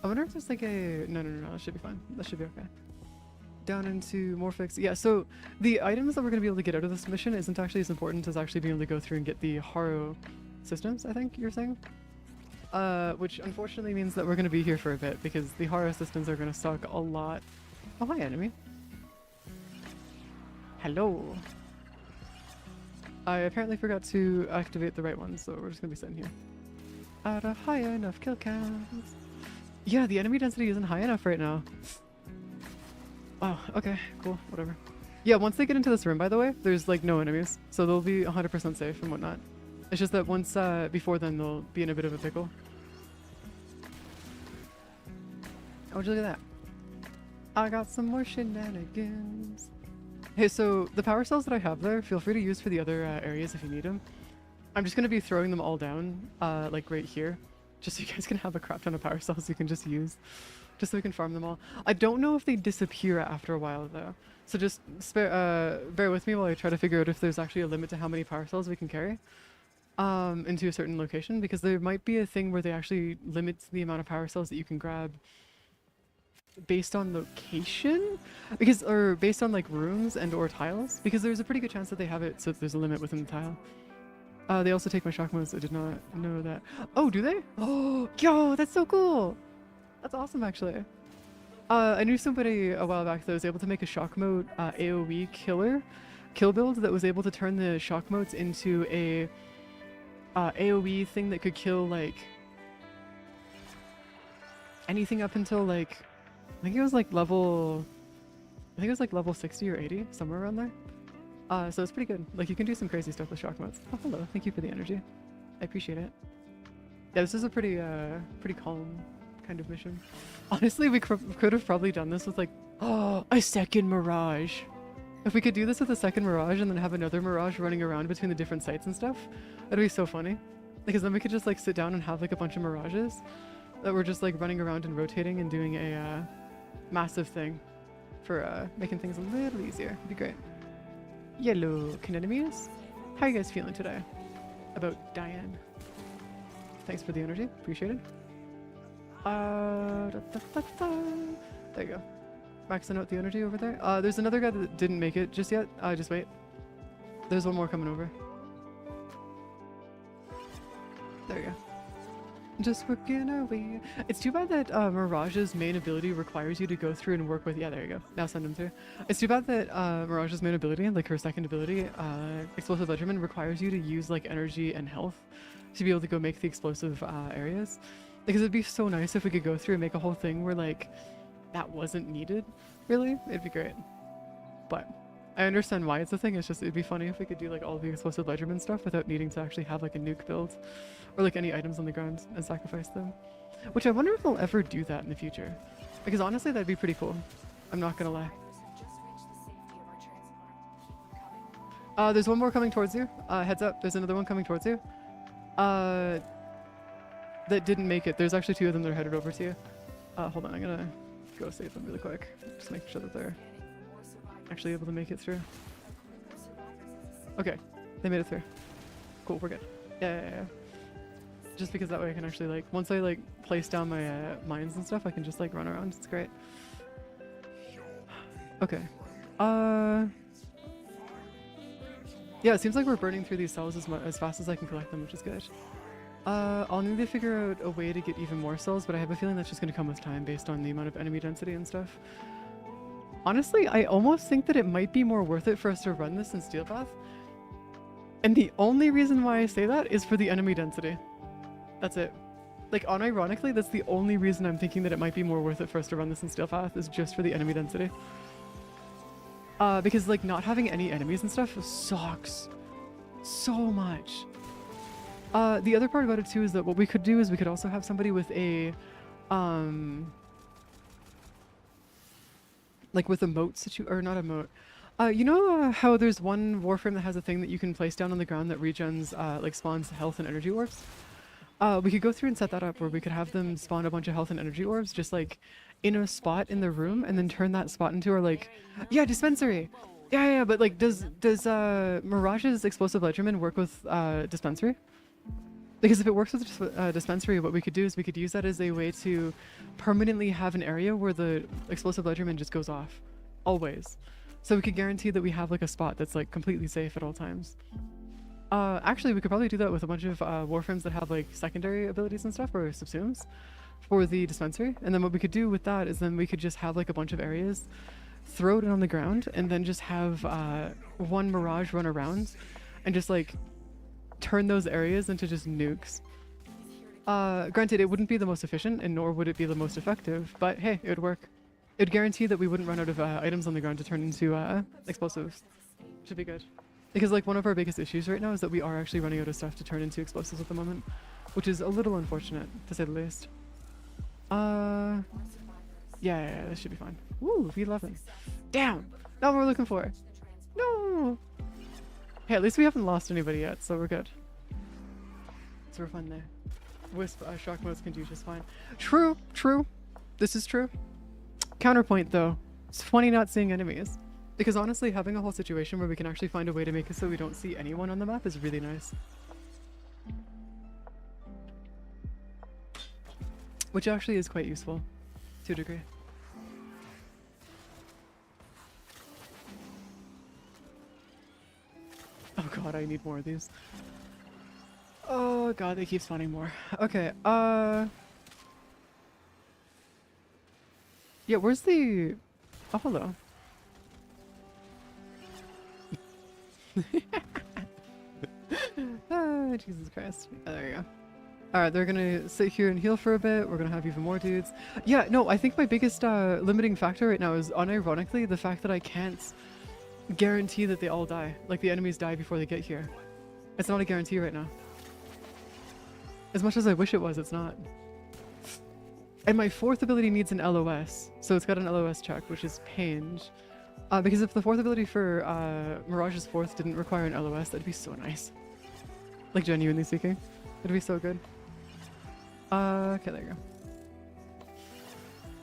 I wonder if there's like a... No, that should be fine. That should be okay. Down into Morphix. Yeah, so the items that we're gonna be able to get out of this mission isn't actually as important as actually being able to go through and get the Haro systems, I think you're saying? Which unfortunately means that we're gonna be here for a bit because the Haro systems are gonna suck a lot. Oh, hi, enemy. Hello. I apparently forgot to activate the right one, so we're just gonna be sitting here. At a high enough kill count. Yeah, the enemy density isn't high enough right now. Wow, okay, cool, whatever. Yeah, once they get into this room, by the way, there's like no enemies, so they'll be 100% safe and whatnot. It's just that once, before then, they'll be in a bit of a pickle. Oh, would you look at that? I got some more shenanigans. Hey, so the power cells that I have there, feel free to use for the other areas if you need them. I'm just going to be throwing them all down, like right here, just so you guys can have a crap ton of power cells you can just use, just so we can farm them all. I don't know if they disappear after a while though, so just bear with me while I try to figure out if there's actually a limit to how many power cells we can carry into a certain location, because there might be a thing where they actually limit the amount of power cells that you can grab based on location, because or based on like rooms and or tiles, because there's a pretty good chance that they have it so that there's a limit within the tile. They also take my shock modes. I did not know that. Oh, do they? Oh, yo, that's so cool. That's awesome, actually. I knew somebody a while back that was able to make a shock mode AoE kill build that was able to turn the shock modes into a AoE thing that could kill like anything up until like I think it was like level 60 or 80, somewhere around there. So it's pretty good. Like you can do some crazy stuff with shock modes. Oh, hello. Thank you for the energy. I appreciate it. Yeah, this is a pretty calm kind of mission. Honestly, we could have probably done this with like, a second Mirage. If we could do this with a second Mirage and then have another Mirage running around between the different sites and stuff, that'd be so funny. Because then we could just like sit down and have like a bunch of Mirages that were just like running around and rotating and doing a massive thing for making things a little easier. It'd be great. Yellow enemies. How are you guys feeling today about Diane? Thanks for the energy. Appreciate it. There you go. Maxing out the energy over there. There's another guy that didn't make it just yet. Just wait. There's one more coming over. There you go. Just working our way. It's too bad that Mirage's main ability requires you to go through and work with... Yeah, there you go. Now send him through. It's too bad that Mirage's main ability, like her second ability, Explosive Ledgerman, requires you to use like energy and health to be able to go make the explosive areas. Because it'd be so nice if we could go through and make a whole thing where like that wasn't needed, really. It'd be great. But I understand why it's a thing. It's just it'd be funny if we could do like all the Explosive Ledgerman stuff without needing to actually have like a nuke build or like any items on the ground and sacrifice them. Which I wonder if they'll ever do that in the future. Because honestly, that'd be pretty cool. I'm not gonna lie. There's one more coming towards you. Heads up, there's another one coming towards you. That didn't make it. There's actually two of them that are headed over to you. Hold on, I'm gonna go save them really quick. Just make sure that they're actually able to make it through. Okay, they made it through. Cool, we're good. Yeah. Just because that way I can actually like, once I like place down my mines and stuff, I can just like run around. It's great. Okay. Yeah, it seems like we're burning through these cells as fast as I can collect them, which is good. I'll need to figure out a way to get even more cells, but I have a feeling that's just going to come with time based on the amount of enemy density and stuff. Honestly, I almost think that it might be more worth it for us to run this in Steel Path. And the only reason why I say that is for the enemy density. That's it. Like, unironically, that's the only reason I'm thinking that it might be more worth it for us to run this in Steel Path, is just for the enemy density. Because like not having any enemies and stuff sucks so much. The other part about it too is that what we could do is we could also have somebody with a like with a moat or not a moat. You know how there's one warframe that has a thing that you can place down on the ground that regens, like spawns health and energy orbs? We could go through and set that up where we could have them spawn a bunch of health and energy orbs just like in a spot in the room and then turn that spot into our like, yeah, dispensary. Yeah, but like does Mirage's explosive ledgerman work with dispensary? Because if it works with dispensary, what we could do is we could use that as a way to permanently have an area where the explosive ledgerman just goes off. Always. So we could guarantee that we have like a spot that's like completely safe at all times. Actually, we could probably do that with a bunch of warframes that have like secondary abilities and stuff or subsumes for the dispensary. And then what we could do with that is then we could just have like a bunch of areas, throw it on the ground, and then just have one Mirage run around and just like turn those areas into just nukes. Granted, it wouldn't be the most efficient and nor would it be the most effective, but hey, it would work. It would guarantee that we wouldn't run out of items on the ground to turn into explosives. Should be good. Because like one of our biggest issues right now is that we are actually running out of stuff to turn into explosives at the moment, which is a little unfortunate to say the least. Yeah, this should be fine. Woo, V11. Damn, not what we're looking for. No. Hey, at least we haven't lost anybody yet, so we're good. So we're fine there. Wisp shock modes can do just fine. True. This is true. Counterpoint though, it's funny not seeing enemies. Because honestly, having a whole situation where we can actually find a way to make it so we don't see anyone on the map is really nice. Which actually is quite useful, to a degree. Oh god, I need more of these. Oh god, they keep spawning more. Okay, yeah, where's the... Oh, hello. Ah, Jesus Christ. Oh, there you go. Alright, they're gonna sit here and heal for a bit. We're gonna have even more dudes. Yeah, no, I think my biggest limiting factor right now is unironically the fact that I can't guarantee that they all die. Like the enemies die before they get here. It's not a guarantee right now. As much as I wish it was, it's not. And my fourth ability needs an LOS. So it's got an LOS check, which is pained. Because if the fourth ability for Mirage's fourth didn't require an LOS, that'd be so nice. Like genuinely speaking. It'd be so good. Okay, there you go.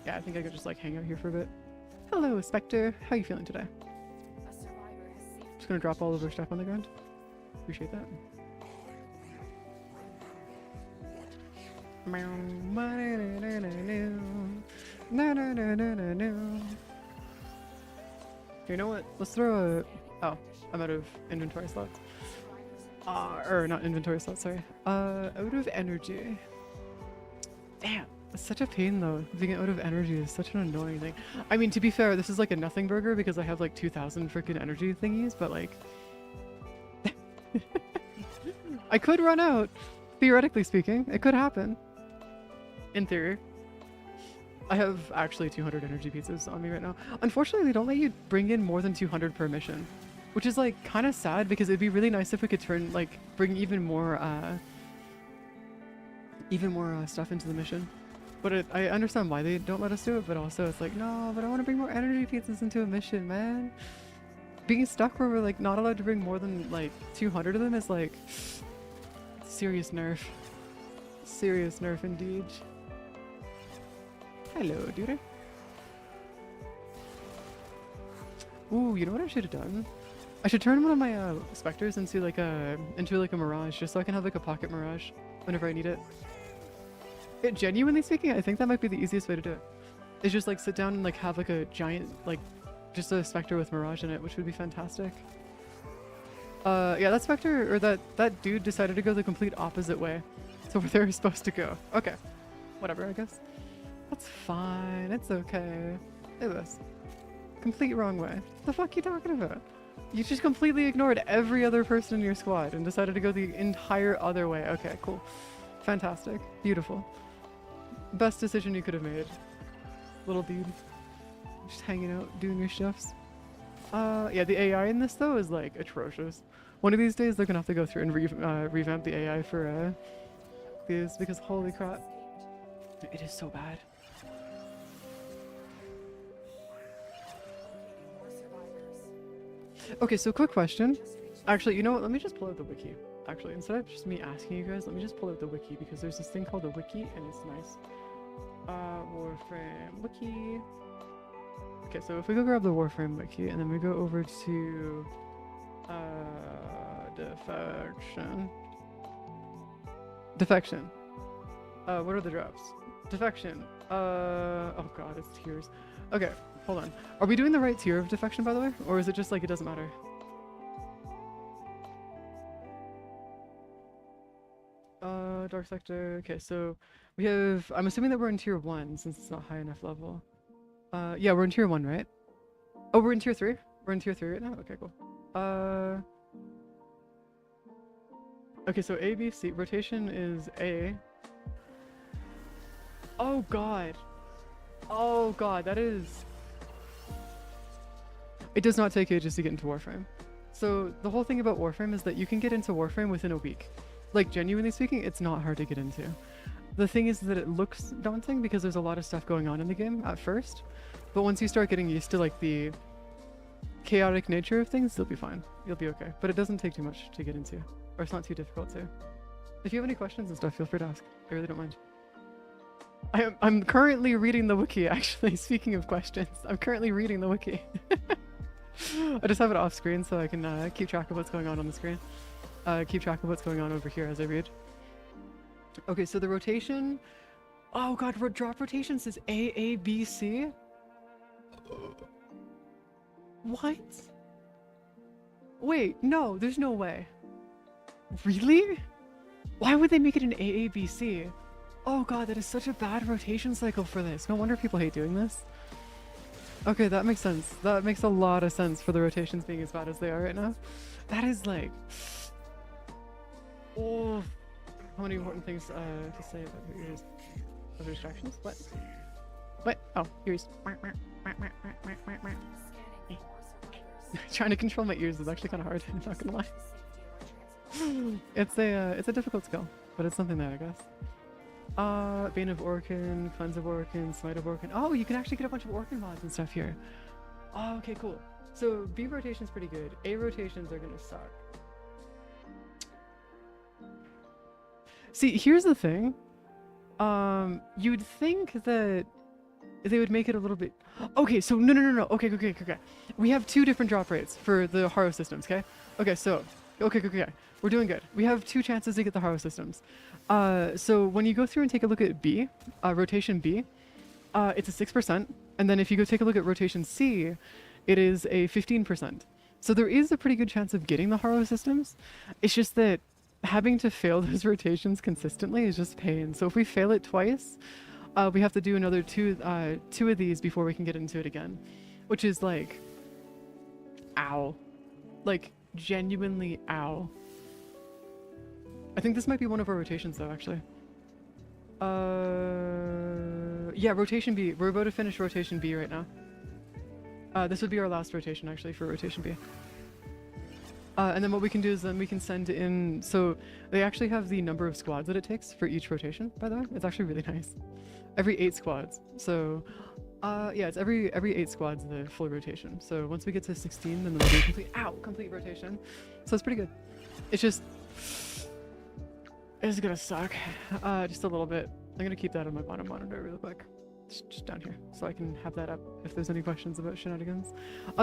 Yeah, I think I could just like hang out here for a bit. Hello, Spectre. How you feeling today? Just gonna drop all of our stuff on the ground. Appreciate that. You know what? Let's throw a... Oh, I'm out of inventory slots. Or not inventory slots, sorry. Out of energy. Damn, it's such a pain though. Being out of energy is such an annoying thing. I mean, to be fair, this is like a nothing burger because I have like 2,000 freaking energy thingies, but like... I could run out. Theoretically speaking, it could happen. In theory. I have actually 200 energy pizzas on me right now. Unfortunately, they don't let you bring in more than 200 per mission, which is like kind of sad because it'd be really nice if we could bring even more stuff into the mission. But I understand why they don't let us do it, but also it's like, no, but I want to bring more energy pizzas into a mission, man. Being stuck where we're like not allowed to bring more than like 200 of them is like serious nerf. Serious nerf indeed. Hello, dude. Ooh, you know what I should have done? I should turn one of my specters into like a mirage, just so I can have like a pocket mirage whenever I need it. Genuinely speaking, I think that might be the easiest way to do it. Is just like sit down and like have like a giant just a specter with mirage in it, which would be fantastic. Yeah, that specter or that dude decided to go the complete opposite way to where they were supposed to go. Okay, whatever, I guess. That's fine. It's okay. Look at this. Complete wrong way. What the fuck are you talking about? You just completely ignored every other person in your squad and decided to go the entire other way. Okay, cool. Fantastic. Beautiful. Best decision you could have made. Little dude. Just hanging out, doing your shifts. Yeah, the AI in this though is like atrocious. One of these days they're gonna have to go through and revamp the AI for these because holy crap, it is so bad. Okay, so quick question. Actually, you know what? Let me just pull out the wiki. Actually, instead of just me asking you guys, let me just pull out the wiki because there's this thing called the wiki and it's nice. Warframe wiki. Okay, so if we go grab the Warframe wiki and then we go over to defection. What are the drops? Defection. Oh god, it's tiers. Okay, hold on. Are we doing the right tier of defection, by the way? Or is it just like it doesn't matter? Dark Sector. Okay, so we have... I'm assuming that we're in tier 1 since it's not high enough level. Yeah, we're in tier 1, right? Oh, we're in tier 3? We're in tier 3 right now? Okay, cool. Okay, so A, B, C. Rotation is A. Oh god. Oh god, that is... It does not take ages to get into Warframe. So the whole thing about Warframe is that you can get into Warframe within a week. Like, genuinely speaking, it's not hard to get into. The thing is that it looks daunting because there's a lot of stuff going on in the game at first. But once you start getting used to like the chaotic nature of things, you'll be fine. You'll be okay. But it doesn't take too much to get into. Or it's not too difficult to. If you have any questions and stuff, feel free to ask. I really don't mind. I'm currently reading the wiki, actually. Speaking of questions, I'm currently reading the wiki. I just have it off screen so I can keep track of what's going on the screen. Keep track of what's going on over here as I read. Okay, so the rotation... Oh god, drop rotation says A, A, B, C? What? Wait, no, there's no way. Really? Why would they make it an AABC? Oh god, that is such a bad rotation cycle for this. No wonder people hate doing this. Okay, that makes sense. That makes a lot of sense for the rotations being as bad as they are right now. That is like... Oh, how many important things to say about your ears? Other distractions? What? What? Oh, ears. Trying to control my ears is actually kind of hard. I'm not gonna lie. It's a difficult skill, but it's something there, I guess. Bane of Orkin, Cleanse of Orkin, Smite of Orkin. Oh, you can actually get a bunch of Orkin mods and stuff here. Oh, okay, cool. So B rotation's pretty good. A rotations are gonna suck. See, here's the thing. You'd think that they would make it a little bit... Okay, so no. Okay. We have two different drop rates for the Haro systems, okay? Okay, so... Okay. We're doing good. We have two chances to get the Haro systems. So when you go through and take a look at B, rotation B, it's a 6%. And then if you go take a look at rotation C, it is a 15%. So there is a pretty good chance of getting the Haro systems. It's just that having to fail those rotations consistently is just pain. So if we fail it twice, we have to do another two of these before we can get into it again, which is like, ow, like genuinely ow. I think this might be one of our rotations though, actually. Yeah, rotation B. We're about to finish rotation B right now. This would be our last rotation actually for rotation B. And then what we can do is then we can send in, so they actually have the number of squads that it takes for each rotation, by the way. It's actually really nice. Every 8 squads. So, yeah, it's every 8 squads the full rotation. So once we get to 16, then we'll do complete rotation. So it's pretty good. It's just, it's gonna suck, just a little bit. I'm gonna keep that on my bottom monitor real quick. Just down here, so I can have that up if there's any questions about shenanigans.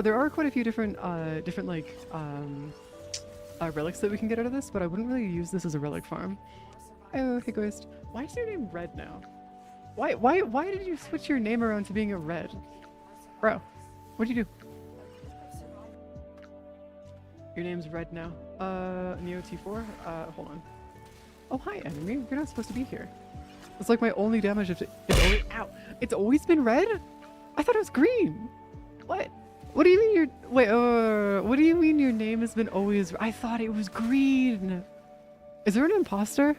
There are quite a few different like relics that we can get out of this, but I wouldn't really use this as a relic farm. Oh, hey Ghost. Why is your name Red now? Why did you switch your name around to being a Red? Bro, what'd you do? Your name's Red now. Neo T4? Hold on. Oh, hi enemy. You're not supposed to be here. It's like my only damage if it's always been red? I thought it was green. What? What do you mean your... Wait, what do you mean your name has been always... I thought it was green. Is there an imposter?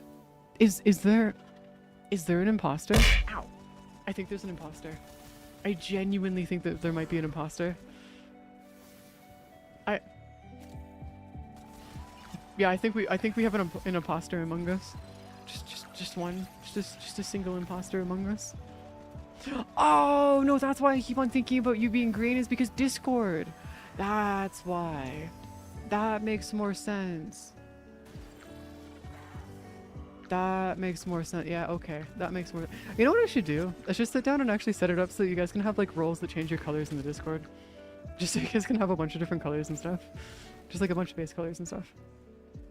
Is there an imposter? Ow. I think there's an imposter. I genuinely think that there might be an imposter. Yeah, I think we have an imposter among us. Just one. Just a single imposter among us. Oh no, that's why I keep on thinking about you being green, is because Discord. That's why. That makes more sense. That makes more sense. Yeah, okay. That makes more. You know what I should do? I should sit down and actually set it up so that you guys can have like roles that change your colors in the Discord. Just so you guys can have a bunch of different colors and stuff. Just like a bunch of base colors and stuff.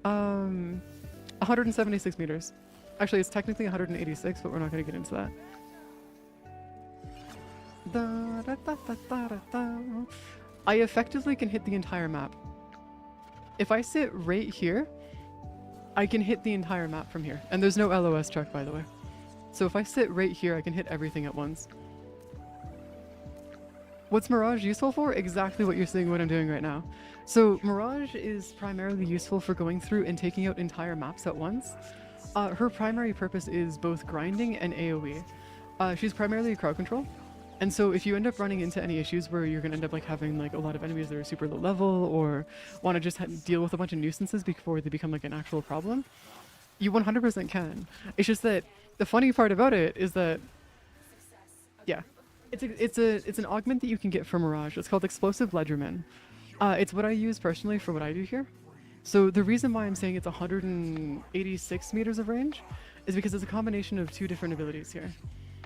176 meters. Actually, it's technically 186, but we're not going to get into that. I effectively can hit the entire map. If I sit right here, I can hit the entire map from here. And there's no LOS truck, by the way. So if I sit right here, I can hit everything at once. What's Mirage useful for? Exactly what you're seeing what I'm doing right now. So Mirage is primarily useful for going through and taking out entire maps at once. Her primary purpose is both grinding and AoE. She's primarily a crowd control. And so if you end up running into any issues where you're going to end up like having like a lot of enemies that are super low level or want to just deal with a bunch of nuisances before they become like an actual problem, you 100% can. It's just that the funny part about it is that, yeah, it's an augment that you can get from Mirage. It's called Explosive Ledgerman. It's what I use personally for what I do here. So the reason why I'm saying it's 186 meters of range is because it's a combination of two different abilities here.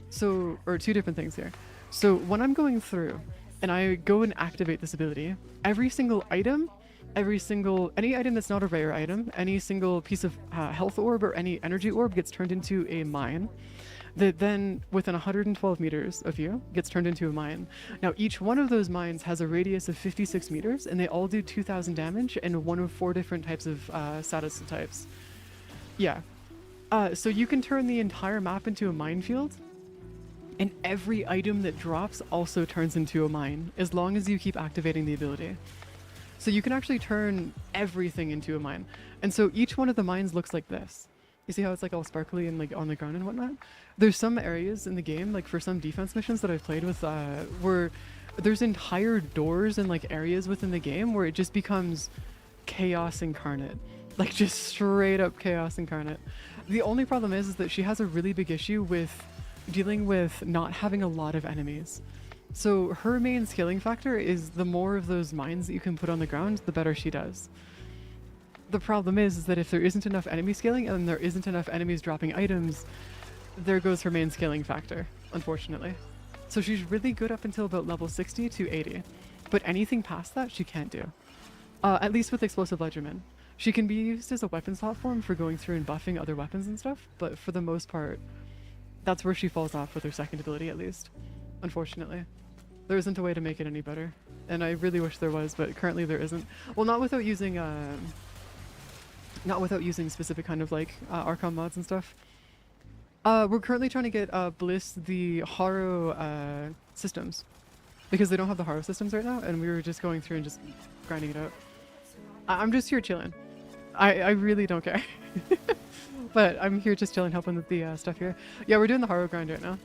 So, or two different things here. So when I'm going through and I go and activate this ability, every single item, any item that's not a rare item, any single piece of health orb or any energy orb gets turned into a mine that then within 112 meters of you gets turned into a mine. Now each one of those mines has a radius of 56 meters and they all do 2000 damage and one of 4 different types of status types. Yeah. So you can turn the entire map into a minefield. And every item that drops also turns into a mine, as long as you keep activating the ability. So you can actually turn everything into a mine. And so each one of the mines looks like this. You see how it's like all sparkly and like on the ground and whatnot? There's some areas in the game, like for some defense missions that I've played with, where there's entire doors and like areas within the game where it just becomes chaos incarnate. Like just straight up chaos incarnate. The only problem is that she has a really big issue with dealing with not having a lot of enemies. So her main scaling factor is the more of those mines that you can put on the ground, the better she does. The problem is that if there isn't enough enemy scaling and there isn't enough enemies dropping items, there goes her main scaling factor, unfortunately. So she's really good up until about level 60 to 80, but anything past that she can't do. At least with Explosive Ledgerman. She can be used as a weapons platform for going through and buffing other weapons and stuff, but for the most part, that's where she falls off with her second ability, at least. Unfortunately. There isn't a way to make it any better. And I really wish there was, but currently there isn't. Well, not without using specific kind of like Archon mods and stuff. We're currently trying to get Bliss the Haro systems. Because they don't have the Haro systems right now, and we were just going through and just grinding it out. I'm just here chilling. I really don't care. But I'm here just chilling, helping with the stuff here. Yeah, we're doing the Haro grind right now.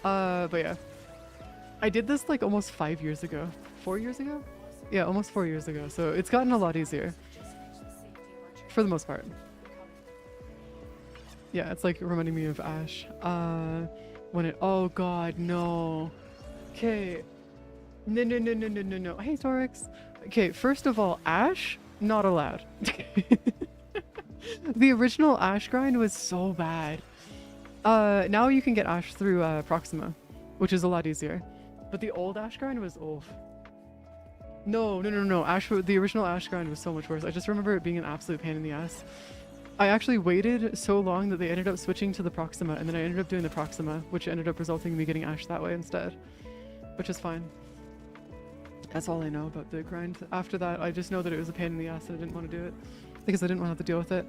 But yeah. I did this like almost 5 years ago. 4 years ago? Yeah, almost 4 years ago. So it's gotten a lot easier. For the most part. Yeah, it's like reminding me of Ash. When it... Oh god, no. Okay. No. Hey, Torix. Okay, first of all, Ash, not allowed. The original Ash grind was so bad. Now you can get Ash through Proxima, which is a lot easier. But the old Ash grind was oof. No. The original Ash grind was so much worse. I just remember it being an absolute pain in the ass. I actually waited so long that they ended up switching to the Proxima, and then I ended up doing the Proxima, which ended up resulting in me getting Ash that way instead. Which is fine. That's all I know about the grind. After that, I just know that it was a pain in the ass and I didn't want to do it. Because I didn't want to have to deal with it.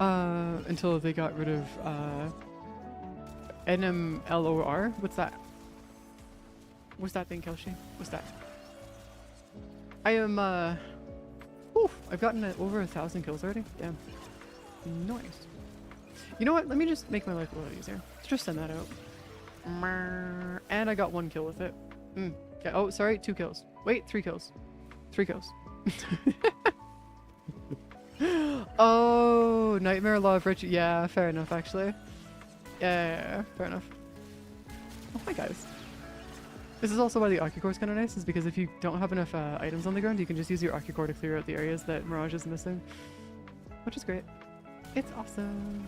Until they got rid of NMLOR. What's that? What's that thing, Kelshi? What's that? I am I've gotten over 1,000 kills already. Damn. Nice. You know what? Let me just make my life a little easier. Let's just send that out. And I got 1 kill with it. Yeah, oh, sorry, 2 kills. Wait, 3 kills. 3 kills. Oh, Nightmare Law of Virtue. Yeah, fair enough, actually. Yeah, fair enough. Oh, hi, guys. This is also why the Ocucore is kind of nice, is because if you don't have enough items on the ground, you can just use your Ocucore to clear out the areas that Mirage is missing. Which is great. It's awesome.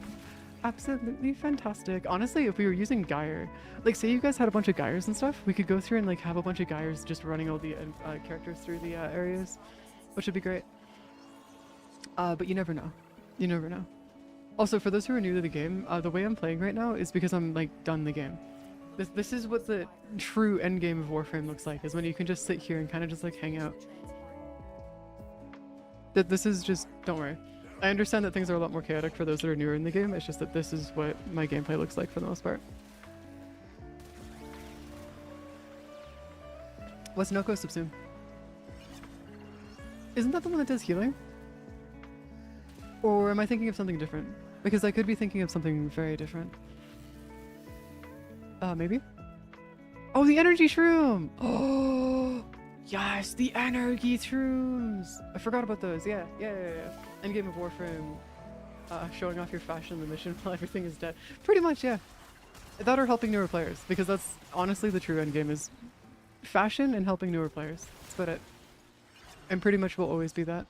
Absolutely fantastic. Honestly, if we were using Gyre, like say you guys had a bunch of Gyres and stuff, we could go through and like have a bunch of Gyres just running all the characters through the areas, which would be great. But you never know. You never know. Also, for those who are new to the game, the way I'm playing right now is because I'm like done the game. This is what the true end game of Warframe looks like, is when you can just sit here and kind of just like hang out. This is just, don't worry. I understand that things are a lot more chaotic for those that are newer in the game, it's just that this is what my gameplay looks like for the most part. What's Noko Subsume? Isn't that the one that does healing? Or am I thinking of something different? Because I could be thinking of something very different. Maybe? Oh, the energy shroom! Oh, yes, the energy shrooms! I forgot about those, yeah. Endgame of Warframe, showing off your fashion in the mission while everything is dead. Pretty much, yeah. That or helping newer players, because that's honestly the true endgame, is fashion and helping newer players. That's about it. And pretty much will always be that.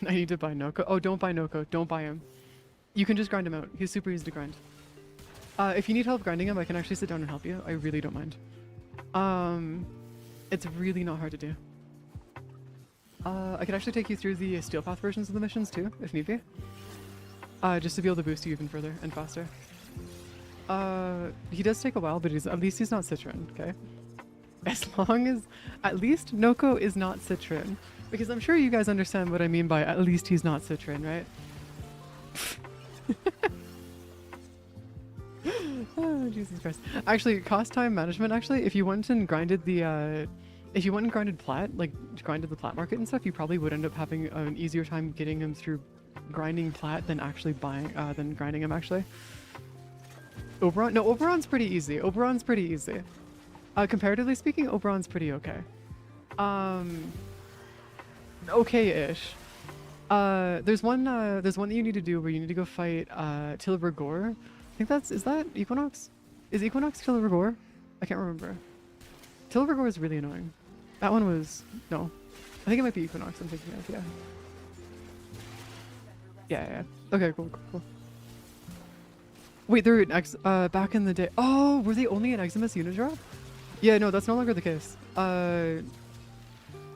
I need to buy Noko. Oh, don't buy Noko. Don't buy him. You can just grind him out. He's super easy to grind. If you need help grinding him, I can actually sit down and help you. I really don't mind. It's really not hard to do. I can actually take you through the Steel Path versions of the missions too, if need be. Just to be able to boost you even further and faster. He does take a while, but at least he's not Citron, okay? As long as... At least Noko is not Citron. Because I'm sure you guys understand what I mean by at least he's not Citron, right? Oh, Jesus Christ. Actually, cost time management, actually, if you went and grinded the, if you went and grinded plat, like grinded the plat market and stuff, you probably would end up having an easier time getting him through grinding plat than actually buying, than grinding him, actually. Oberon? No, Oberon's pretty easy. Oberon's pretty easy. Comparatively speaking, Oberon's pretty okay. Okay-ish. There's one that you need to do where you need to go fight, Tilburg Gore. I think is that Equinox? Is Equinox Tilburg Gore? I can't remember. Tilburg Gore is really annoying. That one was, no. I think it might be Equinox I'm thinking of, yeah. Yeah. Okay, cool. Wait, they're in back in the day. Oh, were they only an Eximus unit drop? Yeah, no, that's no longer the case. Yeah,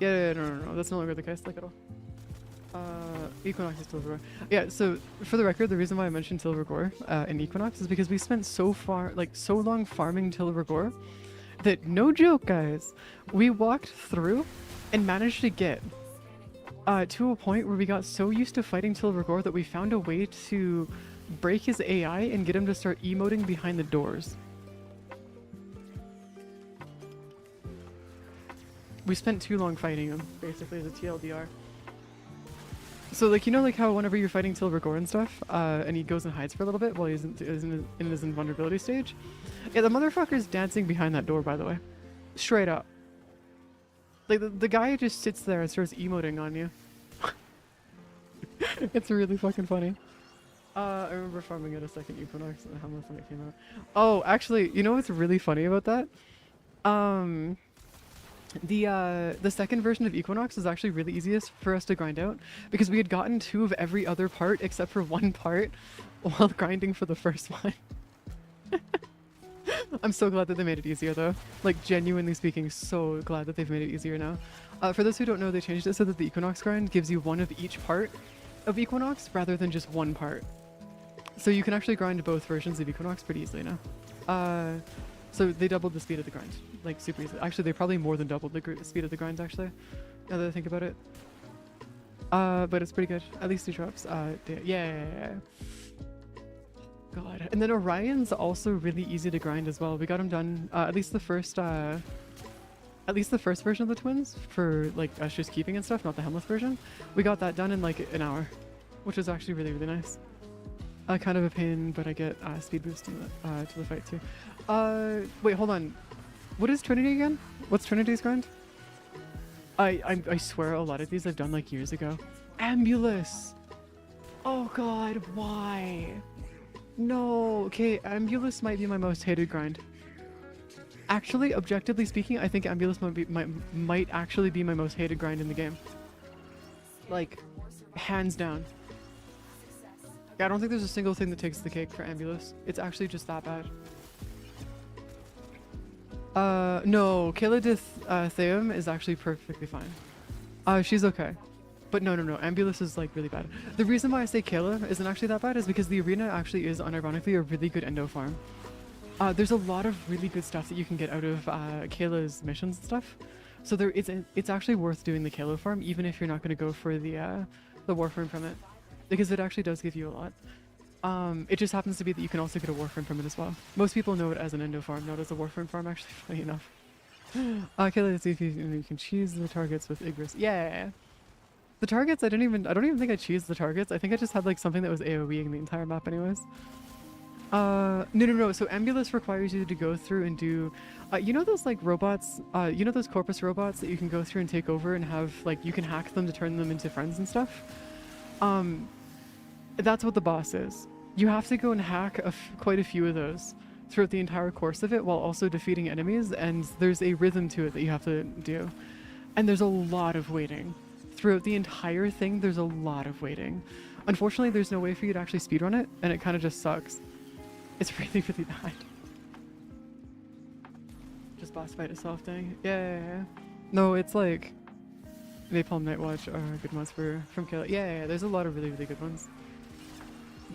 no, that's no longer the case, like at all. Equinox is Tilburg Gore. Yeah, so for the record, the reason why I mentioned Tilburg Gore in Equinox is because we spent so long farming Tilburg Gore that, no joke guys, we walked through and managed to get to a point where we got so used to fighting Tilburg Gore that we found a way to break his AI and get him to start emoting behind the doors. We spent too long fighting him, basically, as a TLDR. So, like, you know, like how whenever you're fighting Tilburg Gore and stuff, and he goes and hides for a little bit while he's in his invulnerability stage? Yeah, the motherfucker's dancing behind that door, by the way. Straight up. Like, the guy just sits there and starts emoting on you. It's really fucking funny. I remember farming at a second Equinox and how much when it came out. Oh, actually, you know what's really funny about that? The second version of Equinox was actually really easiest for us to grind out because we had gotten 2 of every other part except for 1 part while grinding for the first one. I'm so glad that they made it easier though. Like, genuinely speaking, so glad that they've made it easier now. For those who don't know, they changed it so that the Equinox grind gives you 1 of each part of Equinox rather than just 1 part. So you can actually grind both versions of Equinox pretty easily now. So they doubled the speed of the grind, like super easily. Actually, they probably more than doubled the speed of the grind, actually, now that I think about it. But it's pretty good. At least 2 drops. Yeah. God. And then Orion's also really easy to grind as well. We got him done, at least the first version of the twins for like us just keeping and stuff, not the Helmless version. We got that done in like an hour, which was actually really, really nice. Kind of a pain, but I get speed boost to the fight too. Wait, hold on. What is Trinity again? What's Trinity's grind? I swear a lot of these I've done like years ago. Ambulus! Oh god, why? No, okay, Ambulus might be my most hated grind. Actually, objectively speaking, I think Ambulus might actually be my most hated grind in the game. Like, hands down. Yeah, I don't think there's a single thing that takes the cake for Ambulus. It's actually just that bad. No, Kaladith Theum is actually perfectly fine. She's okay. But no, Ambulus is like really bad. The reason why I say Kayla isn't actually that bad is because the arena actually is unironically a really good endo farm. There's a lot of really good stuff that you can get out of Kayla's missions and stuff. So it's actually worth doing the Kayla farm even if you're not going to go for the Warframe from it. Because it actually does give you a lot. It just happens to be that you can also get a Warframe from it as well. Most people know it as an endo farm, not as a Warframe farm actually, funny enough. Kayla, let's see if you can cheese the targets with Igris. Yeah! The targets, I don't even think I cheesed the targets. I think I just had like something that was AoEing the entire map anyways. No. So Ambulus requires you to go through and do, you know those like robots, you know those corpus robots that you can go through and take over and have like, you can hack them to turn them into friends and stuff? That's what the boss is. You have to go and hack quite a few of those throughout the entire course of it while also defeating enemies, and there's a rhythm to it that you have to do. And there's a lot of waiting. Throughout the entire thing, there's a lot of waiting. Unfortunately, there's no way for you to actually speedrun it, and it kind of just sucks. It's really, really bad. Just boss fight itself, dang. Yeah. No, it's like Napalm Nightwatch are good ones from Kill. Yeah, there's a lot of really, really good ones.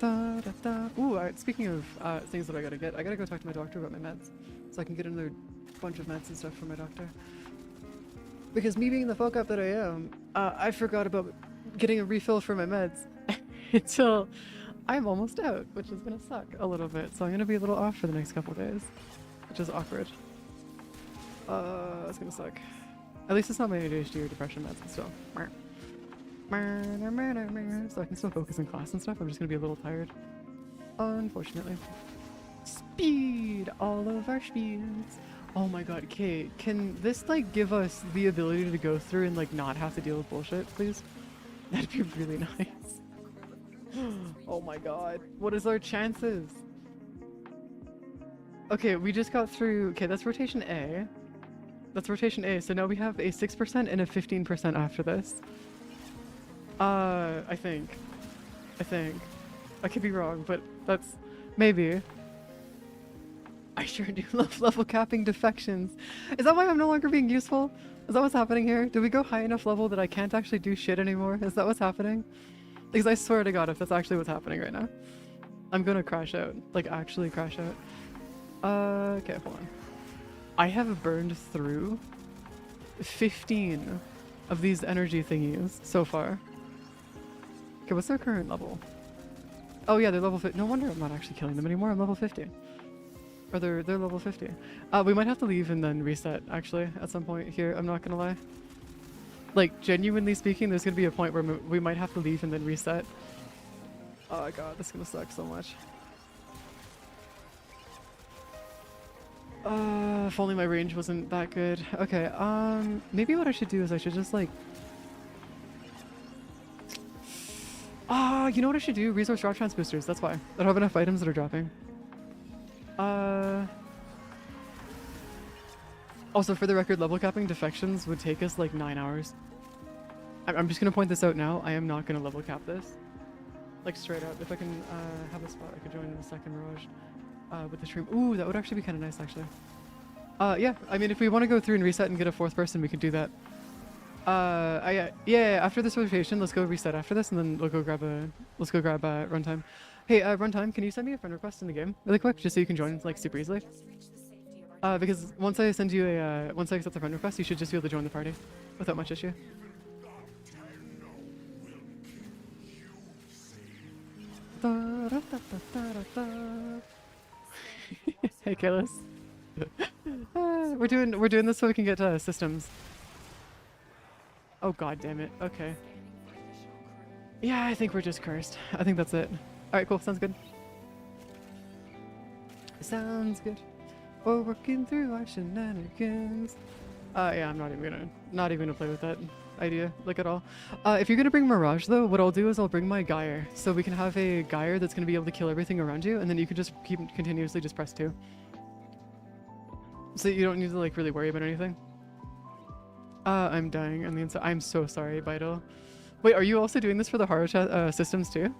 Ooh, speaking of things that I gotta get, I gotta go talk to my doctor about my meds, so I can get another bunch of meds and stuff from my doctor. Because me being the fuck up that I am, I forgot about getting a refill for my meds until I'm almost out, which is gonna suck a little bit. So I'm gonna be a little off for the next couple days, which is awkward. It's gonna suck. At least it's not my ADHD or depression meds, but still. So I can still focus in class and stuff. I'm just gonna be a little tired, unfortunately. Speed! All of our speeds. Oh my god, Kate, can this like give us the ability to go through and like not have to deal with bullshit, please? That'd be really nice. Oh my god, what is our chances? Okay, we just got through, okay, that's rotation A. That's rotation A, so now we have a 6% and a 15% after this. I think. I could be wrong, but that's maybe. I sure do love level capping defections. Is that why I'm no longer being useful? Is that what's happening here? Did we go high enough level that I can't actually do shit anymore? Is that what's happening? Because I swear to god if that's actually what's happening right now, I'm gonna crash out. Like actually crash out. Okay, hold on. I have burned through 15 of these energy thingies so far. Okay, what's their current level? Oh yeah, they're level 50. No wonder I'm not actually killing them anymore. I'm level 50. Or they're level 50. We might have to leave and then reset, actually, at some point here. I'm not gonna lie. Like, genuinely speaking, there's gonna be a point where we might have to leave and then reset. Oh god, this is gonna suck so much. If only my range wasn't that good. Okay, maybe what I should do is I should just like... you know what I should do? Resource draw trans boosters, that's why. I don't have enough items that are dropping. Also, for the record, level capping defections would take us like 9 hours. I'm just gonna point this out now. I am not gonna level cap this. Like straight up. If I can have a spot, I could join in the second Mirage with the stream. Ooh, that would actually be kind of nice, actually. Yeah. I mean, if we want to go through and reset and get a fourth person, we could do that. Yeah. After this rotation, let's go reset after this, and then we'll go grab runtime. Hey, runtime, can you send me a friend request in the game really quick, just so you can join like super easily? Because once I send you once I accept the friend request, you should just be able to join the party without much issue. Hey, Kalis. We're doing this so we can get systems. Oh god damn it. Okay. Yeah, I think we're just cursed. I think that's it. Alright, cool. Sounds good. Sounds good. We're working through our shenanigans. Yeah, I'm not even gonna play with that. idea, like at all. If you're gonna bring Mirage though, what I'll do is I'll bring my Gyre, so we can have a Gyre that's gonna be able to kill everything around you, and then you can just keep continuously just press 2. So you don't need to like really worry about anything. I'm dying on the inside. I'm so sorry, Vital. Wait, are you also doing this for the Haro systems too?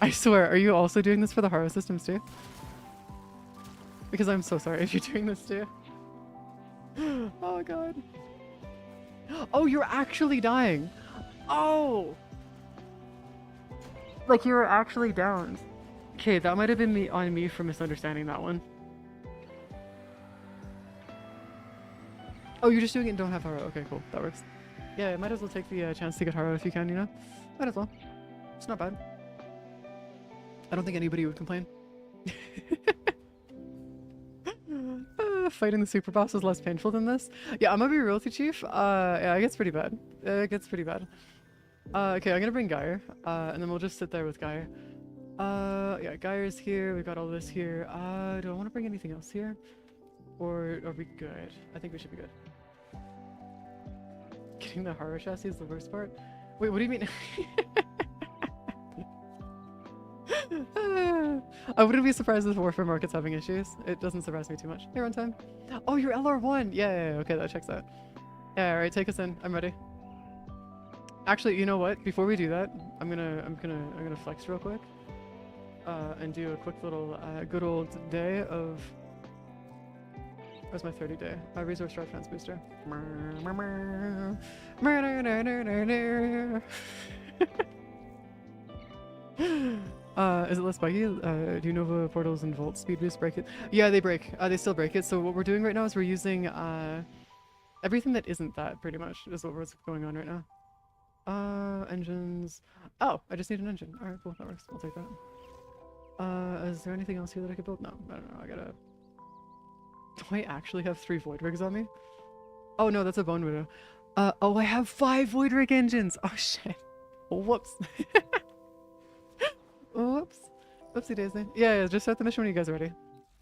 I swear, are you also doing this for the Haro systems too? Because I'm so sorry if you're doing this too. Oh god. Oh, you're actually dying. Oh! Like you were actually down. Okay, that might have been me on me for misunderstanding that one. Oh, you're just doing it and don't have Haro. Okay, cool. That works. Yeah, might as well take the chance to get Haro if you can, you know? Might as well. It's not bad. I don't think anybody would complain. Fighting the super boss is less painful than this. Yeah, I'm gonna be realty chief. Yeah, it gets pretty bad. It gets pretty bad. Okay, I'm gonna bring Gyre, and then we'll just sit there with Gyre. Yeah, Gyre's here. We've got all this here. Do I want to bring anything else here? Or are we good? I think we should be good. Getting the Haro chassis is the worst part. Wait, what do you mean? I wouldn't be surprised if Warfare Market's having issues. It doesn't surprise me too much. Hey, runtime. Oh, you're LR1. Yeah, okay, that checks out. Yeah, all right, take us in. I'm ready. Actually, you know what? Before we do that, I'm gonna flex real quick, and do a quick little good old day of. Where's my 30 day? My resource drive fence booster. Is it less buggy? Do you know if portals and vault speed boost break it? Yeah, they break. They still break it. So what we're doing right now is we're using everything that isn't that, pretty much, is what's going on right now. Engines. Oh, I just need an engine. Alright, cool. That works. I'll take that. Is there anything else here that I could build? No, I don't know. I gotta... Do I actually have 3 Void Rigs on me? Oh no, that's a Bone Widow. Oh, I have 5 Void Rig engines! Oh shit. Whoops. Whoops. Whoopsie daisy. Yeah, just start the mission when you guys are ready.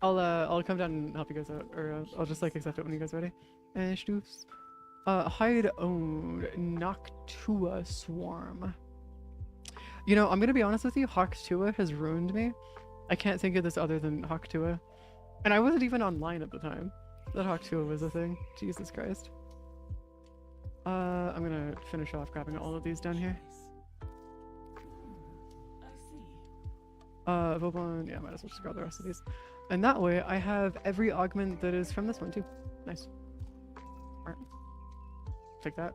I'll come down and help you guys out, or I'll just like accept it when you guys are ready. And Stoofs. Hide owned Noctua Swarm. You know, I'm gonna be honest with you, Hawktua has ruined me. I can't think of this other than Hawktua. And I wasn't even online at the time that Hawktua was a thing. Jesus Christ. I'm gonna finish off grabbing all of these down here. Vobon, yeah, might as well just grab the rest of these. And that way I have every augment that is from this one too. Nice. Alright. Take that.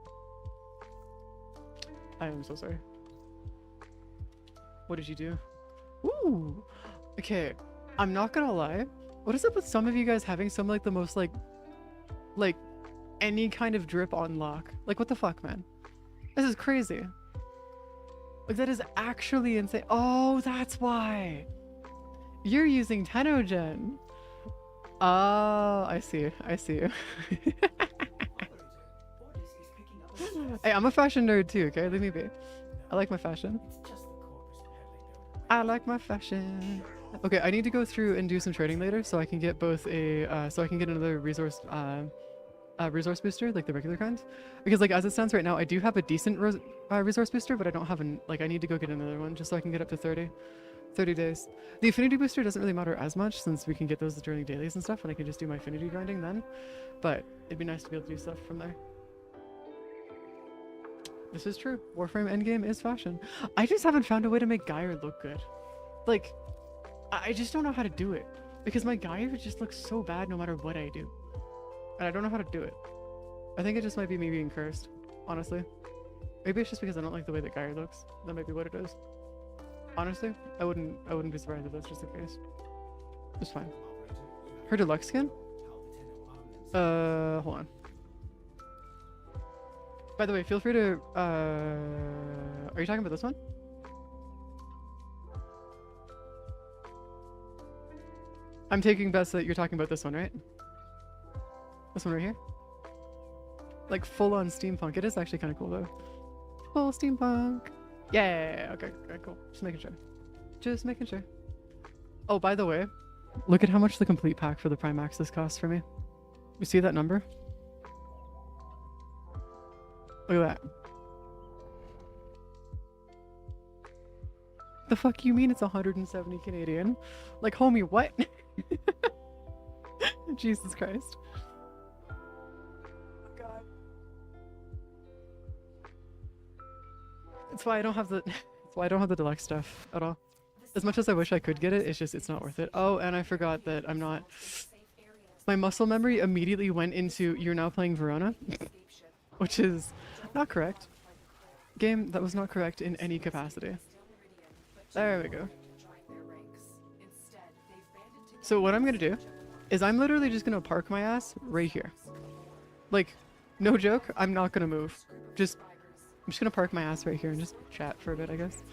I am so sorry. What did you do? Ooh! Okay, I'm not gonna lie. What is up with some of you guys having some like the most like any kind of drip on lock? Like what the fuck, man? This is crazy. Like that is actually insane. Oh, that's why. You're using Tenogen. Oh, I see. I see. Hey, I'm a fashion nerd too, okay? Leave me be. I like my fashion. I like my fashion. Okay, I need to go through and do some trading later so I can get both a so I can get another resource resource booster, like the regular kind. Because like as it stands right now, I do have a decent resource booster, but I don't have an like I need to go get another one just so I can get up to 30 days. The affinity booster doesn't really matter as much since we can get those during dailies and stuff and I can just do my affinity grinding then. But it'd be nice to be able to do stuff from there. This is true. Warframe endgame is fashion. I just haven't found a way to make Gyre look good. Like, I just don't know how to do it. Because my Gyre just looks so bad no matter what I do. And I don't know how to do it. I think it just might be me being cursed, honestly. Maybe it's just because I don't like the way that Gyre looks. That might be what it is. Honestly, I wouldn't be surprised if that's just the case. It's fine. Her deluxe skin? Hold on. By the way, feel free to, are you talking about this one? I'm taking bets that you're talking about this one, right? This one right here? Like full on steampunk. It is actually kind of cool though. Full steampunk. Yeah, okay, cool. Just making sure. Just making sure. Oh, by the way, look at how much the complete pack for the Prime Access costs for me. You see that number? Look at that. The fuck you mean it's 170 Canadian? Like, homie, what? Jesus Christ. God. That's why I don't have the that's why I don't have the deluxe stuff at all. As much as I wish I could get it, it's not worth it. Oh, and I forgot that I'm not. My muscle memory immediately went into you're now playing Verona, which is not correct. Game, that was not correct in any capacity. There we go. So what I'm gonna do is I'm literally just gonna park my ass right here. Like, no joke, I'm not gonna move. I'm just gonna park my ass right here and just chat for a bit, I guess.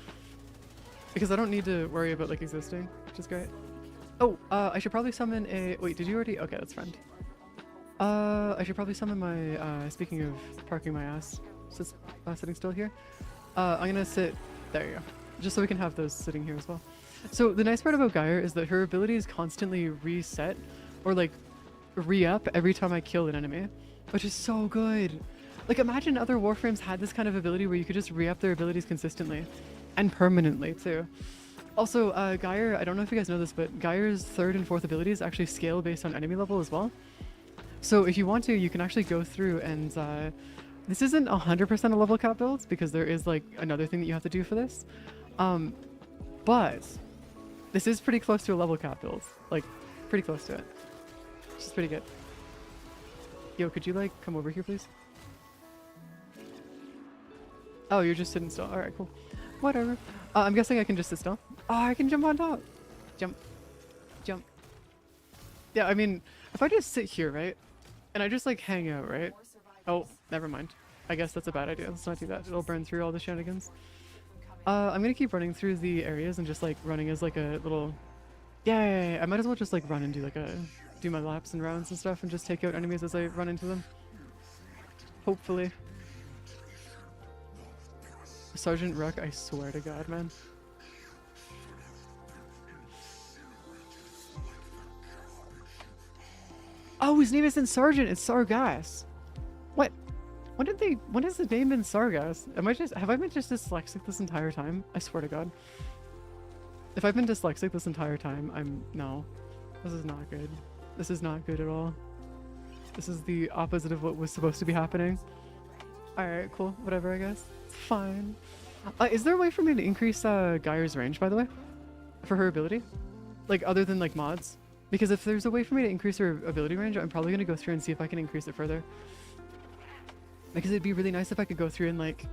Because I don't need to worry about like existing, which is great. Oh, I should probably summon a... Wait, did you already? Okay, that's friend. I should probably summon my, speaking of parking my ass, sitting still here. I'm gonna sit... There you go. Just so we can have those sitting here as well. So the nice part about Geyer is that her abilities constantly reset or like re-up every time I kill an enemy, which is so good. Like imagine other Warframes had this kind of ability where you could just re-up their abilities consistently and permanently too. Also, Geyer, I don't know if you guys know this, but Geyer's 3rd and 4th abilities actually scale based on enemy level as well. So if you want to, you can actually go through and this isn't 100% a level cap build because there is like another thing that you have to do for this. But this is pretty close to a level cap build, like pretty close to it, which is pretty good. Yo, could you like come over here, please? Oh, you're just sitting still. All right, cool. Whatever. I'm guessing I can just sit still. Oh, I can jump on top. Jump. Jump. Yeah, I mean, if I just sit here, right? And I just like hang out, right? Oh, never mind. I guess that's a bad idea. Let's not do that. It'll burn through all the shenanigans. I'm gonna keep running through the areas and just like running as like a little... Yeah, I might as well just like run and do like do my laps and rounds and stuff and just take out enemies as I run into them. Hopefully. Sergeant Ruck, I swear to God, man. Oh, his name isn't Sergeant, it's Sargas. What? When has the name been Sargas? Have I been just dyslexic this entire time? I swear to God. If I've been dyslexic this entire time, no. This is not good. This is not good at all. This is the opposite of what was supposed to be happening. Alright, cool. Whatever, I guess. It's fine. Is there a way for me to increase Geyer's range, by the way? For her ability? Like, other than, like, mods? Because if there's a way for me to increase her ability range, I'm probably going to go through and see if I can increase it further. Because it'd be really nice if I could go through and, like,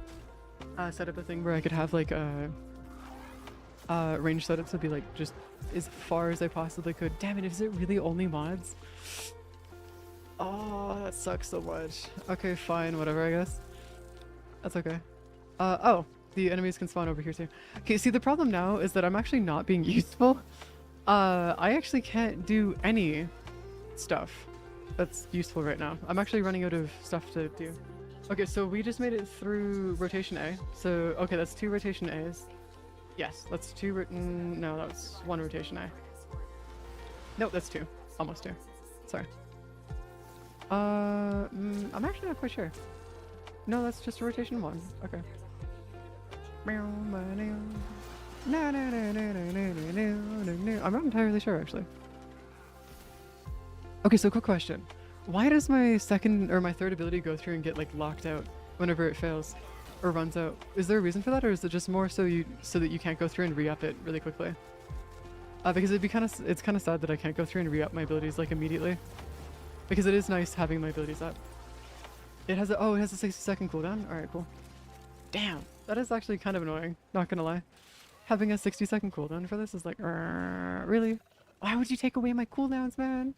set up a thing where I could have, like, range setups would be, like, just as far as I possibly could. Damn it, is it really only mods? Oh, that sucks so much. Okay, fine, whatever, I guess. That's okay. Oh, the enemies can spawn over here too. Okay, see, the problem now is that I'm actually not being useful. I actually can't do any stuff that's useful right now. I'm actually running out of stuff to do. Okay, so we just made it through rotation A. So, okay, that's 2 rotation A's. Yes, that's 2 no, that was 1 rotation A. Nope, that's 2. Almost 2. Sorry. I'm actually not quite sure. No, that's just a rotation 1. Okay. I'm not entirely sure, actually. Okay, so quick question. Why does my 2nd or my 3rd ability go through and get, like, locked out whenever it fails or runs out? Is there a reason for that, or is it just more so that you can't go through and re-up it really quickly? Because it's kind of sad that I can't go through and re-up my abilities, like, immediately. Because it is nice having my abilities up. It has a 60-second cooldown? Alright, cool. Damn, that is actually kind of annoying, not gonna lie. Having a 60-second cooldown for this is like, really? Why would you take away my cooldowns, man?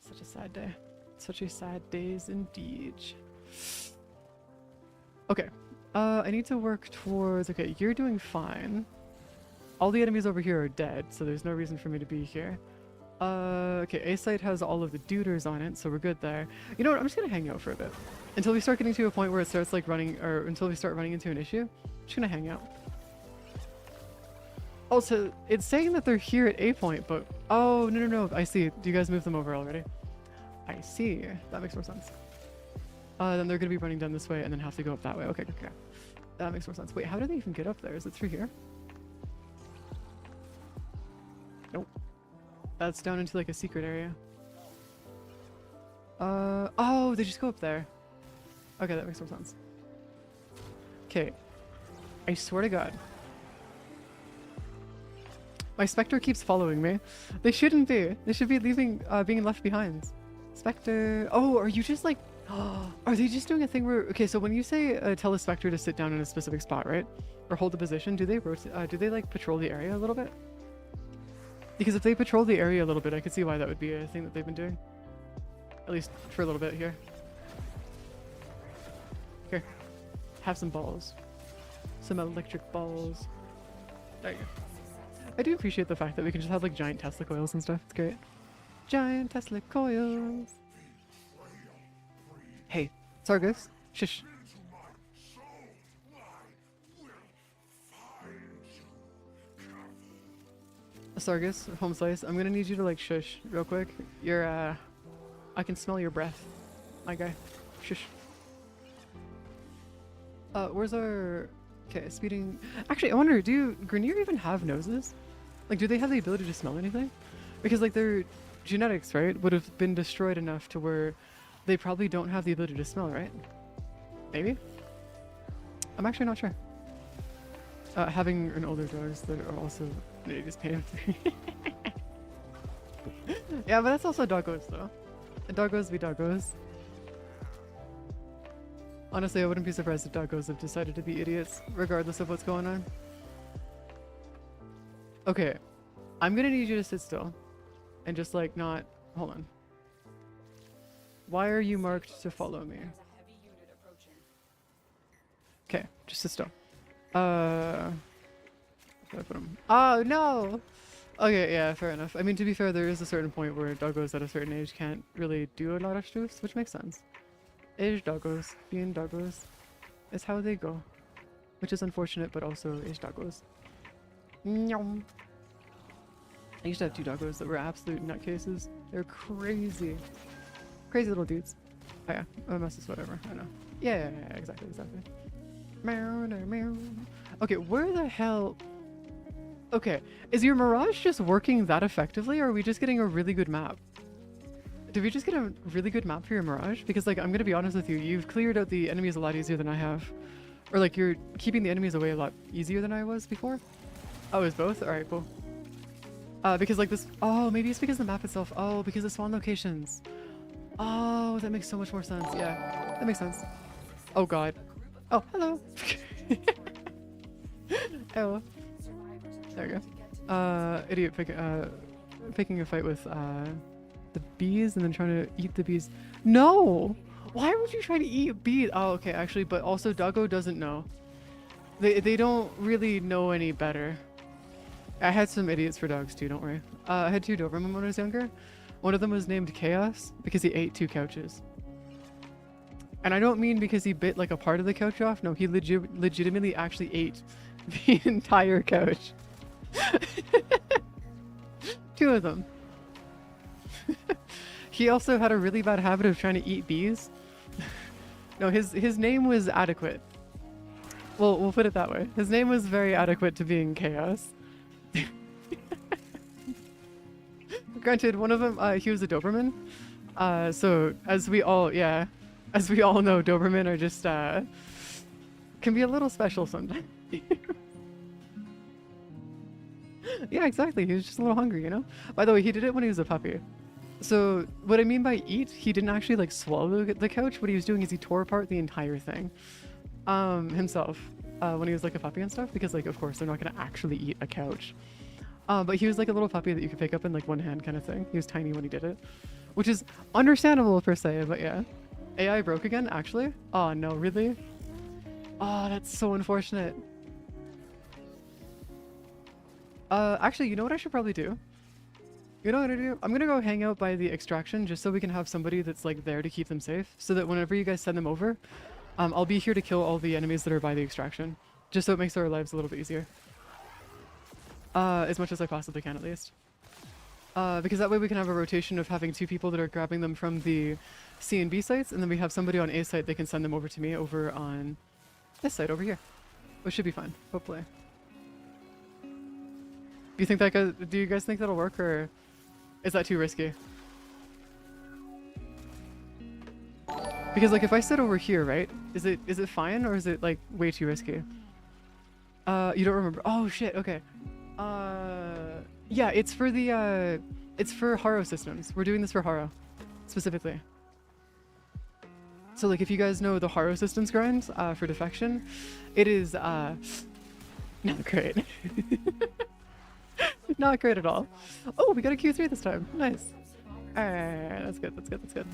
Such a sad day. Such a sad days indeed. Okay, I need to work towards... Okay, you're doing fine. All the enemies over here are dead, so there's no reason for me to be here. Okay, A site has all of the duders on it, so we're good there. You know what, I'm just gonna hang out for a bit. Until we start getting to a point where it starts like running, or until we start running into an issue. I'm just gonna hang out. Also, it's saying that they're here at A point, but... Oh, no, I see. Do you guys move them over already? I see. That makes more sense. Then they're gonna be running down this way and then have to go up that way. Okay, okay. That makes more sense. Wait, how do they even get up there? Is it through here? Nope. That's down into like a secret area. Oh, they just go up there. Okay, that makes more sense. Okay. I swear to God. My Spectre keeps following me. They shouldn't be. They should be leaving, being left behind. Spectre. Oh, are you just like... Are they just doing a thing where... Okay, so when you say tell a Spectre to sit down in a specific spot, right? Or hold a position, do they like patrol the area a little bit? Because if they patrol the area a little bit, I could see why that would be a thing that they've been doing. At least for a little bit here. Here. Have some balls. Some electric balls. There you go. I do appreciate the fact that we can just have like giant Tesla coils and stuff. It's great. Giant Tesla coils. Hey, Sargus. Shush. Sargus, home slice. I'm gonna need you to like shush real quick. You're I can smell your breath, my guy. Shush. Where's our... Okay, speeding... Actually, I wonder, do Grineer even have noses? Like, do they have the ability to smell anything? Because, like, their genetics, right, would have been destroyed enough to where they probably don't have the ability to smell, right? Maybe? I'm actually not sure. Having an older dogs that are also... They just paid him. Yeah, but that's also doggos, though. Doggos be doggos. Honestly, I wouldn't be surprised if doggos have decided to be idiots, regardless of what's going on. Okay, I'm gonna need you to sit still. And just like not... Hold on. Why are you marked to follow me? Okay, just sit still. Where did I put him? Oh, no! Okay, yeah, fair enough. I mean, to be fair, there is a certain point where doggos at a certain age can't really do a lot of stuff, which makes sense. Age doggos, being doggos, is how they go. Which is unfortunate, but also age doggos. Nyom. I used to have 2 doggos that were absolute nutcases. They're crazy. Crazy little dudes. Oh yeah, a mess is whatever, I know. Yeah, exactly. Meow, meow. Okay, where the hell... Okay, is your Mirage just working that effectively, or are we just getting a really good map? Did we just get a really good map for your Mirage? Because, like, I'm gonna be honest with you, you've cleared out the enemies a lot easier than I have. Or, like, you're keeping the enemies away a lot easier than I was before. Oh, it's both? Alright, cool. Because, like, this... Oh, maybe it's because the map itself. Oh, because of spawn locations. Oh, that makes so much more sense. Yeah, that makes sense. Oh, God. Oh, hello. Oh. There we go. Idiot picking a fight with, the bees and then trying to eat the bees. No! Why would you try to eat bees? Oh, okay, actually, but also Doggo doesn't know. They don't really know any better. I had some idiots for dogs too, don't worry. I had 2 Doberman when I was younger. One of them was named Chaos because he ate 2 couches. And I don't mean because he bit like a part of the couch off. No, he legitimately actually ate the entire couch. 2 of them. He also had a really bad habit of trying to eat bees. No, his name was adequate. Well, we'll put it that way. His name was very adequate to being Chaos. Granted, one of them, he was a Doberman. So as we all know, Doberman are just, can be a little special sometimes. Yeah, exactly. He was just a little hungry, you know? By the way, he did it when he was a puppy. So what I mean by eat, he didn't actually like swallow the couch. What he was doing is he tore apart the entire thing himself when he was like a puppy and stuff, because like, of course, they're not going to actually eat a couch. But he was like a little puppy that you could pick up in like one hand kind of thing. He was tiny when he did it, which is understandable per se, but yeah. AI broke again, actually? Oh no, really? Oh, that's so unfortunate. Actually, you know what I should probably do? You know what I'm gonna do? I'm gonna go hang out by the extraction just so we can have somebody that's like there to keep them safe, so that whenever you guys send them over, I'll be here to kill all the enemies that are by the extraction, just so it makes our lives a little bit easier. As much as I possibly can, at least. Because that way we can have a rotation of having 2 people that are grabbing them from the C and B sites, and then we have somebody on A site, they can send them over to me over on this site over here. Which should be fine, hopefully. Do you guys think that'll work, or is that too risky? Because like if I sit over here, right? Is it fine, or is it like way too risky? You don't remember? Oh shit, okay. Yeah, it's for the it's for Haro systems. We're doing this for Haro specifically. So like if you guys know the Haro systems grind for defection, it is not great. Not great at all. Oh, we got a Q3 this time. Nice. Alright, that's good, that's good, that's good.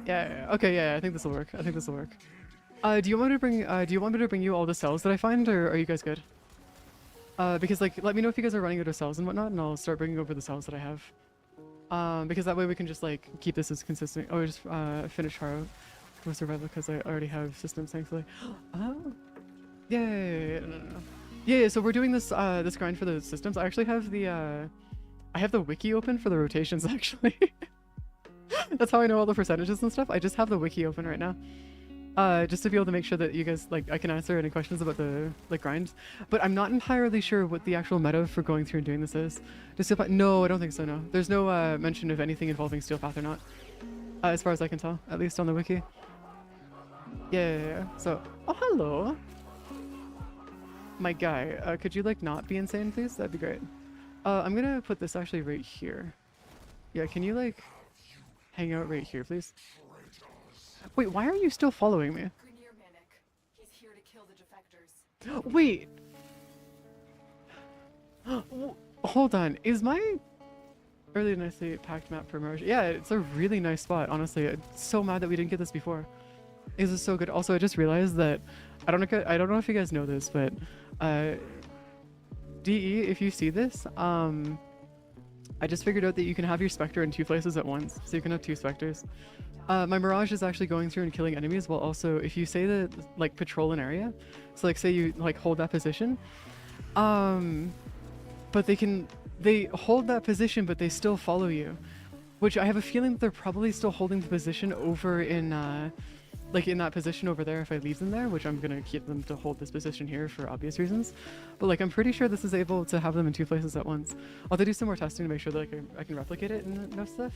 Yeah, okay, yeah, I think this will work. I think this will work. Do you want me to bring you all the cells that I find, or are you guys good? Because like, let me know if you guys are running out of cells and whatnot, and I'll start bringing over the cells that I have. Because that way we can just like keep this as consistent. Oh, just finish Haro for survival because I already have systems, thankfully. Oh, yeah, no. Yeah, so we're doing this this grind for the systems. I actually have the wiki open for the rotations actually. That's how I know all the percentages and stuff. I just have the wiki open right now. Just to be able to make sure that you guys, like, I can answer any questions about the, like, grinds. But I'm not entirely sure what the actual meta for going through and doing this is. Does Steel Path? No, I don't think so, no. There's no mention of anything involving Steel Path or not. As far as I can tell, at least on the wiki. Yeah. So, oh, hello. My guy, could you, like, not be insane, please? That'd be great. I'm gonna put this actually right here. Yeah, can you, like, hang out right here, please? Wait, why are you still following me? He's here to kill the defectors. Wait. Hold on. Is my early nicely packed map for Mirage? Yeah, it's a really nice spot, honestly. I'm so mad that we didn't get this before. This is so good. Also, I just realized that I don't know if you guys know this, but DE, if you see this, I just figured out that you can have your Spectre in 2 places at once, so you can have 2 Spectres. My Mirage is actually going through and killing enemies, while also if you say that, like, patrol an area, so like say you like hold that position, but they hold that position but they still follow you, which I have a feeling that they're probably still holding the position over in like in that position over there if I leave them there, which I'm gonna keep them to hold this position here for obvious reasons. But like I'm pretty sure this is able to have them in 2 places at once. I'll have to do some more testing to make sure that I can replicate it and stuff.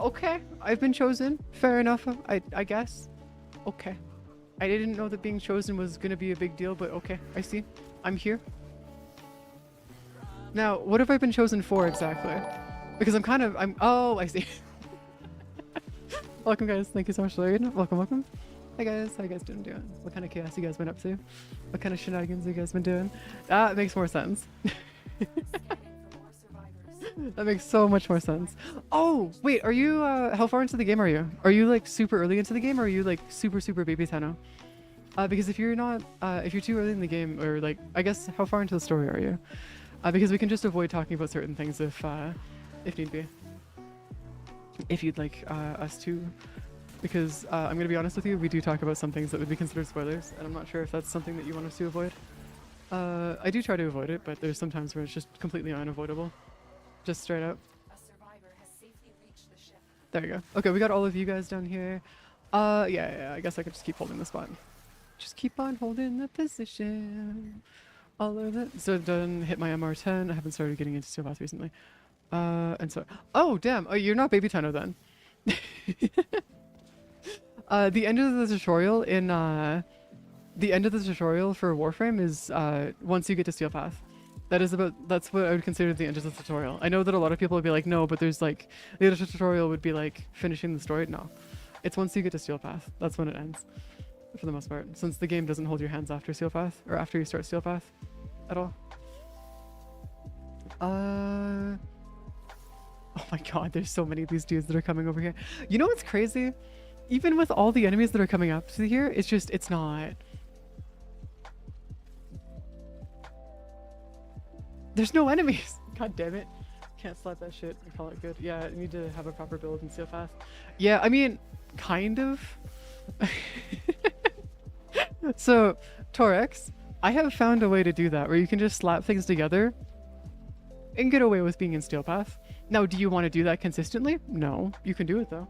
Okay. I've been chosen. Fair enough, I guess. Okay. I didn't know that being chosen was gonna be a big deal, but okay. I see. I'm here. Now, what have I been chosen for exactly? Because oh, I see. Welcome, guys. Thank you so much, Larry. Welcome, welcome. Hey, guys. How you guys doing? What kind of chaos you guys been up to? What kind of shenanigans you guys been doing? That makes more sense. That makes so much more sense. Oh, wait, are you, how far into the game are you? Are you, like, super early into the game, or are you, like, super baby Tenno? Because if you're not, if you're too early in the game, or, like, I guess, how far into the story are you? Because we can just avoid talking about certain things if need be. If you'd like, us to. Because, I'm gonna be honest with you, we do talk about some things that would be considered spoilers, and I'm not sure if that's something that you want us to avoid. I do try to avoid it, but there's some times where it's just completely unavoidable. Just straight up. A survivor has safely reached the ship. There you go. Okay, we got all of you guys down here. Yeah, I guess I could just keep holding the spot. Just keep on holding the position. All of it. So done, hit my MR10. I haven't started getting into Steel Path recently. And so, oh damn, oh, you're not baby Tenno then. The end of the tutorial in, the end of the tutorial for Warframe is, once you get to Steel Path. That's what I would consider the end of the tutorial. I know that a lot of people would be like, no, but there's like, the end of the tutorial would be like finishing the story. No, it's once you get to Steel Path. That's when it ends, for the most part. Since the game doesn't hold your hands after Steel Path, or after you start Steel Path, at all. Oh my god, there's so many of these dudes that are coming over here. You know what's crazy? Even with all the enemies that are coming up to here, it's not. There's no enemies. God damn it. Can't slap that shit and call it good. Yeah, I need to have a proper build in Steel Path. Yeah, I mean, kind of. So, Torex, I have found a way to do that where you can just slap things together and get away with being in Steel Path. Now, do you want to do that consistently? No, you can do it though.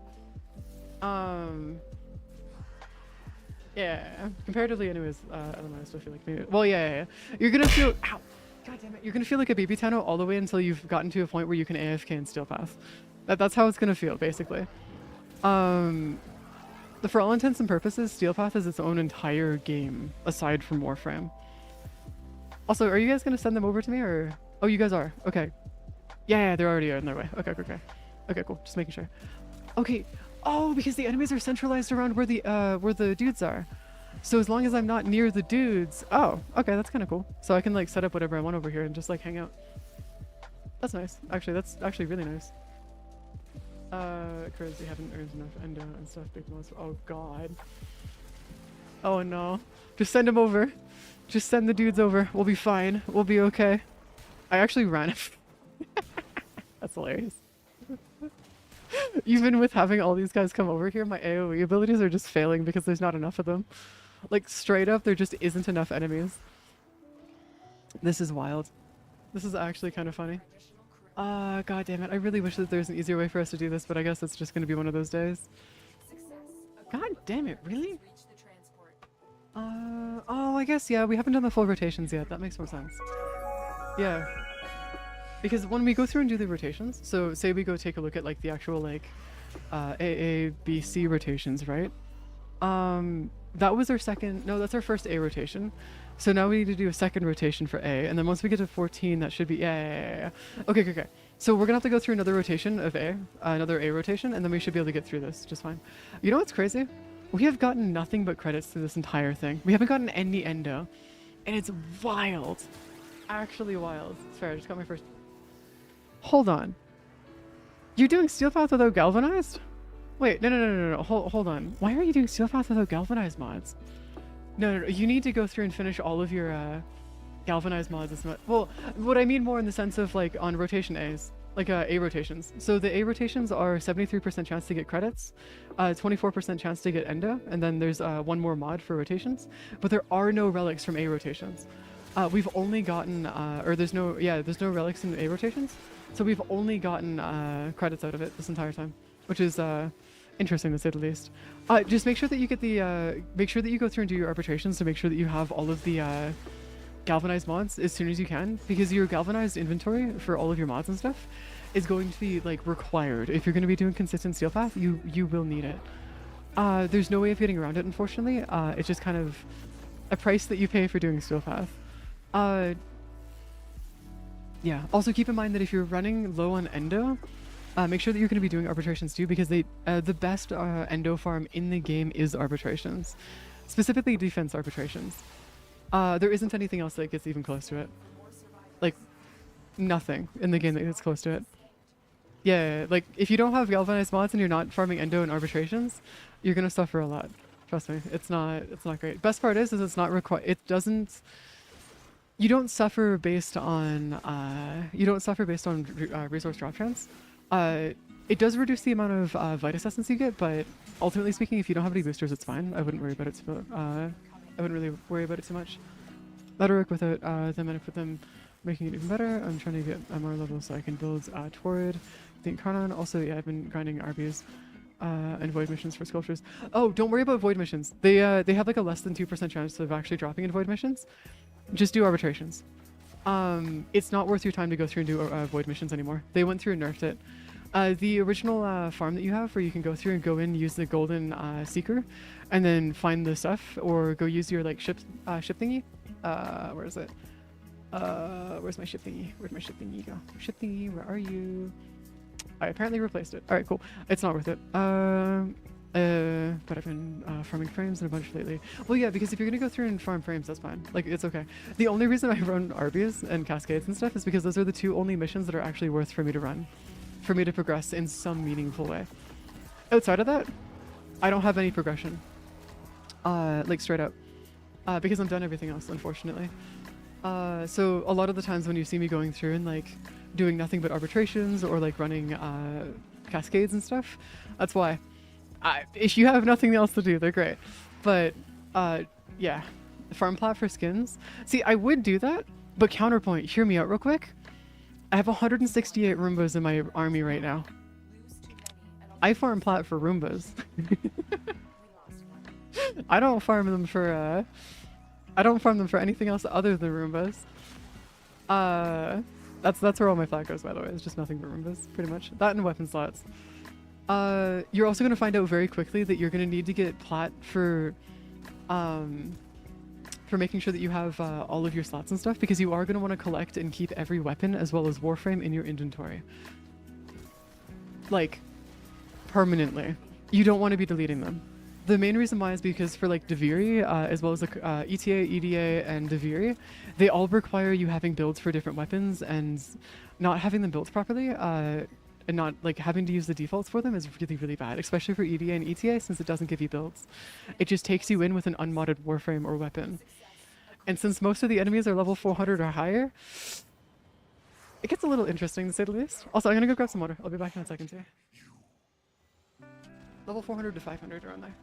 Yeah, comparatively anyways, I don't know, I still feel like maybe, well, yeah. You're gonna feel, ow, god damn it, you're gonna feel like a baby Tenno all the way until you've gotten to a point where you can AFK in Steel Path. That's how it's gonna feel, basically. For all intents and purposes, Steel Path is its own entire game, aside from Warframe. Also, are you guys gonna send them over to me, or? Oh, you guys are, okay. Yeah, they're already on their way, okay. Okay, cool, just making sure. Okay, oh, because the enemies are centralized around where the dudes are. So as long as I'm not near the dudes, oh, okay, that's kind of cool. So I can like set up whatever I want over here and just like hang out. That's nice. Actually, that's actually really nice. Because they haven't earned enough endo and stuff. Big most. Oh god. Oh no. Just send them over. Just send the dudes over. We'll be fine. We'll be okay. I actually ran it. That's hilarious. Even with having all these guys come over here, my AoE abilities are just failing because there's not enough of them. Like, straight up, there just isn't enough enemies. This is wild. This is actually kind of funny. God damn it. I really wish that there's an easier way for us to do this, but I guess it's just going to be one of those days. God damn it, really? Oh, I guess, yeah, we haven't done the full rotations yet. That makes more sense. Yeah. Because when we go through and do the rotations, so say we go take a look at like the actual like A, B, C rotations, right? That was our second, no, that's our first A rotation. So now we need to do a second rotation for A, and then once we get to 14, that should be, yeah. Okay. So we're gonna have to go through another rotation of A, another A rotation, and then we should be able to get through this just fine. You know what's crazy? We have gotten nothing but credits through this entire thing. We haven't gotten any endo, and it's wild. Actually wild. It's fair, I just got my first. Hold on. You're doing Steel Path without Galvanized? Wait, no. Hold on. Why are you doing Steel Path without Galvanized mods? No. You need to go through and finish all of your Galvanized mods. Well, what I mean more in the sense of like on rotation A's, like A rotations. So the A rotations are 73% chance to get credits, 24% chance to get endo, and then there's one more mod for rotations. But there are no relics from A rotations. We've only gotten, there's no relics in A rotations. So we've only gotten credits out of it this entire time, which is interesting to say the least. Just make sure that you get the, make sure that you go through and do your arbitrations to make sure that you have all of the galvanized mods as soon as you can, because your galvanized inventory for all of your mods and stuff is going to be like required. If you're going to be doing consistent Steel Path, you will need it. There's no way of getting around it, unfortunately. It's just kind of a price that you pay for doing Steel Path. Yeah, also keep in mind that if you're running low on endo, make sure that you're going to be doing arbitrations too, because the best endo farm in the game is arbitrations, specifically defense arbitrations. There isn't anything else that gets even close to it. Like, nothing in the game that gets close to it. Yeah, like, if you don't have galvanized mods and you're not farming endo and arbitrations, you're going to suffer a lot. Trust me, it's not great. Best part is it's not required. It doesn't... You don't suffer based on resource drop chance. It does reduce the amount of Vitus essence you get, but ultimately speaking, if you don't have any boosters, it's fine. I wouldn't worry about it. I wouldn't really worry about it too much. That'll work without them, and I put them making it even better. I'm trying to get MR level so I can build toward the Kanno. Also, yeah, I've been grinding RBs and void missions for sculptures. Oh, don't worry about void missions. They have like a less than 2% chance of actually dropping in void missions. Just do arbitrations. It's not worth your time to go through and do void missions anymore. They went through and nerfed it. The original farm that you have, where you can go through and go in, use the golden seeker, and then find the stuff, or go use your like ship thingy. Where is it? Where's my ship thingy? Where'd my ship thingy go? Ship thingy, where are you? I apparently replaced it. All right, cool. It's not worth it. But I've been farming frames and a bunch lately. Well, yeah, because if you're gonna go through and farm frames, that's fine. Like, it's okay. The only reason I run Arby's and Cascades and stuff is because those are the two only missions that are actually worth for me to run, for me to progress in some meaningful way. Outside of that, I don't have any progression. Like, straight up. Because I'm done everything else, unfortunately. So a lot of the times when you see me going through and, like, doing nothing but arbitrations or, like, running Cascades and stuff, that's why. If you have nothing else to do, they're great. But, yeah. Farm plat for skins. See, I would do that, but counterpoint, hear me out real quick. I have 168 Roombas in my army right now. Lose too many, and I farm plat for Roombas. I don't farm them for anything else other than Roombas. That's where all my flat goes, by the way. It's just nothing but Roombas, pretty much. That and weapon slots. You're also gonna find out very quickly that you're gonna need to get plat for making sure that you have all of your slots and stuff, because you are gonna want to collect and keep every weapon as well as warframe in your inventory. Like, permanently. You don't want to be deleting them. The main reason why is because for like Deviri, as well as like ETA, EDA, and Deviri, they all require you having builds for different weapons, and not having them built properly, and not like having to use the defaults for them is really, really bad, especially for EDA and ETA, since it doesn't give you builds. It just takes you in with an unmodded warframe or weapon. And since most of the enemies are level 400 or higher, it gets a little interesting to say the least. Also, I'm gonna go grab some water. I'll be back in a second too. Level 400 to 500 around there.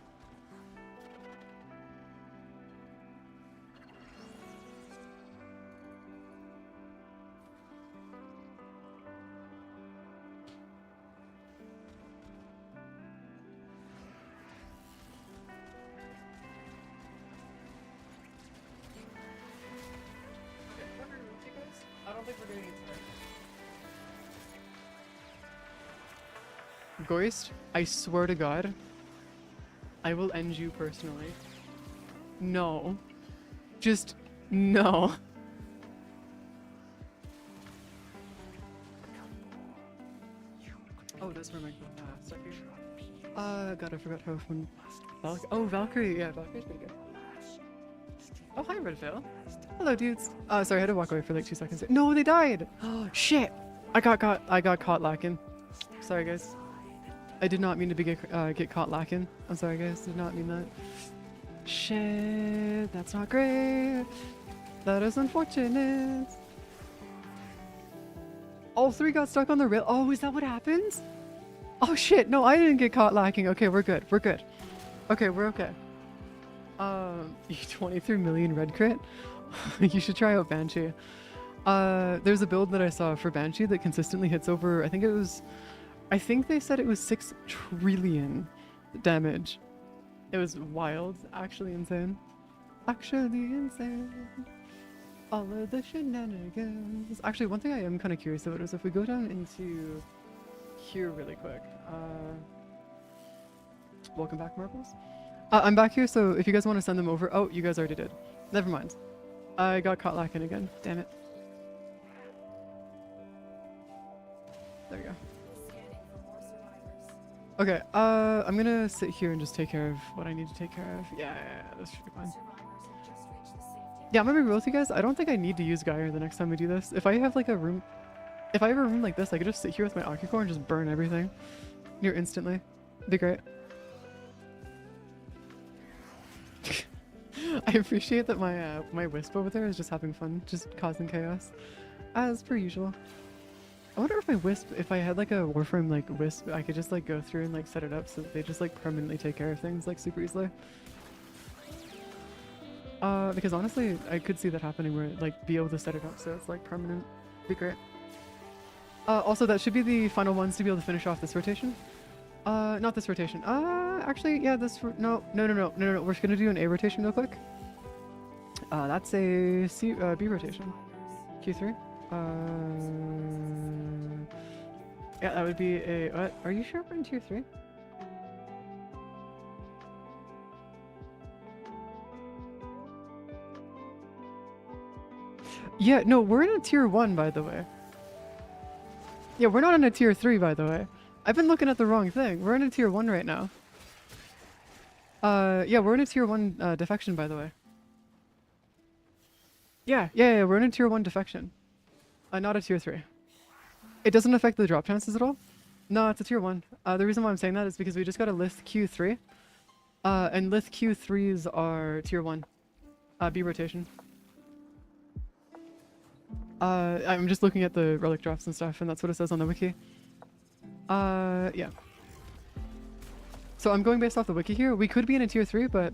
I don't think we're getting it tonight. Goist, I swear to God, I will end you personally. No. Just no. Oh, that's where my stuff here. God, I forgot how often. Oh, Valkyrie. Yeah, Valkyrie's pretty good. Oh, hi, Redvale. Hello, dudes. Sorry, I had to walk away for like 2 seconds. No, they died. Oh, shit. I got caught lacking. Sorry, guys. I did not mean to get caught lacking. I'm sorry, guys. Did not mean that. Shit, that's not great. That is unfortunate. All three got stuck on the rail. Oh, is that what happens? Oh shit, no, I didn't get caught lacking. Okay, we're good. We're good. Okay, we're okay. 23 million red crit? You should try out Banshee. There's a build that I saw for Banshee that consistently hits over, I think they said it was 6 trillion damage. It was wild, actually insane. Actually insane. All of the shenanigans. Actually, one thing I am kind of curious about is if we go down into here really quick. Welcome back, Marbles. I'm back here, so if you guys want to send them over. Oh, you guys already did. Never mind. I got caught lacking again. Damn it. There we go. Scanning for more survivors. Okay, I'm gonna sit here and just take care of what I need to take care of. Yeah, this should be fine. Survivors have just reached the safety. Yeah, I'm gonna be real with you guys. I don't think I need to use Gyre the next time we do this. If I have like a room, if I have a room like this, I could just sit here with my Ocucore and just burn everything near instantly. It'd be great. I appreciate that my Wisp over there is just having fun, just causing chaos, as per usual. I wonder if my Wisp, if I had like a Warframe like Wisp, I could just like go through and like set it up so that they just like permanently take care of things like super easily. Because honestly, I could see that happening where like be able to set it up so it's like permanent. Be great. Also, that should be the final ones to be able to finish off this rotation. Not this rotation. Actually, yeah, no. We're just gonna do an A rotation real quick. That's a B rotation. Q3. Yeah, that would be a. What? Are you sure we're in tier 3? Yeah, no, we're in a tier 1, by the way. Yeah, we're not in a tier 3, by the way. I've been looking at the wrong thing. We're in a tier 1 right now. Yeah, we're in a tier 1 defection, by the way. Yeah, we're in a tier 1 defection. Not a tier 3. It doesn't affect the drop chances at all. No, it's a tier 1. The reason why I'm saying that is because we just got a Lith Q3. And Lith Q3s are tier 1. B rotation. I'm just looking at the relic drops and stuff, and that's what it says on the wiki. Yeah. So I'm going based off the wiki here. We could be in a tier 3, but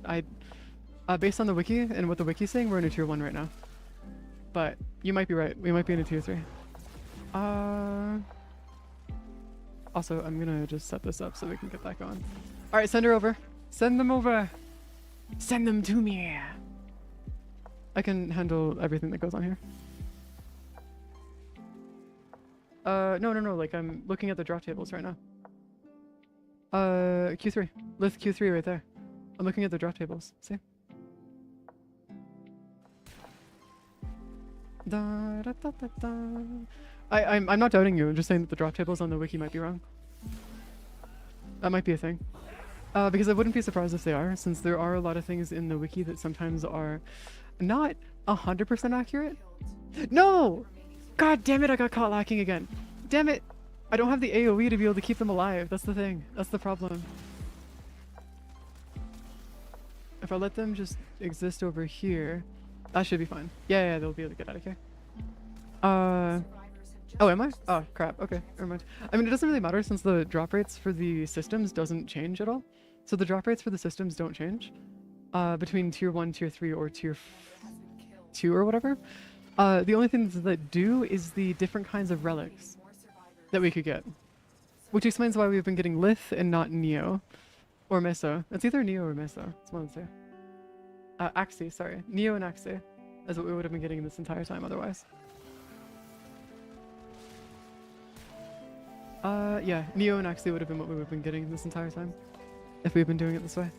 Based on the wiki and what the wiki's saying, we're in a tier 1 right now. But you might be right. We might be in a tier 3. Also, I'm gonna just set this up so we can get that going. All right, send her over. Send them over. Send them to me. I can handle everything that goes on here. No. Like, I'm looking at the drop tables right now. Q3. Lith Q3 right there. I'm looking at the drop tables. See? Da, da, da, da, da. I'm not doubting you. I'm just saying that the drop tables on the wiki might be wrong. That might be a thing. Because I wouldn't be surprised if they are, since there are a lot of things in the wiki that sometimes are not 100% accurate. No! God damn it, I got caught lacking again. Damn it! I don't have the AoE to be able to keep them alive. That's the thing. That's the problem. If I let them just exist over here, that should be fine. Yeah, they'll be able to get out of here. Oh, am I? Oh, crap. Okay, never mind. I mean, it doesn't really matter since the drop rates for the systems doesn't change at all. So the drop rates for the systems don't change between tier 1, tier 3, or tier 2 or whatever. The only things that do is the different kinds of relics that we could get. Which explains why we've been getting Lith and not Neo. Or Meso. It's either Neo or Meso. It's one of the two. Axie, sorry. Neo and Axie is what we would have been getting this entire time otherwise. Yeah, Neo and Axie would have been what we would have been getting this entire time. If we'd been doing it this way.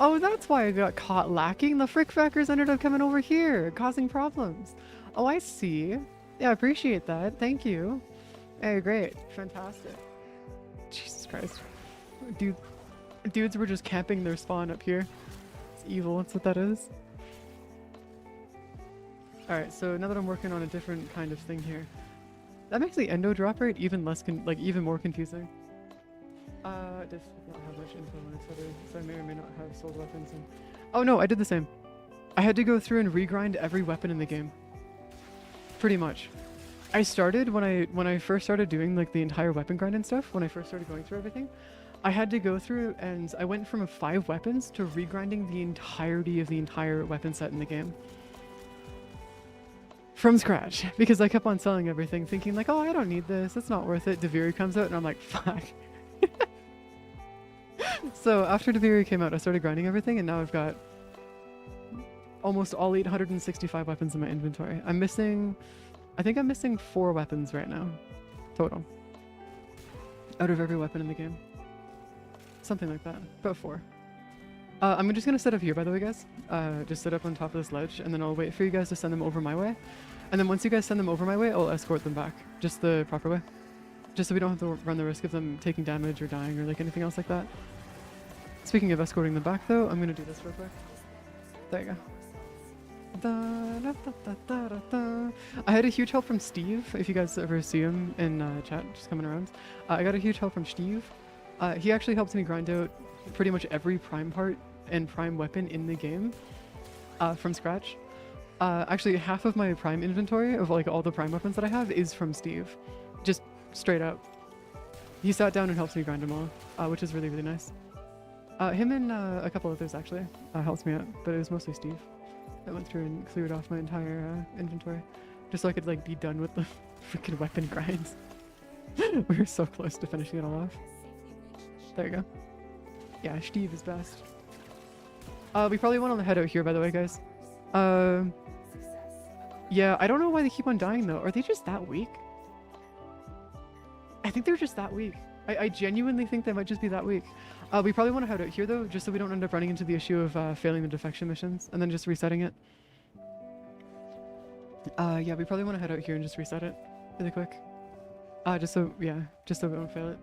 Oh, that's why I got caught lacking. The frickfrackers ended up coming over here, causing problems. Oh, I see. Yeah, I appreciate that. Thank you. Hey, great. Fantastic. Jesus Christ. Dudes were just camping their spawn up here. It's evil, that's what that is. Alright, so now that I'm working on a different kind of thing here. That makes the endo drop rate even less even more confusing. It does not have much info on its other, so I may or may not have sold weapons and... Oh no, I did the same. I had to go through and regrind every weapon in the game. Pretty much. I started when I first started doing like the entire weapon grind and stuff, when I first started going through everything, I had to go through and I went from 5 weapons to regrinding the entirety of the entire weapon set in the game. From scratch, because I kept on selling everything thinking like, oh, I don't need this, it's not worth it. Deviri comes out and I'm like, fuck. So after Deviri came out, I started grinding everything and now I've got almost all 865 weapons in my inventory. I think I'm missing 4 weapons right now, total. Out of every weapon in the game. Something like that, about 4. I'm just gonna set up here, by the way, guys. Just sit up on top of this ledge, and then I'll wait for you guys to send them over my way. And then once you guys send them over my way, I'll escort them back, just the proper way. Just so we don't have to run the risk of them taking damage or dying or like anything else like that. Speaking of escorting them back though, I'm gonna do this real quick. There you go. I had a huge help from Steve, if you guys ever see him in chat, just coming around. I got a huge help from Steve. He actually helped me grind out pretty much every prime part and prime weapon in the game from scratch. Actually, half of my prime inventory of like all the prime weapons that I have is from Steve. Just straight up. He sat down and helped me grind them all, which is really, really nice. Him and a couple others actually helped me out, but it was mostly Steve that went through and cleared off my entire inventory, just so I could like be done with the freaking weapon grinds. We were so close to finishing it all off. There you go. Yeah, Steve is best. We probably want to head out here, by the way, guys. Yeah, I don't know why they keep on dying though. Are they just that weak? I think they're just that weak. I genuinely think they might just be that weak. We probably want to head out here though, just so we don't end up running into the issue of failing the defection missions and then just resetting it. Yeah, we probably want to head out here and just reset it really quick. Just so we don't fail it.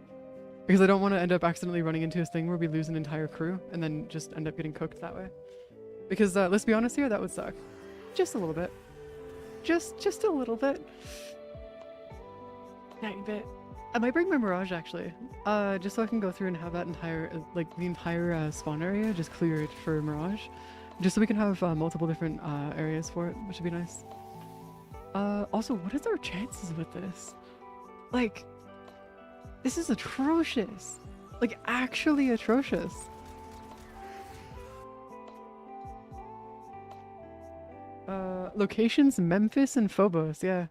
Because I don't want to end up accidentally running into this thing where we lose an entire crew and then just end up getting cooked that way. Because let's be honest here, that would suck. Just a little bit. Just a little bit. Tiny bit. I might bring my Mirage actually, just so I can go through and have that entire, the entire spawn area just cleared for Mirage. Just so we can have multiple different areas for it, which would be nice. Also, what is our chances with this? Like, this is atrocious. Like, actually atrocious. Locations Memphis and Phobos, yeah.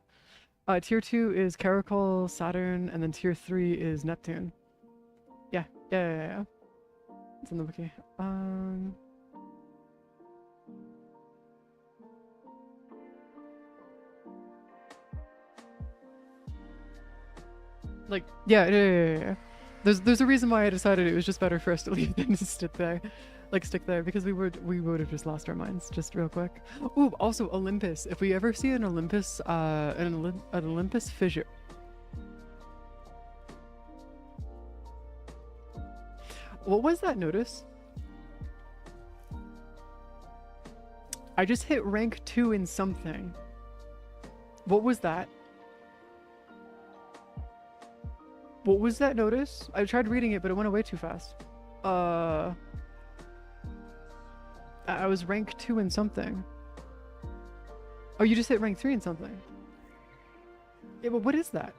Tier 2 is Caracol, Saturn, and then tier 3 is Neptune. Yeah. It's in the wiki. Like, yeah. There's a reason why I decided it was just better for us to leave than to stick there. Like, stick there, because we would have just lost our minds, just real quick. Ooh, also Olympus. If we ever see an Olympus, an Olympus fissure. What was that notice? I just hit rank 2 in something. What was that? What was that notice? I tried reading it, but it went away too fast. I was rank 2 in something. Oh, you just hit rank 3 in something. Yeah, but what is that?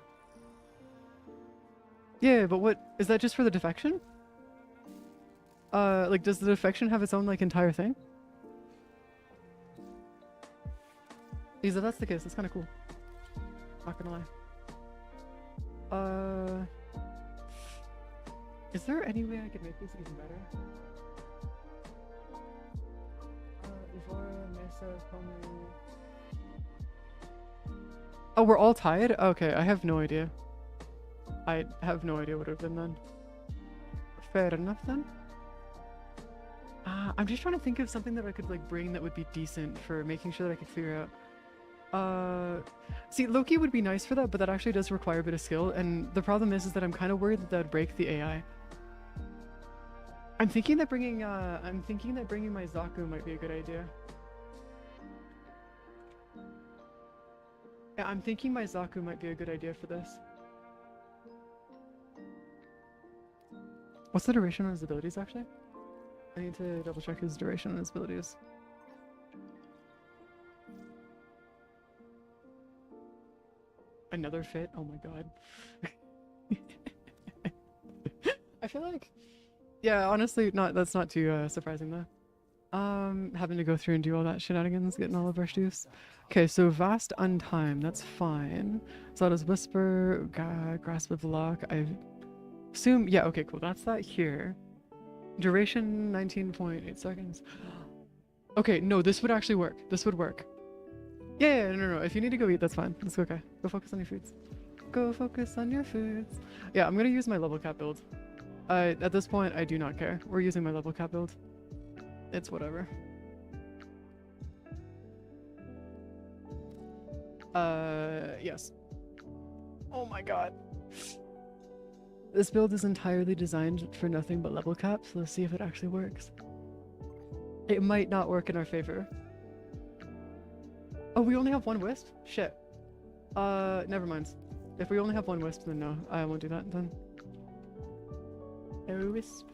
Yeah, but what is that just for the defection? Like, does the defection have its own, like, entire thing? Because if that's the case, that's kind of cool. Not gonna lie. Is there any way I could make this even better? Oh, we're all tied? Okay, I have no idea. I have no idea what it would have been then. Fair enough then. I'm just trying to think of something that I could like bring that would be decent for making sure that I could figure out. See, Loki would be nice for that, but that actually does require a bit of skill, and the problem is that I'm kind of worried that that'd break the AI. I'm thinking that bringing my Zaku might be a good idea. Yeah, I'm thinking my Zaku might be a good idea for this. What's the duration on his abilities, actually? I need to double check his duration on his abilities. Another fit? Oh my god. I feel like... Yeah, honestly, that's not too surprising though. Having to go through and do all that shenanigans, getting all of our stuffs. Okay, so Vast Untime, that's fine. Zada's Whisper, Grasp of the Lock, I assume... Yeah, okay, cool, that's that here. Duration 19.8 seconds. Okay, no, this would actually work. This would work. Yeah, no. If you need to go eat, that's fine. That's okay. Go focus on your foods. Go focus on your foods. Yeah, I'm gonna use my level cap build. At this point, I do not care. We're using my level cap build. It's whatever. Yes. Oh my god. This build is entirely designed for nothing but level caps. Let's see if it actually works. It might not work in our favor. Oh, we only have one wisp? Shit. Never mind. If we only have one wisp, then no. I won't do that then. A wisp.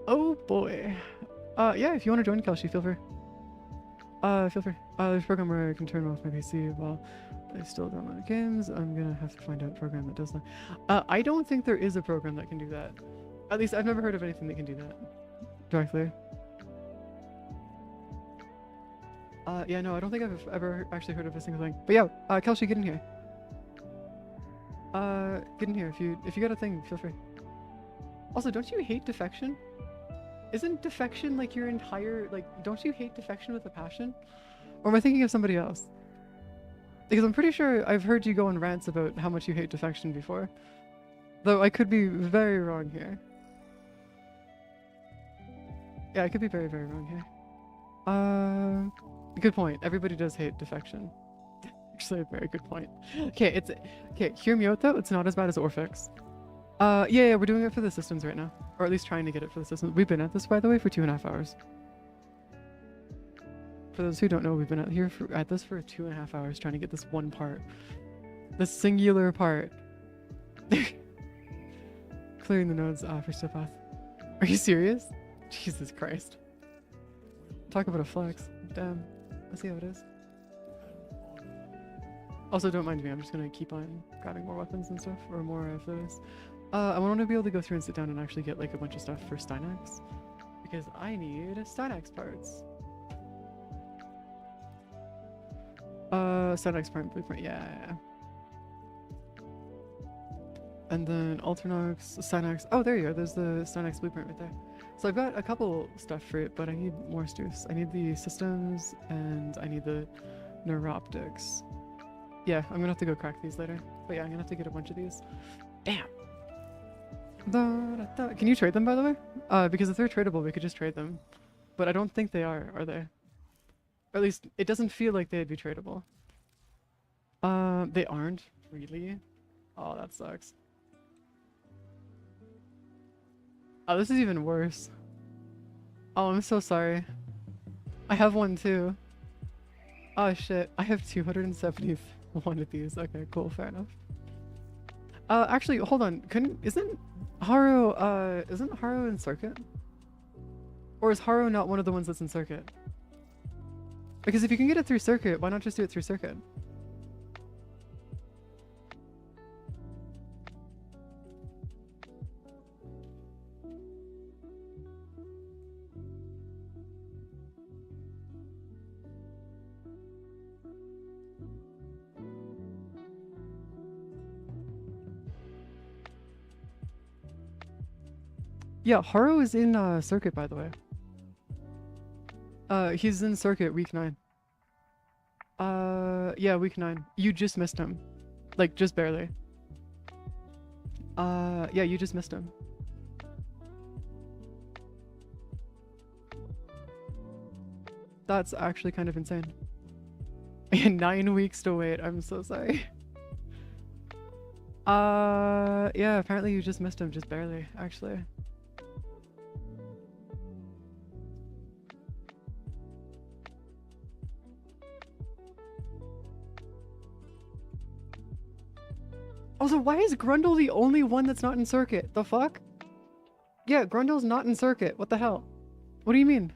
Oh boy. Yeah, if you want to join Kelshi, feel free. Feel free. There's a program where I can turn off my PC while I still download games. I'm gonna have to find out a program that does that. I don't think there is a program that can do that. At least I've never heard of anything that can do that directly. Yeah, no, I don't think I've ever actually heard of a single thing. But yeah, Kelshi, get in here. Get in here. If you got a thing, feel free. Also, don't you hate defection? Isn't defection like your entire, like, don't you hate defection with a passion? Or am I thinking of somebody else? Because I'm pretty sure I've heard you go on rants about how much you hate defection before. Though I could be very wrong here. Yeah, I could be very, very wrong here. Good point. Everybody does hate defection. Actually, a very good point. Okay, hear me out though. It's not as bad as Orphix. Yeah, we're doing it for the systems right now. Or at least trying to get it for the systems. We've been at this, by the way, for 2.5 hours. For those who don't know, we've been at this for 2.5 hours trying to get this one part. The singular part. Clearing the nodes for step path. Are you serious? Jesus Christ. Talk about a flex. Damn. Let's see how it is. Also, don't mind me. I'm just going to keep on grabbing more weapons and stuff. Or more of those. I want to be able to go through and sit down and actually get like a bunch of stuff for Stynax. Because I need Stynax parts. Stanex Prime Blueprint, yeah. And then Alternox, Stanex. Oh, there you go. There's the Stanex Blueprint right there. So I've got a couple stuff for it, but I need more stuffs. I need the systems, and I need the neuroptics. Yeah, I'm gonna have to go crack these later. But yeah, I'm gonna have to get a bunch of these. Damn. Can you trade them, by the way? Because if they're tradable, we could just trade them. But I don't think they are they? Or at least, it doesn't feel like they'd be tradable. They aren't? Really? Oh, that sucks. Oh, this is even worse. Oh, I'm so sorry. I have one too. Oh shit, I have 271 of these. Okay, cool, fair enough. Actually, hold on. Isn't Haro in circuit? Or is Haro not one of the ones that's in circuit? Because if you can get it through circuit, why not just do it through circuit? Yeah, Haro is in circuit, by the way. He's in circuit week 9. Yeah, week 9. You just missed him. Like, just barely. Yeah, you just missed him. That's actually kind of insane. 9 weeks to wait. I'm so sorry. Yeah, apparently you just missed him just barely, actually. Also, why is Grundle the only one that's not in circuit? The fuck? Yeah, Grundle's not in circuit. What the hell? What do you mean?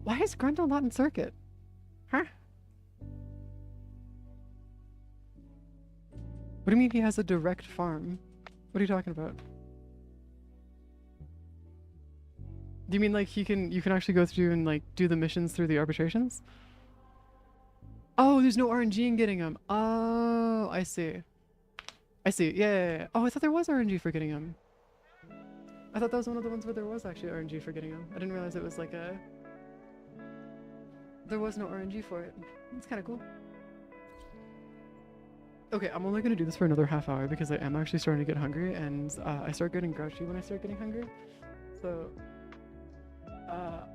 Why is Grundle not in circuit? Huh? What do you mean he has a direct farm? What are you talking about? Do you mean like you can actually go through and like do the missions through the arbitrations? Oh, there's no RNG in getting him. Oh, I see. I see. Yeah. Oh, I thought there was RNG for getting him. I thought that was one of the ones where there was actually RNG for getting him. I didn't realize it was like a... There was no RNG for it. It's kind of cool. Okay, I'm only going to do this for another half hour because I am actually starting to get hungry, and I start getting grouchy when I start getting hungry. So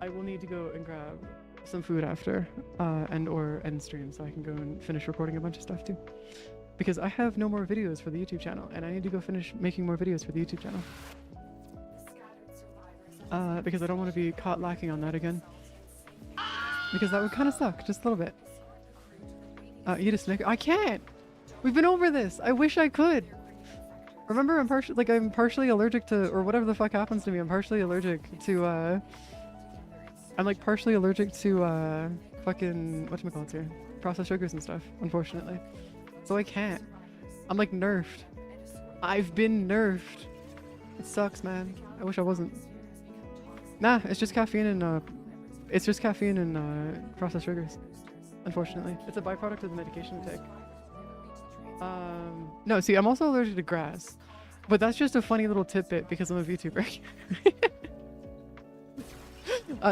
I will need to go and grab some food after or end stream so I can go and finish recording a bunch of stuff too. Because I have no more videos for the YouTube channel, and I need to go finish making more videos for the YouTube channel. Because I don't want to be caught lacking on that again. Because that would kind of suck, just a little bit. Eat a Snicker. I can't! We've been over this! I wish I could! Remember, I'm partially allergic to, or whatever the fuck happens to me, I'm partially allergic to, I'm like partially allergic to, fucking, whatchamacallit here? Processed sugars and stuff, unfortunately. So I can't. I'm like nerfed. I've been nerfed. It sucks, man. I wish I wasn't. Nah, it's just caffeine and, processed sugars. Unfortunately. It's a byproduct of the medication I take. No, see, I'm also allergic to grass. But that's just a funny little tidbit because I'm a VTuber.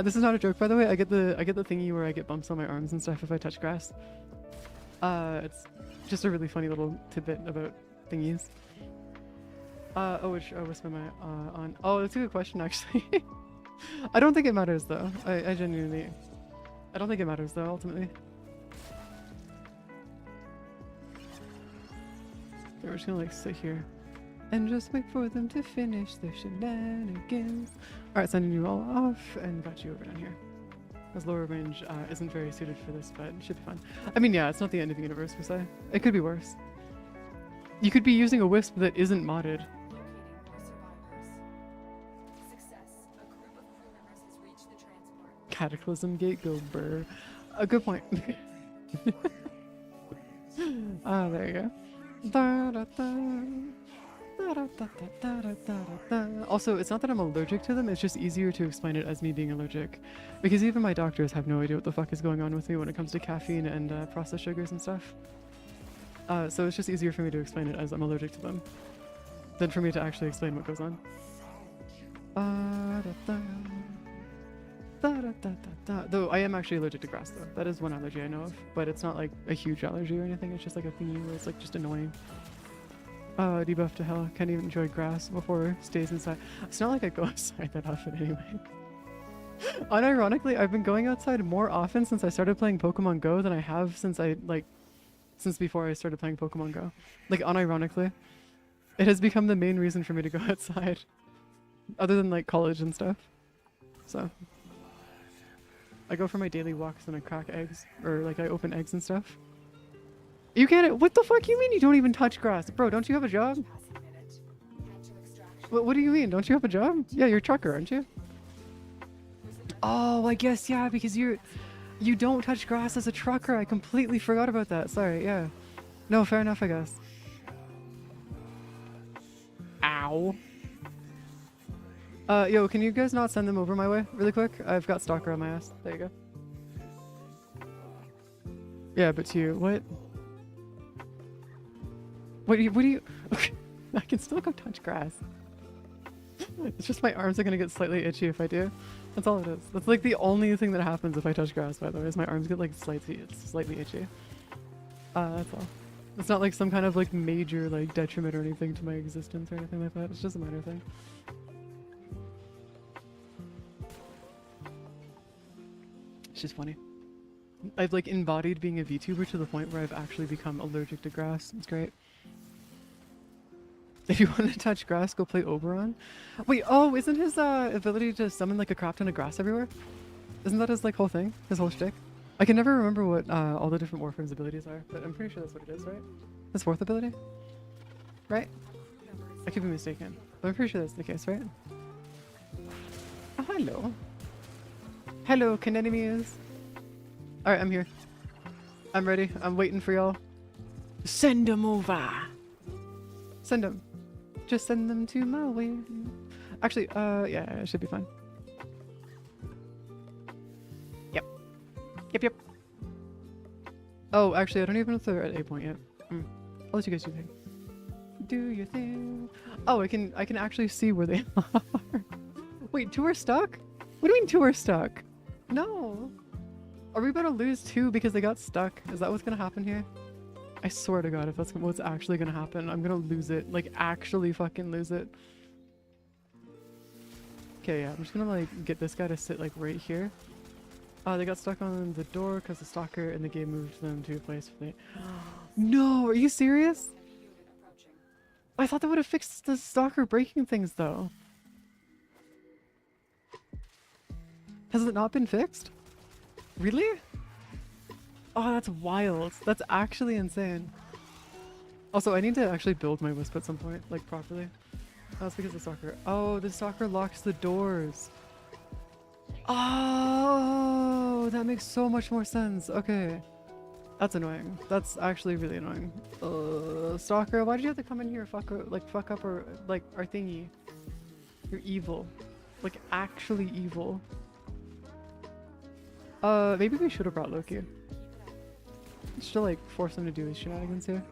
This is not a joke, by the way. I get the thingy where I get bumps on my arms and stuff if I touch grass. It's just a really funny little tidbit about thingies. Which wisp am I on? Oh, that's a good question, actually. I don't think it matters, though. I genuinely... I don't think it matters, though, ultimately. Okay, we're just gonna, like, sit here. And just wait for them to finish their shenanigans. Alright, sending you all off, and got you over down here. Because lower range isn't very suited for this, but it should be fine. I mean, yeah, it's not the end of the universe, per se. It could be worse. You could be using a wisp that isn't modded. Cataclysm gate, go burr. A good point. There you go. Da, da, da. Also, it's not that I'm allergic to them, it's just easier to explain it as me being allergic. Because even my doctors have no idea what the fuck is going on with me when it comes to caffeine and processed sugars and stuff. So it's just easier for me to explain it as I'm allergic to them than for me to actually explain what goes on. Though I am actually allergic to grass though. That is one allergy I know of. But it's not like a huge allergy or anything, it's just like a thingy where it's like just annoying. Debuff to hell. Can't even enjoy grass before stays inside. It's not like I go outside that often anyway. Unironically, I've been going outside more often since I started playing Pokemon Go than I have since since before I started playing Pokemon Go. Like, unironically. It has become the main reason for me to go outside. Other than like college and stuff. So. I go for my daily walks and I crack eggs. Or like I open eggs and stuff. You can't. What the fuck you mean you don't even touch grass? Bro, don't you have a job? What do you mean? Don't you have a job? Yeah, you're a trucker, aren't you? Oh, I guess, yeah, because you don't touch grass as a trucker. I completely forgot about that. Sorry, yeah. No, fair enough, I guess. Ow. Yo, can you guys not send them over my way really quick? I've got stalker on my ass. There you go. Yeah, but to you, what? What do you okay. I can still go touch grass. It's just my arms are gonna get slightly itchy if I do. That's all it is. That's like the only thing that happens if I touch grass, by the way, is my arms get like slightly itchy. That's all. It's not like some kind of like major like detriment or anything to my existence or anything like that. It's just a minor thing. It's just funny. I've like embodied being a VTuber to the point where I've actually become allergic to grass. It's great. If you want to touch grass, go play Oberon. Wait, oh, isn't his ability to summon like a crap ton of grass everywhere? Isn't that his like whole thing? His whole shtick? I can never remember what all the different Warframe's abilities are, but I'm pretty sure that's what it is, right? His fourth ability? Right? I could be mistaken, but I'm pretty sure that's the case, right? Oh, hello. Hello, Kanenimus. Alright, I'm here. I'm ready. I'm waiting for y'all. Send them over. Send them. Just send them to my way. Actually, yeah, it should be fine. Yep. Yep. Oh, actually, I don't even know if they're at A point yet. I'll let you guys do your thing. Do your thing. Oh, I can actually see where they are. Wait, 2 are stuck? What do you mean 2 are stuck? No. Are we about to lose 2 because they got stuck? Is that what's gonna happen here? I swear to God, if that's what's actually gonna happen, I'm gonna lose it. Like, actually fucking lose it. Okay, yeah, I'm just gonna, like, get this guy to sit, like, right here. They got stuck on the door because the stalker in the game moved them to a place where they... No, are you serious? I thought that would have fixed the stalker breaking things, though. Has it not been fixed? Really? Oh, that's wild. That's actually insane. Also, I need to actually build my wisp at some point, like properly. That's because the stalker. Oh, the stalker locks the doors. Oh, that makes so much more sense. Okay. That's annoying. That's actually really annoying. Stalker, why did you have to come in here fuck up our, like, our thingy? You're evil. Like, actually evil. Maybe we should have brought Loki. Just to, like, force him to do his shenanigans here.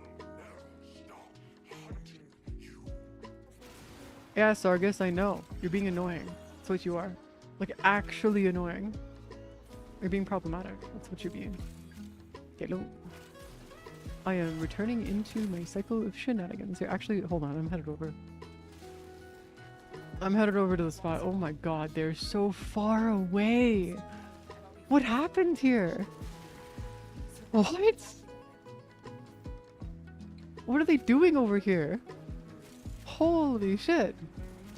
Yeah, Sargus, I know. You're being annoying. That's what you are. Like, actually annoying. You're being problematic. That's what you're being. Hello. I am returning into my cycle of shenanigans here. Actually, hold on. I'm headed over. I'm headed over to the spot. Oh my god, they're so far away. What happened here? What? What are they doing over here? Holy shit.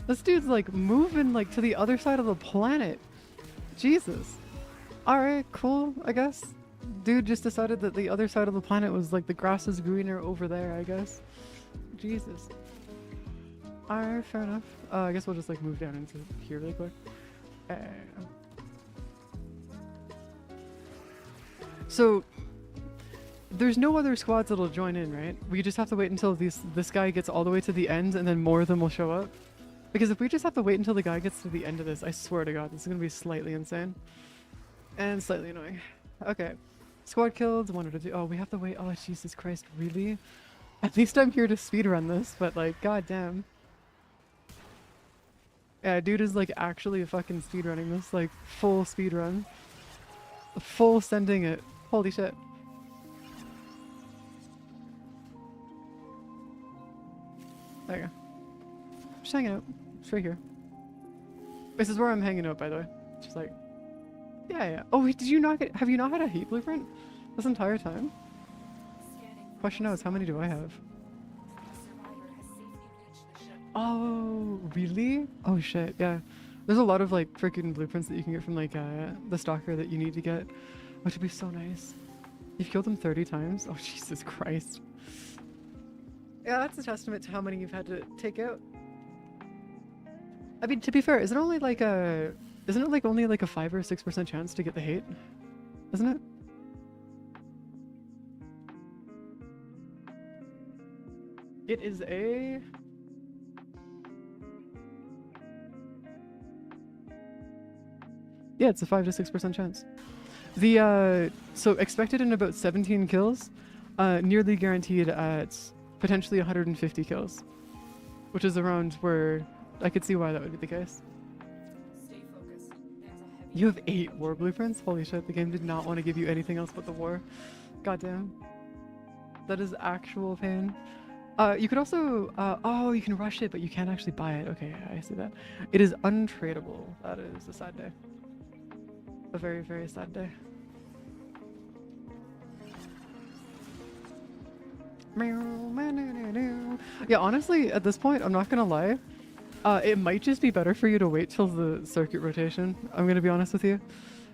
This dude's like moving like to the other side of the planet. Jesus. Alright, cool, I guess. Dude just decided that the other side of the planet was like the grass is greener over there, I guess. Jesus. Alright, fair enough. I guess we'll just like move down into here really quick. So there's no other squads that'll join in, right? We just have to wait until this guy gets all the way to the end, and then more of them will show up. Because if we just have to wait until the guy gets to the end of this, I swear to God, this is gonna be slightly insane and slightly annoying. Okay, squad killed. 1 out of 2. Oh, we have to wait. Oh, Jesus Christ, really? At least I'm here to speedrun this, but like, goddamn. Yeah, dude is like actually fucking speedrunning this, like full speedrun. Full sending it. Holy shit. There you go. Just hanging out. Just right here. This is where I'm hanging out, by the way. Just like, yeah. Oh, wait, did you not get, have you not had a hate blueprint this entire time? Question now is, how many do I have? Oh, really? Oh shit, yeah. There's a lot of like freaking blueprints that you can get from like the stalker that you need to get, which would be so nice. You've killed him 30 times? Oh, Jesus Christ. Yeah, that's a testament to how many you've had to take out. I mean, to be fair, isn't it only like only like a 5 or 6% chance to get the hate? Isn't it? It is a... Yeah, it's a 5 to 6% chance. The so expected in about 17 kills, nearly guaranteed at potentially 150 kills, which is around where I could see why that would be the case. Stay focused. There's a heavy You have 8 war blueprints? Holy shit, the game did not want to give you anything else but the war. Goddamn. That is actual pain. You could also, oh, you can rush it, but you can't actually buy it. Okay, I see that. It is untradeable. That is a sad day. A very, very sad day. Yeah, honestly, at this point, I'm not gonna lie. It might just be better for you to wait till the circuit rotation. I'm gonna be honest with you.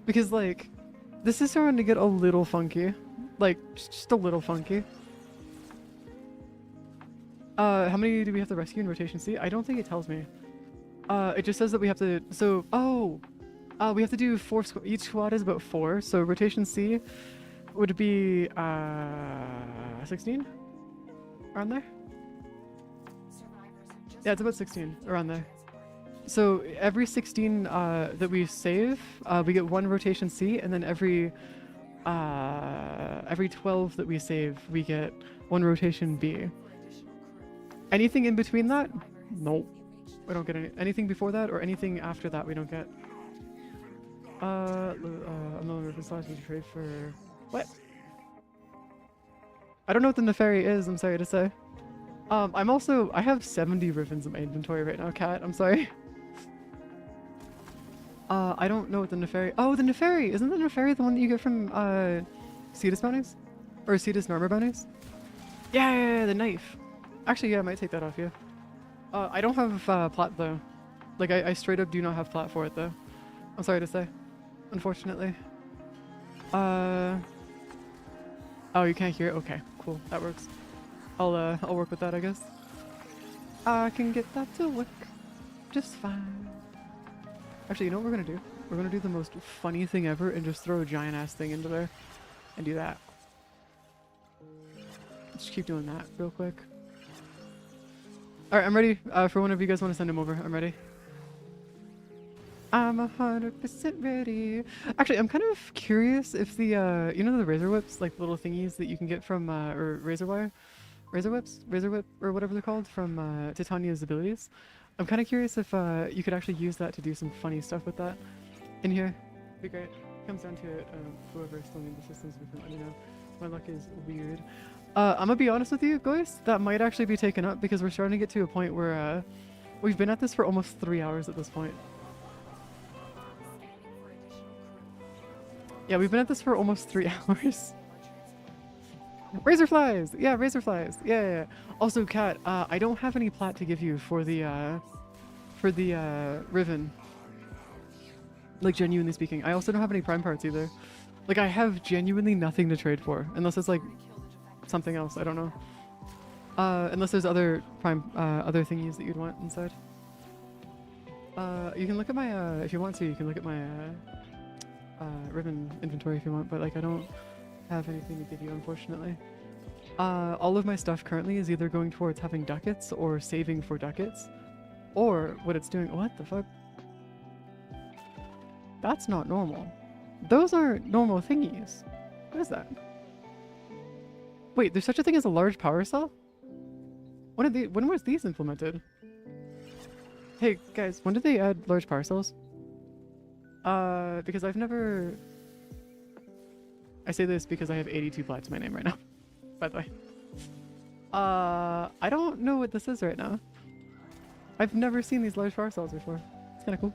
Because, like, this is starting to get a little funky. Like, just a little funky. How many do we have to rescue in rotation C? I don't think it tells me. It just says that we have to, so, oh! We have to do 4 each squad is about 4, so rotation C would be, 16? Around there? Yeah, it's about 16, around there. So every 16 that we save, we get 1 rotation C, and then every 12 that we save, we get 1 rotation B. Anything in between that? Nope. We don't get anything before that, or anything after that we don't get. I'm no longer decided to trade for... What? I don't know what the Neferi is, I'm sorry to say. I have 70 ribbons in my inventory right now, Cat, I'm sorry. I don't know what the Neferi... Oh, the Neferi! Isn't the Neferi the one that you get from, Cetus bounties? Or Cetus Norma bounties? Yeah, the knife! Actually, yeah, I might take that off you. I don't have, plat, though. Like, I straight up do not have plat for it, though. I'm sorry to say. Unfortunately. Oh, you can't hear it? Okay, cool. That works. I'll work with that, I guess. I can get that to work just fine. Actually, you know what we're gonna do? We're gonna do the most funny thing ever and just throw a giant ass thing into there and do that. Just keep doing that real quick. Alright, I'm ready for whenever you guys want to send him over. I'm ready. I'm 100% ready. Actually, I'm kind of curious if the, you know the razor whips, like little thingies that you can get from, or razor wire? Razor whips? Razor whip, or whatever they're called, from Titania's abilities. I'm kind of curious if you could actually use that to do some funny stuff with that in here. Be great. Comes down to it, whoever still needs assistance with it, let me know. My luck is weird. I'm gonna be honest with you, guys, that might actually be taken up because we're starting to get to a point where, we've been at this for almost 3 hours at this point. Yeah, we've been at this for almost 3 hours. Razor flies! Yeah, razor flies. Yeah. Also, Kat, I don't have any plat to give you for the Riven. Like, genuinely speaking. I also don't have any prime parts either. Like, I have genuinely nothing to trade for. Unless it's, like, something else. I don't know. Unless there's other prime, other thingies that you'd want inside. You can look at my, if you want to, you can look at my, Riven inventory if you want, but, like, I don't have anything to give you, unfortunately. All of my stuff currently is either going towards having ducats or saving for ducats, or what it's doing. What the fuck? That's not normal. Those aren't normal thingies. What is that? Wait, there's such a thing as a large power cell? When was these implemented? Hey guys, when did they add large power cells? Because I've never... I say this because I have 82 plat to my name right now, by the way. I don't know what this is right now. I've never seen these large power cells before. It's kind of cool.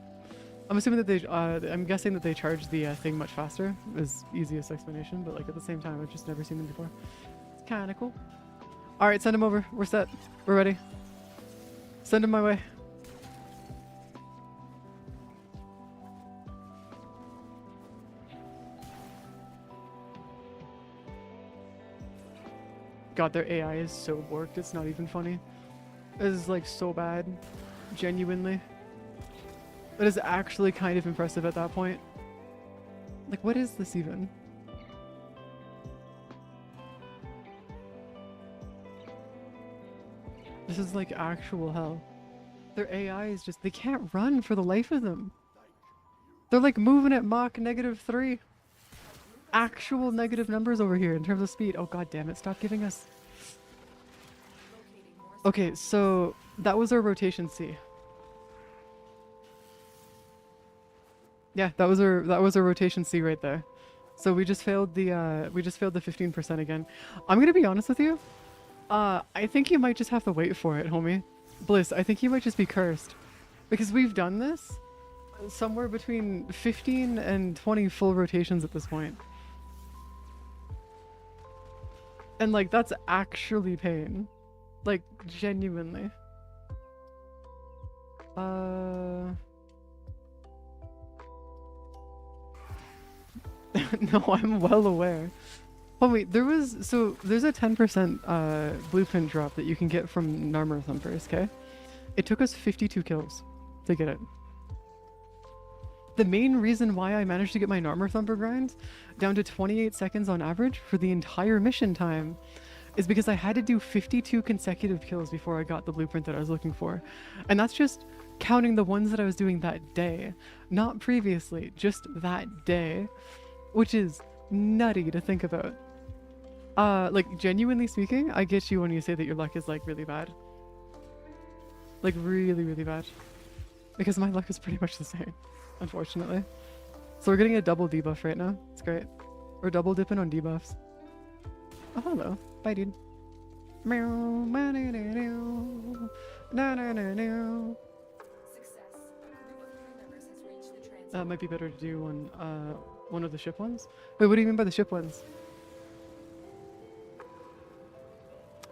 I'm assuming that they, I'm guessing that they charge the thing much faster, is easiest explanation, but like at the same time, I've just never seen them before. It's kind of cool. All right, send him over. We're set. We're ready. Send him my way. God, their AI is so borked, it's not even funny. It is like so bad. Genuinely. It is actually kind of impressive at that point. Like, what is this even? This is like actual hell. Their AI is just, they can't run for the life of them. They're like moving at Mach -3. Actual negative numbers over here in terms of speed. Oh god damn it, stop giving us... Okay, so that was our rotation C. Yeah, that was our rotation C right there. So we just failed the 15% again. I'm gonna be honest with you. I think you might just have to wait for it, homie. Bliss, I think you might just be cursed. Because we've done this somewhere between 15 and 20 full rotations at this point. And like, that's actually pain. Like, genuinely. No, I'm well aware. Oh wait, there's a 10% blueprint drop that you can get from Narmer Thumpers, okay? It took us 52 kills to get it. The main reason why I managed to get my Narmer Thumper grind down to 28 seconds on average for the entire mission time is because I had to do 52 consecutive kills before I got the blueprint that I was looking for. And that's just counting the ones that I was doing that day, not previously, just that day, which is nutty to think about. Like, genuinely speaking, I get you when you say that your luck is like really bad. Like really, really bad. Because my luck is pretty much the same, unfortunately. So we're getting a double debuff right now. It's great. We're double dipping on debuffs. Oh, hello. Bye, dude. Success. A group of crew members has reached the transport. Might be better to do one of the ship ones. Wait, what do you mean by the ship ones?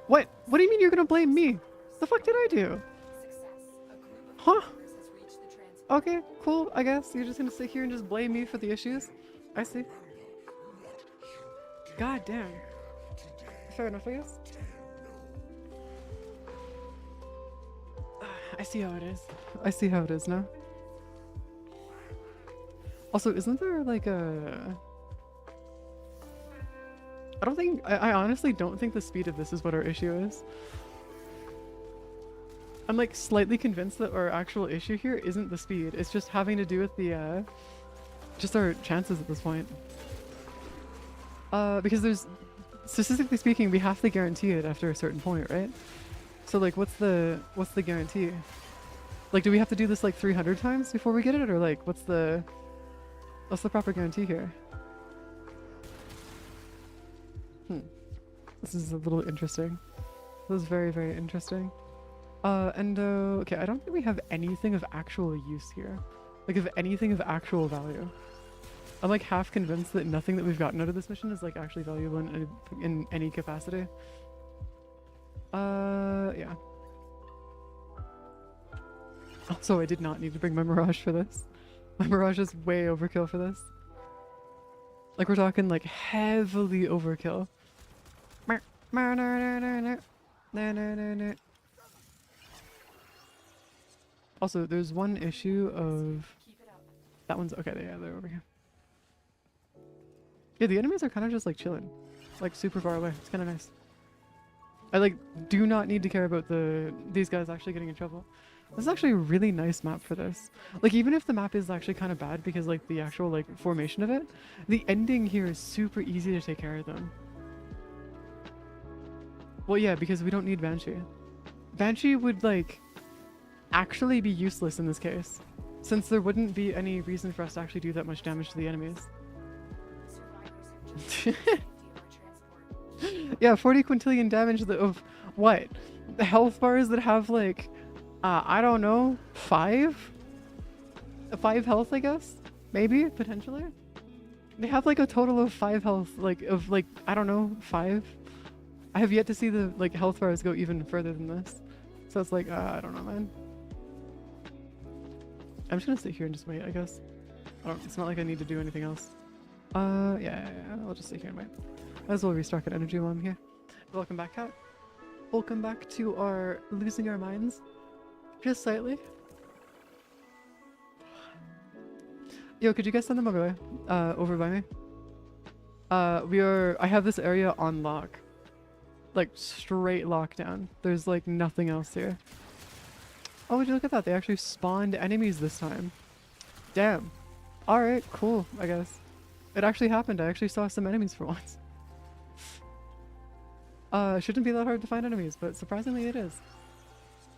What? What do you mean you're gonna blame me? The fuck did I do? Success. A group of Huh? crew members has reached the transport. Okay, cool. I guess you're just gonna sit here and just blame me for the issues. I see. God damn. Fair enough, I guess. I see how it is. I see how it is now. Also, isn't there like a... I honestly don't think the speed of this is what our issue is. I'm like slightly convinced that our actual issue here isn't the speed. It's just having to do with the, just our chances at this point. Because there's, statistically speaking, we have to guarantee it after a certain point, right? So like, what's the guarantee? Like, do we have to do this like 300 times before we get it? Or like, what's the proper guarantee here? This is a little interesting. This is very, very interesting. Okay, I don't think we have anything of actual use here. Like, of anything of actual value. I'm like half convinced that nothing that we've gotten out of this mission is like actually valuable in any capacity. Yeah. Also, I did not need to bring my Mirage for this. My Mirage is way overkill for this. Like, we're talking like heavily overkill. Also, there's one issue of... Keep it up. That one's... Okay, yeah, they're over here. Yeah, the enemies are kind of just like chilling, like super far away. It's kind of nice. I like do not need to care about these guys actually getting in trouble. This is actually a really nice map for this. Like even if the map is actually kind of bad because like the actual like formation of it, the ending here is super easy to take care of them. Well, yeah, because we don't need Banshee. Banshee would like actually be useless in this case, since there wouldn't be any reason for us to actually do that much damage to the enemies. Survivors have just safety on transport. Yeah, 40 quintillion damage of what? The health bars that have like, I don't know, 5? 5 health, I guess? Maybe, potentially? They have like a total of 5 health, like, of like, I don't know, 5? I have yet to see the like health bars go even further than this. So it's like, I don't know, man. I'm just gonna sit here and just wait, I guess. It's not like I need to do anything else. Yeah, I'll just sit here and wait. Might as well restock an energy while I'm here. Welcome back, Kat. Welcome back to our losing our minds. Just slightly. Yo, could you guys send them over by me? I have this area on lock. Like, straight lockdown. There's, like, nothing else here. Oh, would you look at that? They actually spawned enemies this time. Damn. Alright, cool, I guess. It actually happened. I actually saw some enemies for once. Shouldn't be that hard to find enemies, but surprisingly it is.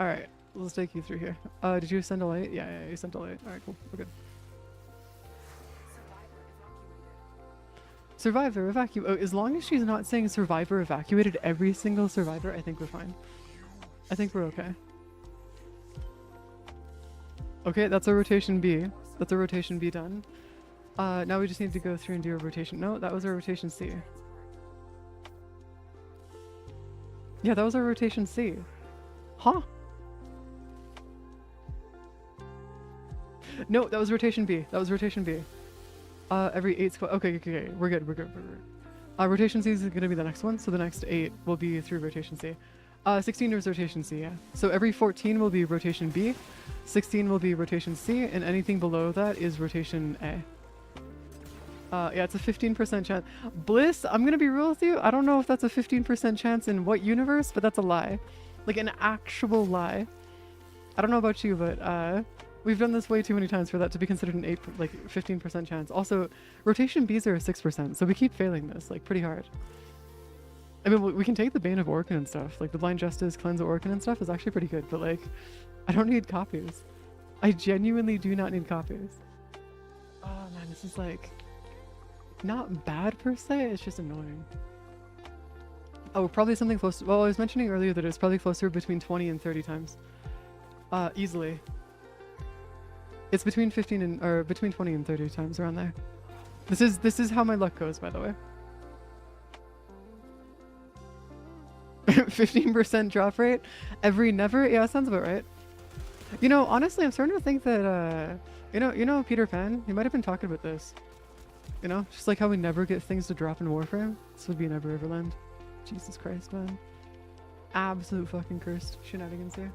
Alright, let's take you through here. Did you send a light? Yeah, you sent a light. Alright, cool. We're good. Survivor evacuated. Survivor evacuated. Oh, as long as she's not saying survivor evacuated every single survivor, I think we're fine. I think we're okay. Okay, that's a rotation B. That's a rotation B done. Now we just need to go through and do a rotation. No, that was a rotation C. Yeah, that was a rotation C. Huh? No, that was rotation B. That was rotation B. Every 8 squad. Okay, we're good. Rotation C is gonna be the next one, so the next 8 will be through rotation C. 16 is rotation C, yeah. So every 14 will be rotation B, 16 will be rotation C, and anything below that is rotation A. Yeah, it's a 15% chance. Bliss, I'm gonna be real with you. I don't know if that's a 15% chance in what universe, but that's a lie. Like an actual lie. I don't know about you, but we've done this way too many times for that to be considered an 15% chance. Also, rotation Bs are a 6%, so we keep failing this, like, pretty hard. I mean, we can take the Bane of Orkin and stuff. Like, the Blind Justice, Cleanse of Orkin and stuff is actually pretty good, but, like, I don't need copies. I genuinely do not need copies. Oh, man, this is, like, not bad per se, it's just annoying. Oh, probably something close. Well, I was mentioning earlier that it's probably closer between 20 and 30 times. Easily. It's between 15 and, or between 20 and 30 times around there. This is how my luck goes, by the way. 15% drop rate every never. Yeah, that sounds about right. You know, honestly, I'm starting to think that you know Peter Pan, he might have been talking about this. You know, just like how we never get things to drop in Warframe. This would be Never Everland. Jesus Christ, man. Absolute fucking cursed shenanigans here.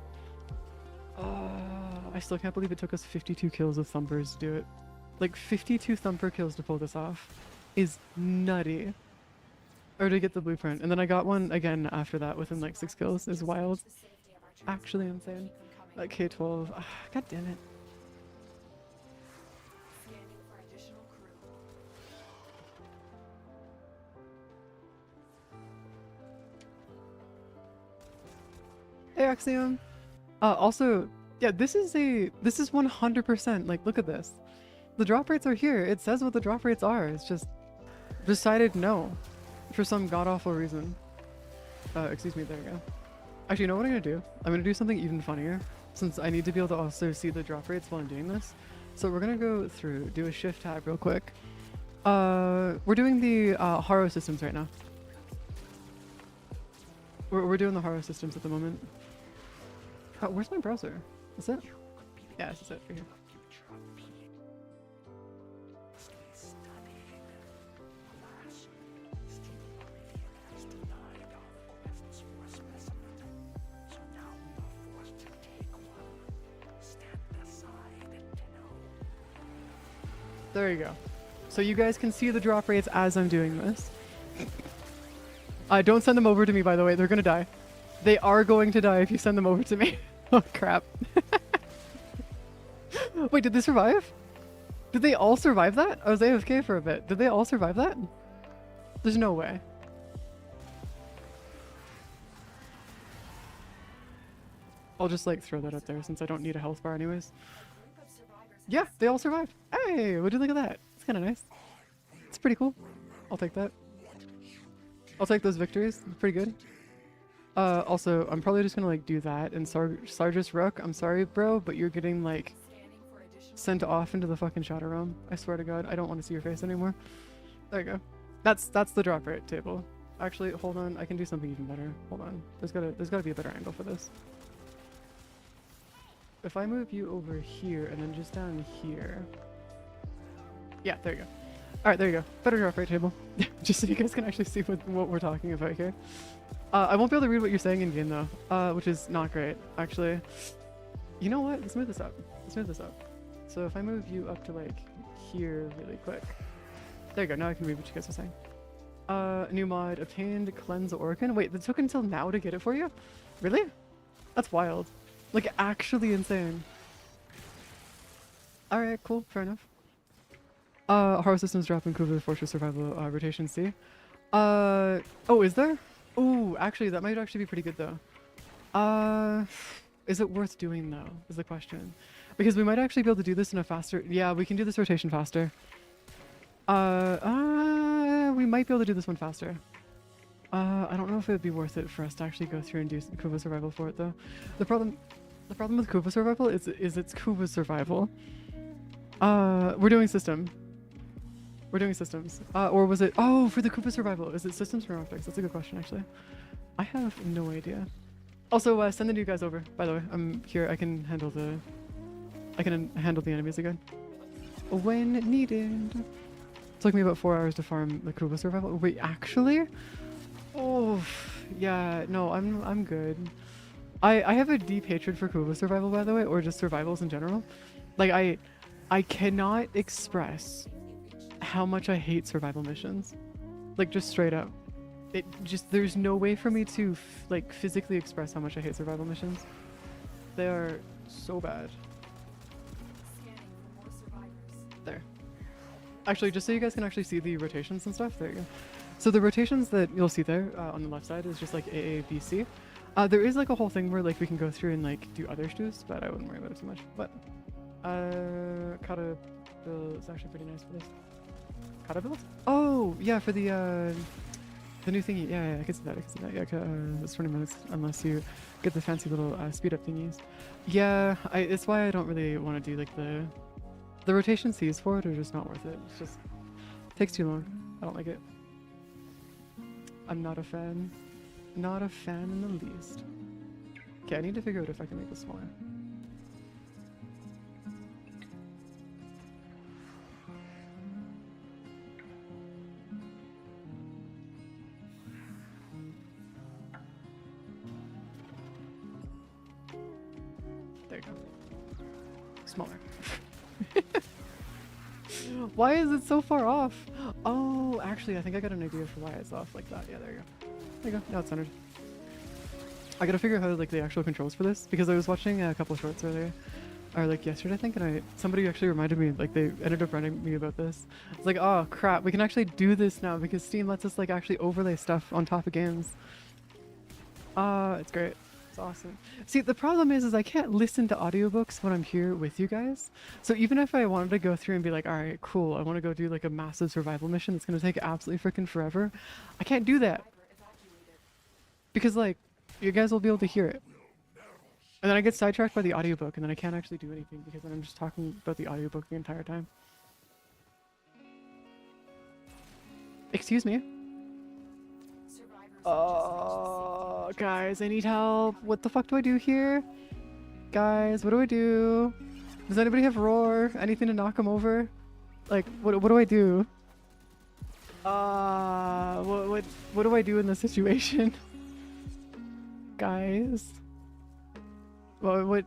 I still can't believe it took us 52 kills of Thumpers to do it. Like 52 Thumper kills to pull this off is nutty. Or to get the blueprint. And then I got one again after that within like 6 kills. Is wild. The safety of our transport. Actually insane. Keep 'em coming. That K12. God damn it. Scanning for additional crew. Hey Axiom. Also, yeah, this is 100%, like, look at this. The drop rates are here. It says what the drop rates are. It's just decided no. For some god-awful reason. Excuse me, there we go. Actually, you know what I'm gonna do? I'm gonna do something even funnier, since I need to be able to also see the drop rates while I'm doing this. So we're gonna go through, do a shift tab real quick. We're doing the Haro systems right now. We're doing the Haro systems at the moment. Where's my browser? Is it? Yeah, this is it for here. There you go. So you guys can see the drop rates as I'm doing this. Don't send them over to me, by the way. They're gonna die. They are going to die if you send them over to me. Oh, crap. Wait, did they survive? Did they all survive that? I was AFK for a bit. Did they all survive that? There's no way. I'll just like throw that up there since I don't need a health bar anyways. Yeah, they all survived. Hey, would you look at that? It's kind of nice. It's pretty cool. I'll take that. I'll take those victories. Pretty good. Also, I'm probably just gonna like do that. And Sargis Rook, I'm sorry, bro, but you're getting like sent off into the fucking shadow realm. I swear to God, I don't want to see your face anymore. There you go. That's the drop rate table. Actually, hold on. I can do something even better. Hold on. There's gotta be a better angle for this. If I move you over here and then just down here. Yeah, there you go. Alright, there you go. Better drop rate table. Just so you guys can actually see what we're talking about here. I won't be able to read what you're saying in game though, which is not great, actually. You know what? Let's move this up. Let's move this up. So if I move you up to like here really quick. There you go. Now I can read what you guys are saying. New mod obtained cleanse organ. Wait, it took until now to get it for you? Really? That's wild. Like actually insane. Alright, cool, fair enough. Horror systems drop in Kuva Fortress Survival Rotation C. Oh, is there? Oh, actually that might actually be pretty good though. Is it worth doing though, is the question. Because we might actually be able to do this in a faster, yeah, we can do this rotation faster. We might be able to do this one faster. I don't know if it would be worth it for us to actually go through and do Kuva Survival for it though. The problem with Kuva Survival is it's Kuva Survival. We're doing system. We're doing systems. Or was it, oh, for the Kuva Survival, is it systems or optics? That's a good question actually. I have no idea. Also, send the new guys over, by the way. I'm here, I can handle the enemies again. When needed. It took me about 4 hours to farm the Kuva Survival. Wait, actually? Oh, yeah, no, I'm good. I have a deep hatred for Kuva Survival, by the way, or just survivals in general. Like, I cannot express how much I hate survival missions. Like, just straight up. It just, there's no way for me to, like, physically express how much I hate survival missions. They are so bad. There. Actually, just so you guys can actually see the rotations and stuff, there you go. So the rotations that you'll see there on the left side is just like A, B, C. There is like a whole thing where like we can go through and like do other stews, but I wouldn't worry about it too much. But Kata build is actually pretty nice for this. Kata build? Oh yeah, for the new thingy. Yeah, I can see that. Yeah, it's 20 minutes unless you get the fancy little speed up thingies. Yeah, it's why I don't really want to do like the rotation C's for it are just not worth it. It's just takes too long. I don't like it. I'm not a fan. Not a fan in the least. Okay, I need to figure out if I can make this smaller. There you go. Smaller. Why is it so far off? Oh, actually, I think I got an idea for why it's off like that. Yeah, there you go. There you go. Now it's centered. I gotta figure out how like the actual controls for this because I was watching a couple of shorts earlier, or like yesterday I think, and somebody actually reminded me, like they ended up running me about this. It's like, oh crap, we can actually do this now because Steam lets us like actually overlay stuff on top of games. It's great. It's awesome. See, the problem is I can't listen to audiobooks when I'm here with you guys. So even if I wanted to go through and be like, all right, cool, I want to go do like a massive survival mission that's going to take absolutely freaking forever, I can't do that. Because like, you guys will be able to hear it. And then I get sidetracked by the audiobook and then I can't actually do anything because then I'm just talking about the audiobook the entire time. Excuse me? Oh, guys, I need help. What the fuck do I do here? Guys, what do I do? Does anybody have roar? Anything to knock him over? Like, what do I do? What do I do in this situation? Guys, what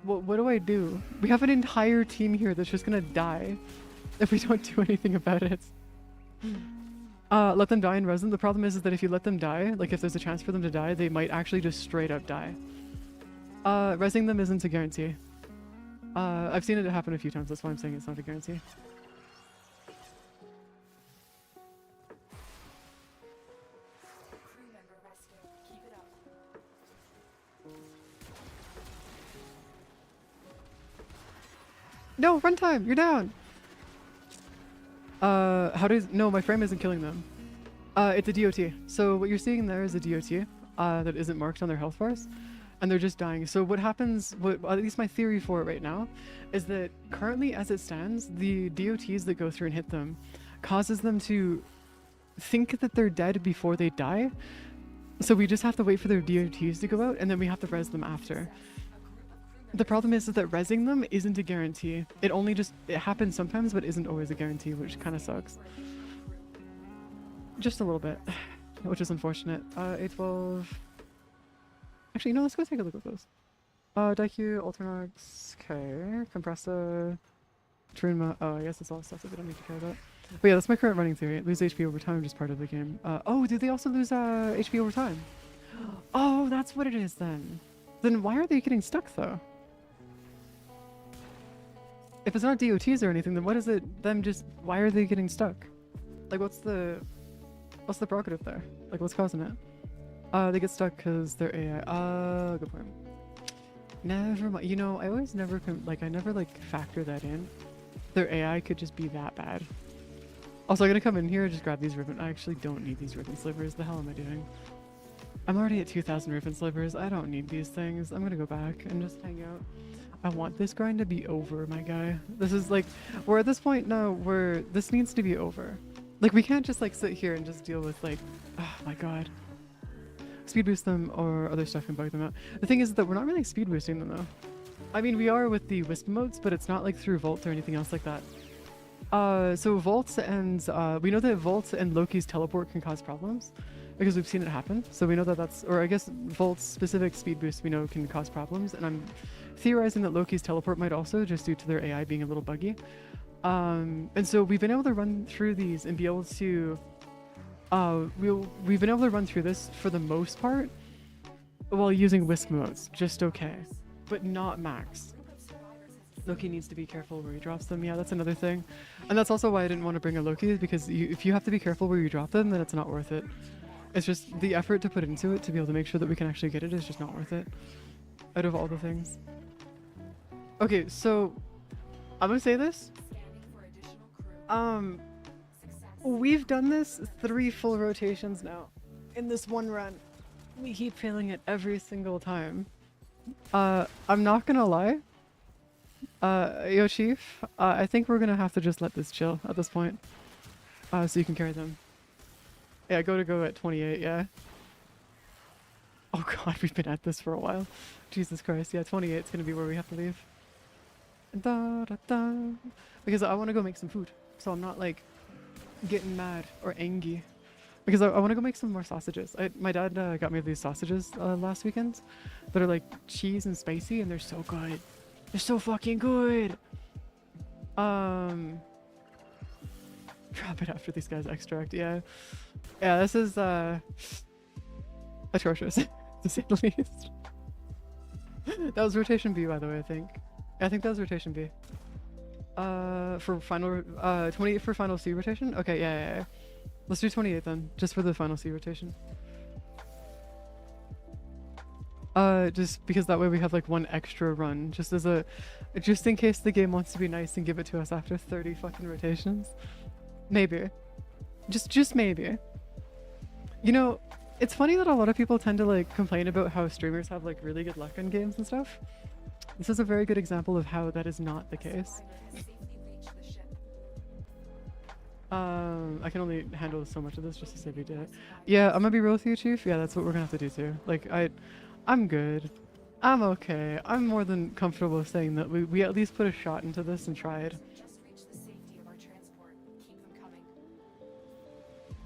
do I do? We have an entire team here that's just gonna die. if we don't do anything about it. Let them die and res them. The problem is that if you let them die, like if there's a chance for them to die, they might actually just straight up die. Resing them isn't a guarantee. I've seen it happen a few times, that's why I'm saying it's not a guarantee. Crew member rescue. Keep it up. No, runtime, you're down! No, my frame isn't killing them. It's a DOT. So what you're seeing there is a DOT that isn't marked on their health bars, and they're just dying. So what happens, at least my theory for it right now, is that currently as it stands, the DOTs that go through and hit them causes them to think that they're dead before they die. So we just have to wait for their DOTs to go out, and then we have to res them after. The problem is that resing them isn't a guarantee. It happens sometimes, but isn't always a guarantee, which kind of sucks. Just a little bit, which is unfortunate. A12. Actually, no, let's go take a look at those. Daiku, Alternax, okay. Compressor, Trunma. Oh, I guess it's all stuff that we don't need to care about. But yeah, that's my current running theory. Lose HP over time, just part of the game. Oh, do they also lose HP over time? Oh, that's what it is then. Then why are they getting stuck though? If it's not DOTs or anything, then what is it? Why are they getting stuck? Like, what's the prerogative there? Like, what's causing it? They get stuck because they're AI. Good point. Never mind. You know, I always never factor that in. Their AI could just be that bad. Also, I'm gonna come in here and just grab these ribbon. I actually don't need these ribbon slivers. The hell am I doing? I'm already at 2,000 ribbon slivers. I don't need these things. I'm gonna go back and just hang out. I want this grind to be over, my guy. This is like, we're at this point now where this needs to be over. Like, we can't just like sit here and just deal with like, oh my god. Speed boost them or other stuff and bug them out. The thing is that we're not really speed boosting them though. I mean, we are with the wisp modes, but it's not like through Volt or anything else like that. So Volts and, we know that Volts and Loki's teleport can cause problems because we've seen it happen. So we know that or I guess Volt's specific speed boost we know can cause problems, and I'm theorizing that Loki's teleport might also, just due to their AI being a little buggy. And so we've been able to run through these and be able to, we've been able to run through this for the most part while using wisp modes, just okay, but not max. Loki needs to be careful where he drops them. Yeah, that's another thing. And that's also why I didn't want to bring a Loki, because if you have to be careful where you drop them, then it's not worth it. It's just the effort to put into it to be able to make sure that we can actually get it is just not worth it. Out of all the things. Okay, so I'm gonna say this. We've done this 3 full rotations now in this one run. We keep failing it every single time. I'm not gonna lie. Yo, Chief, I think we're gonna have to just let this chill at this point. So you can carry them. Yeah, go at 28, yeah. Oh god, we've been at this for a while. Jesus Christ, yeah, 28 is gonna be where we have to leave. Da, da, da. Because I want to go make some food, so I'm not like getting mad or angry. Because I want to go make some more sausages. My dad got me these sausages last weekend that are like cheese and spicy, and they're so good. They're so fucking good. Drop it after these guys extract. Yeah, this is atrocious to say the least. That was rotation B, by the way. I think that was rotation B. For final 28 for final C rotation. Okay, yeah. Let's do 28 then, just for the final C rotation. Just because that way we have like one extra run, just in case the game wants to be nice and give it to us after 30 fucking rotations. Maybe. Just maybe. You know, it's funny that a lot of people tend to like complain about how streamers have like really good luck on games and stuff. This is a very good example of how that is not the case. I can only handle so much of this just to say we did it. Yeah, I'm gonna be real with you, Chief. Yeah, that's what we're gonna have to do too. Like, I'm good. I'm okay. I'm more than comfortable with saying that we at least put a shot into this and tried. Just reach the safety of our transport. Keep them coming.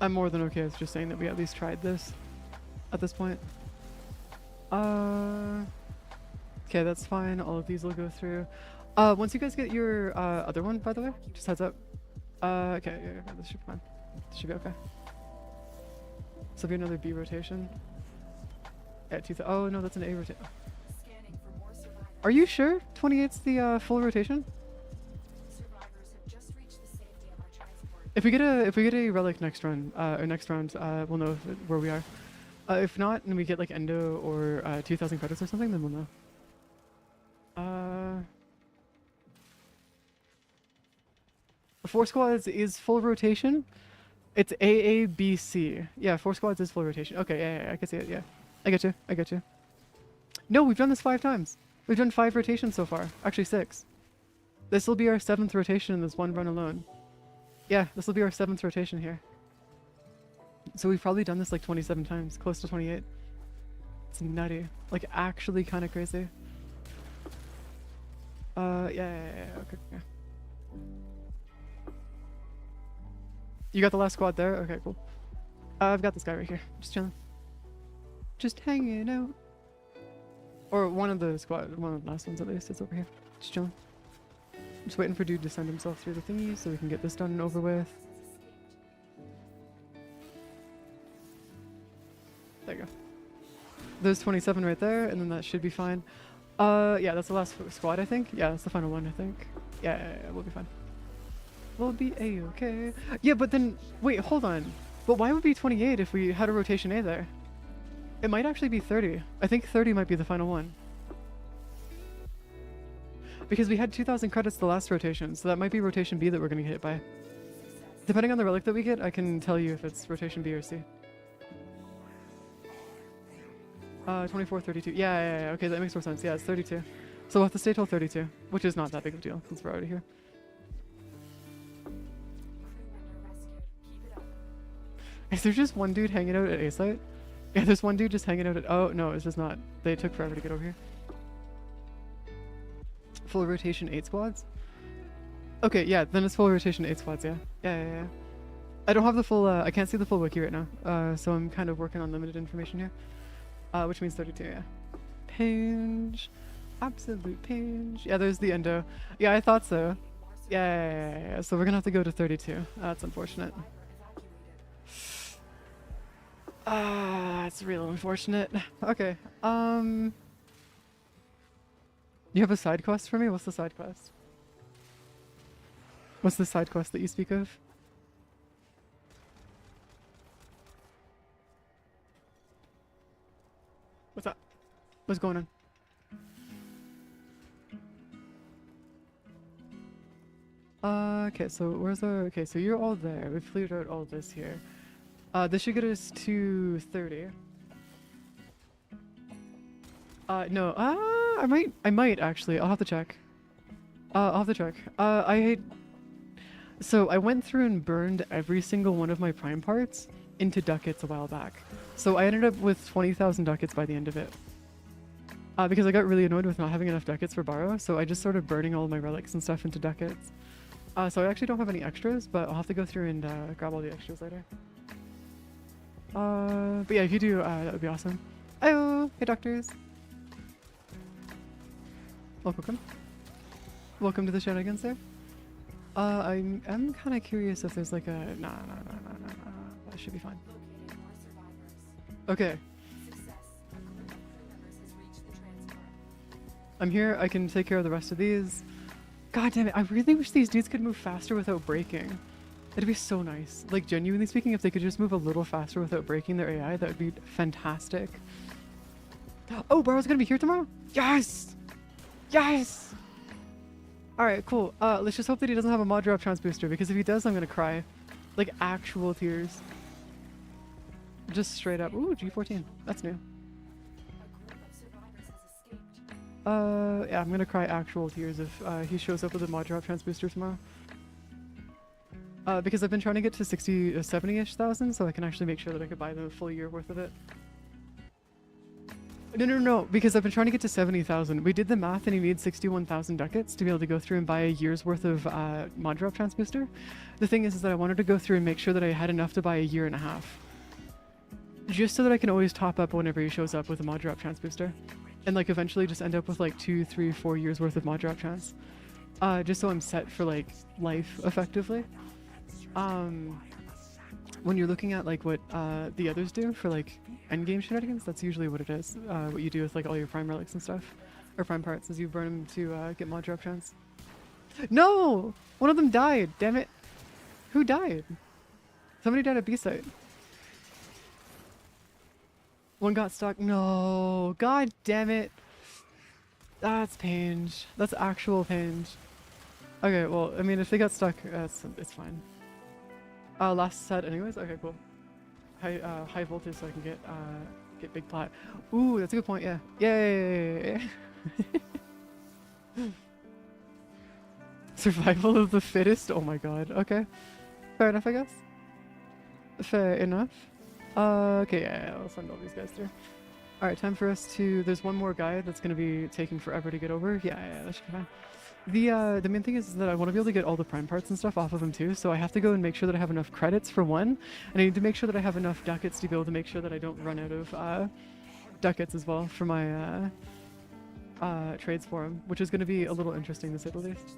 I'm more than okay with just saying that we at least tried this at this point. Okay, that's fine. All of these will go through. Once you guys get your other one, by the way, just heads up. Okay, yeah, this should be fine. This should be okay. So it'll be another B rotation. Yeah, oh no, that's an A rotation. Scanning for more survivors. Are you sure 28's the full rotation? Survivors have just reached the safety of our transport. If we get a relic next run, or next round, we'll know where we are. If not, and we get like endo or 2,000 credits or something, then we'll know. Four squads is full rotation. It's AABC. Yeah, 4 squads is full rotation. Okay, yeah, I can see it. Yeah, I get you. No, we've done this 5 times. We've done 5 rotations so far. Actually 6. This will be our 7th rotation in this one run alone. Yeah, this will be our 7th rotation here. So we've probably done this like 27 times, close to 28. It's nutty. Like actually kind of crazy. Yeah, okay, yeah. You got the last squad there? Okay, cool. I've got this guy right here. Just chilling. Just hanging out. Or one of the last ones at least is over here. Just chilling. Just waiting for dude to send himself through the thingy so we can get this done and over with. There you go. There's 27 right there, and then that should be fine. Yeah, that's the last squad, I think. Yeah, that's the final one, I think. Yeah, we'll be fine. We'll be A-okay. Yeah, but then, wait, hold on. But why would it be 28 if we had a rotation A there? It might actually be 30. I think 30 might be the final one. Because we had 2,000 credits the last rotation, so that might be rotation B that we're going to get hit by. Depending on the relic that we get, I can tell you if it's rotation B or C. 24, 32. Yeah, okay, that makes more sense. Yeah, it's 32. So we'll have to stay till 32, which is not that big of a deal since we're already here. Crew member rescued. Keep it up. Is there just one dude hanging out at A site? Yeah, there's one dude just hanging out at... Oh, no, it's just not. They took forever to get over here. Full rotation 8 squads? Okay, yeah, then it's full rotation 8 squads, yeah. Yeah. I don't have the full... I can't see the full wiki right now, so I'm kind of working on limited information here. Which means 32, yeah. Pinch. Absolute pinch. Yeah, there's the endo. Yeah, I thought so. Yeah. So we're gonna have to go to 32. That's unfortunate. It's real unfortunate. Okay. You have a side quest for me? What's the side quest? What's the side quest that you speak of? What's up? What's going on? Okay, so where's our... Okay, so you're all there. We've cleared out all this here. This should get us to 30. No. I might actually. I'll have to check. So I went through and burned every single one of my prime parts into ducats a while back. So I ended up with 20,000 ducats by the end of it. Because I got really annoyed with not having enough ducats for borrow, so I just started burning all my relics and stuff into ducats. So I actually don't have any extras, but I'll have to go through and grab all the extras later. But yeah, if you do, that would be awesome. Ayo! Hey doctors! Welcome. Welcome to the shenanigans there. I'm kind of curious if there's like a... Nah. That should be fine. Locating more survivors. Okay. Success. A group of crew members has reached the transport. I'm here. I can take care of the rest of these. God damn it. I really wish these dudes could move faster without breaking. It'd be so nice. Like, genuinely speaking, if they could just move a little faster without breaking their AI, that would be fantastic. Oh, Barrow's gonna be here tomorrow? Yes! Yes! Alright, cool. Let's just hope that he doesn't have a mod drop trans booster, because if he does, I'm gonna cry. Like, actual tears. Just straight up. Ooh, G14. That's new. A group of survivors has escaped. Yeah, I'm gonna cry actual tears if he shows up with a mod drop trans booster tomorrow. Because I've been trying to get to 60, 70-ish thousand, so I can actually make sure that I could buy the full year worth of it. No, because I've been trying to get to 70,000. We did the math and he needs 61,000 ducats to be able to go through and buy a year's worth of mod drop trans booster. The thing is that I wanted to go through and make sure that I had enough to buy a year and a half. Just so that I can always top up whenever he shows up with a mod drop trans booster. And like eventually just end up with like 2, 3, 4 years worth of mod drop trans. just so I'm set for like life effectively. When you're looking at like what the others do for like endgame shenanigans, that's usually what it is. What you do with like all your prime relics and stuff, or prime parts, is you burn them to get mod drop chance. No! One of them died, damn it. Who died? Somebody died at B-site. One got stuck. No, god damn it. That's pain. That's actual pain. Okay, well, I mean, if they got stuck, it's fine. Last set anyways? Okay, cool. High voltage so I can get big plat. Ooh, that's a good point, yeah. Yay! Survival of the fittest? Oh my god, okay. Fair enough, I guess. Fair enough. Okay, yeah, I'll send all these guys through. Alright, time for us to... There's one more guy that's gonna be taking forever to get over. Yeah, that should be fine. The main thing is that I want to be able to get all the prime parts and stuff off of him too, so I have to go and make sure that I have enough credits for one, and I need to make sure that I have enough ducats to be able to make sure that I don't run out of ducats as well for my trades for him, which is going to be a little interesting to say the least.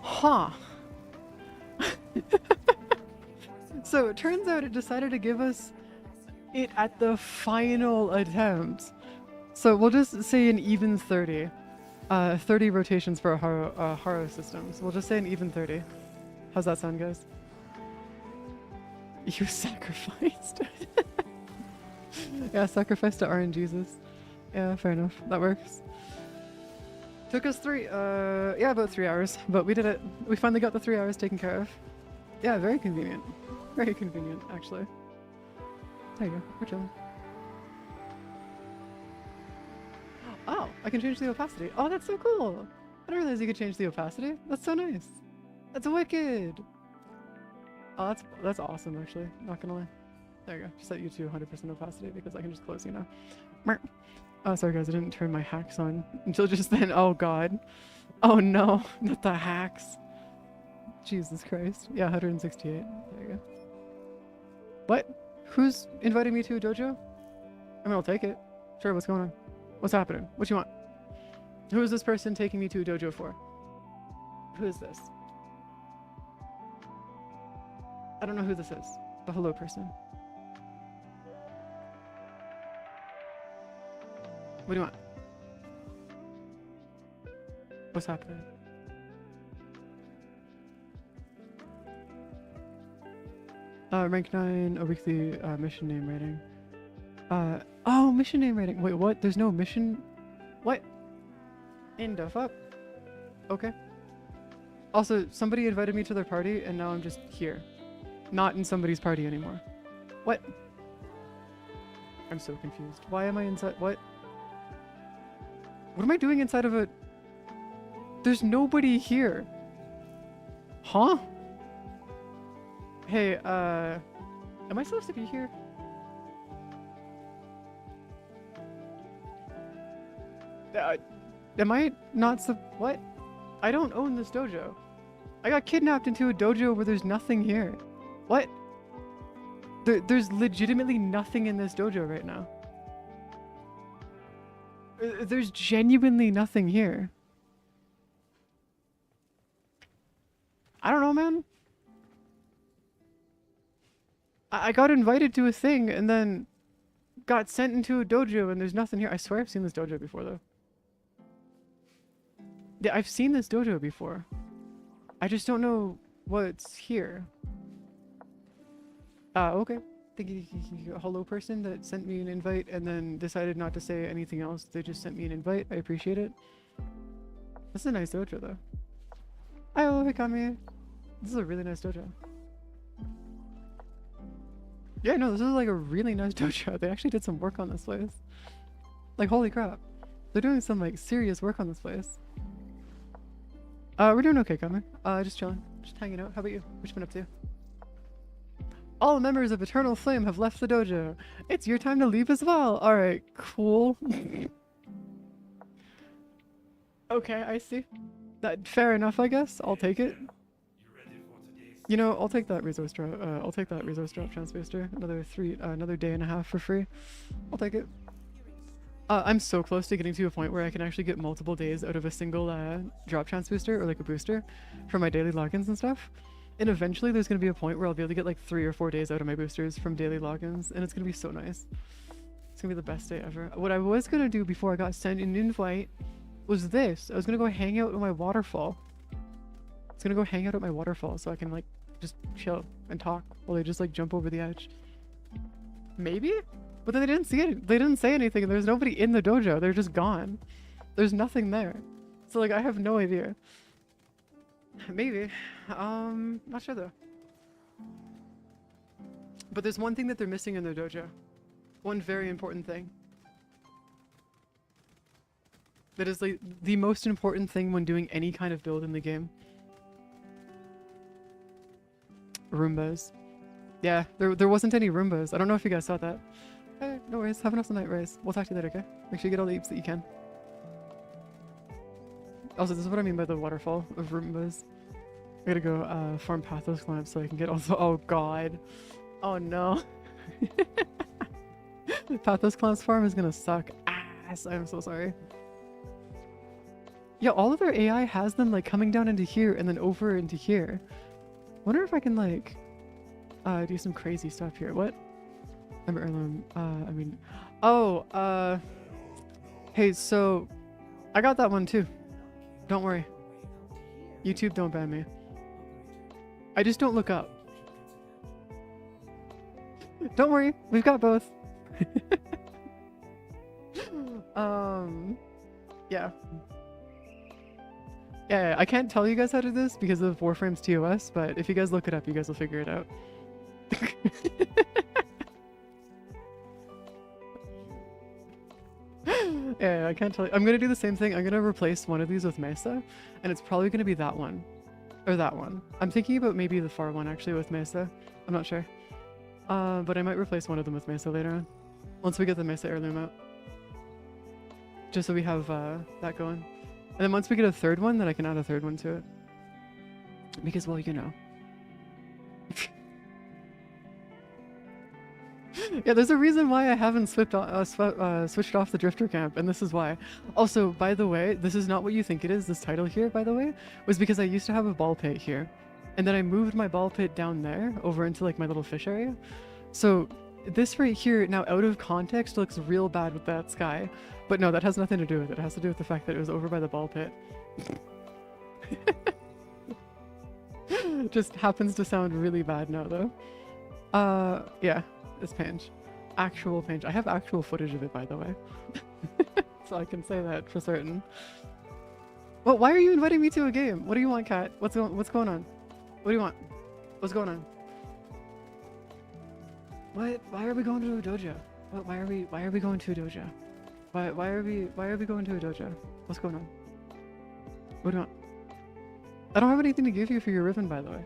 Huh. So it turns out it decided to give us it at the final attempt. So we'll just say an even 30. 30 rotations for a Haro system. So we'll just say an even 30. How's that sound, guys? You sacrificed. Yeah, sacrifice to RNGesus. Yeah, fair enough. That works. Took us yeah, about 3 hours, but we did it. We finally got the 3 hours taken care of. Yeah, very convenient. Very convenient, actually. There you go. We're chilling. Oh, I can change the opacity. Oh, that's so cool. I didn't realize you could change the opacity. That's so nice. That's wicked. Oh, that's awesome, actually. Not gonna lie. There you go. Just set you to 100% opacity because I can just close you now. Oh, sorry guys, I didn't turn my hacks on until just then. Oh god. Oh no, not the hacks. Jesus Christ. Yeah, 168. There you go. What? Who's inviting me to a dojo? I mean, I'll take it. Sure, what's going on? What's happening? What you want? Who is this person taking me to a dojo for? Who is this? I don't know who this is. The hello person. What do you want? What's happening? Rank 9, a weekly mission name rating. Oh, mission name rating. Wait, what? There's no mission? What? In the fuck? Okay. Also, somebody invited me to their party and now I'm just here. Not in somebody's party anymore. What? I'm so confused. Why am I inside? What? What am I doing inside of a... There's nobody here. Huh? Hey, am I supposed to be here? Am I not what? I don't own this dojo. I got kidnapped into a dojo where there's nothing here. What? There's legitimately nothing in this dojo right now. There's genuinely nothing here. I don't know, man. I got invited to a thing and then got sent into a dojo and there's nothing here. I swear I've seen this dojo before though. Yeah, I've seen this dojo before. I just don't know what's here. Okay. Thank you, hello person that sent me an invite and then decided not to say anything else. They just sent me an invite. I appreciate it. This is a nice dojo though. Oh, hey Kami. This is a really nice dojo. Yeah, no, this is like a really nice dojo. They actually did some work on this place. Like, holy crap. They're doing some like serious work on this place. We're doing okay, Kami. Just chilling. Just hanging out. How about you? What you been up to? All members of Eternal Flame have left the dojo. It's your time to leave as well. Alright, cool. Okay, I see. That fair enough, I guess. I'll take it. You know, I'll take that resource drop. I'll take that resource drop chance booster. Another day and a half for free. I'll take it. I'm so close to getting to a point where I can actually get multiple days out of a single drop chance booster or like a booster for my daily logins and stuff. And eventually there's going to be a point where I'll be able to get like 3 or 4 days out of my boosters from daily logins, and it's going to be so nice. It's going to be the best day ever. What I was going to do before I got sent an invite was this. I was going to go hang out at my waterfall. I was going to go hang out at my waterfall so I can like just chill and talk while they just like jump over the edge. Maybe? But then they didn't see it. They didn't say anything, and there's nobody in the dojo. They're just gone. There's nothing there. So like I have no idea. Maybe. Not sure though. But there's one thing that they're missing in their dojo. One very important thing. That is like the most important thing when doing any kind of build in the game. Roombas. Yeah, there wasn't any Roombas. I don't know if you guys saw that. Hey, no worries. Have an awesome night, Raze. We'll talk to you later, okay? Make sure you get all the eeps that you can. Also, this is what I mean by the waterfall of Roombas. I gotta go farm Pathos clamps so I can get also— oh god. Oh no. Pathos clamps farm is gonna suck ass. I'm so sorry. Yeah, all of their AI has them like coming down into here and then over into here. Wonder if I can like do some crazy stuff here. What? I'm heirloom. I mean, oh, hey, so I got that one too. Don't worry. YouTube, don't ban me. I just don't look up. Don't worry, we've got both. Yeah. Yeah, I can't tell you guys how to do this because of Warframe's TOS, but if you guys look it up, you guys will figure it out. Yeah, I can't tell you. I'm gonna do the same thing. I'm gonna replace one of these with Mesa, and it's probably gonna be that one. Or that one. I'm thinking about maybe the far one actually with Mesa. I'm not sure. But I might replace one of them with Mesa later on. Once we get the Mesa heirloom out. Just so we have that going. And then once we get a third one, then I can add a third one to it. Because, well, you know. Yeah, there's a reason why I haven't switched off the Drifter camp, and this is why. Also, by the way, this is not what you think it is. This title here, by the way, was because I used to have a ball pit here. And then I moved my ball pit down there, over into like my little fish area. So this right here, now out of context, looks real bad with that sky. But no, that has nothing to do with it. It has to do with the fact that it was over by the ball pit. Just happens to sound really bad now, though. Yeah, it's Pange. Actual Pange. I have actual footage of it, by the way. So I can say that for certain. Well, why are you inviting me to a game? What do you want, Kat? What's going on? What do you want? What's going on? What? Why are we going to a dojo? What? Why are we going to a dojo? Why are we going to a dojo? What's going on? What do you want? I don't have anything to give you for your ribbon, by the way.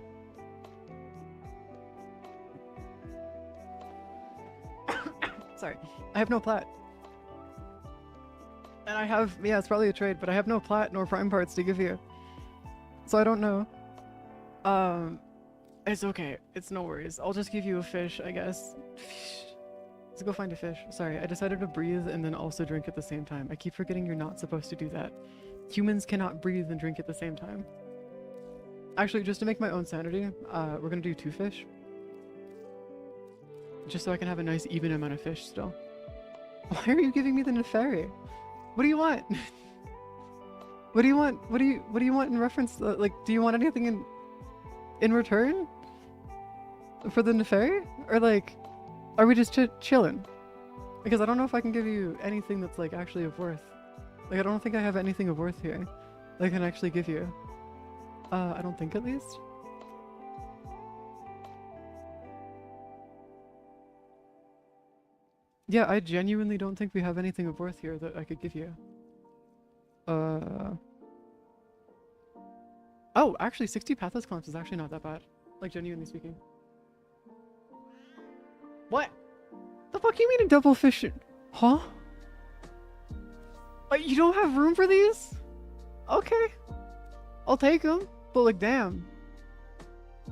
Sorry. I have no plat. And I have, yeah, it's probably a trade, but I have no plat nor prime parts to give you. So I don't know. It's okay. It's no worries. I'll just give you a fish, I guess. Let's go find a fish. Sorry, I decided to breathe and then also drink at the same time. I keep forgetting you're not supposed to do that. Humans cannot breathe and drink at the same time. Actually, just to make my own sanity, we're gonna do 2 fish. Just so I can have a nice even amount of fish still. Why are you giving me the Neferi? What do you want? What do you want? What do you want in reference? Like, do you want anything in return for the Neferi? Or like, are we just chilling? Because I don't know if I can give you anything that's like actually of worth. Like, I don't think I have anything of worth here that I can actually give you. I don't think, at least. Yeah, I genuinely don't think we have anything of worth here that I could give you. Oh, actually, 60 Pathos Clamps is actually not that bad. Like, genuinely speaking. What? The fuck you mean a double fish? Huh? You don't have room for these? Okay. I'll take them. But like, damn.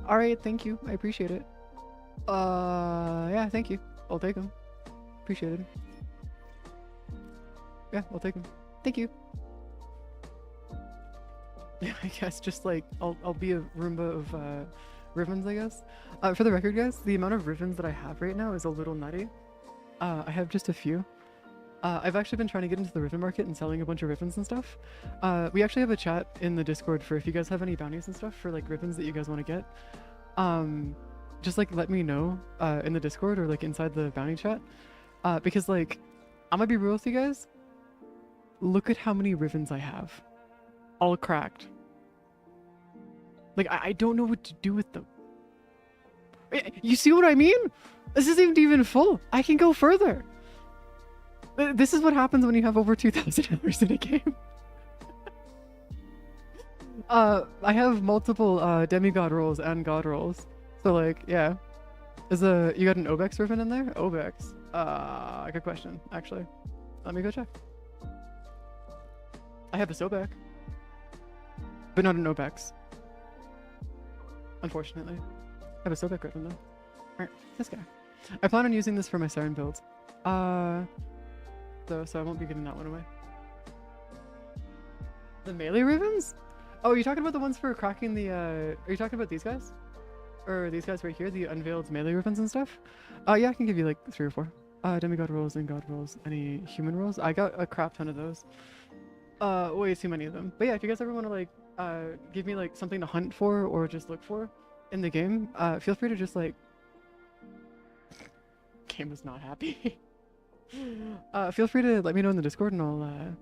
Alright, thank you. I appreciate it. Yeah, thank you. I'll take them. Appreciate it. Yeah, I'll take them. Thank you. Yeah, I guess just like I'll be a Roomba of ribbons, I guess. For the record, guys, the amount of ribbons that I have right now is a little nutty. I have just a few. I've actually been trying to get into the ribbon market and selling a bunch of ribbons and stuff. We actually have a chat in the Discord for if you guys have any bounties and stuff for like ribbons that you guys want to get. Just like let me know in the Discord or like inside the bounty chat. Because like I'm gonna be real with you guys. Look at how many ribbons I have. All cracked. Like I don't know what to do with them. You see what I mean? This isn't even full. I can go further. This is what happens when you have over 2,000 hours in a game. I have multiple demigod rolls and god rolls. So like, yeah. You got an Obex ribbon in there? Obex. Good question, actually. Let me go check. I have a Sobek. But not an Obex. Unfortunately. I have a Sobek ribbon though. Alright, this guy. I plan on using this for my Siren build. So I won't be giving that one away. The melee ribbons? Oh, you're talking about the ones for cracking the, are you talking about these guys? Or these guys right here, the unveiled melee ribbons and stuff? Yeah, I can give you like 3 or 4. Demigod rolls and god rolls. Any human rolls? I got a crap ton of those. Way too many of them. But yeah, if you guys ever want to like, give me like something to hunt for or just look for in the game, feel free to just like... Game was not happy. Feel free to let me know in the Discord and I'll,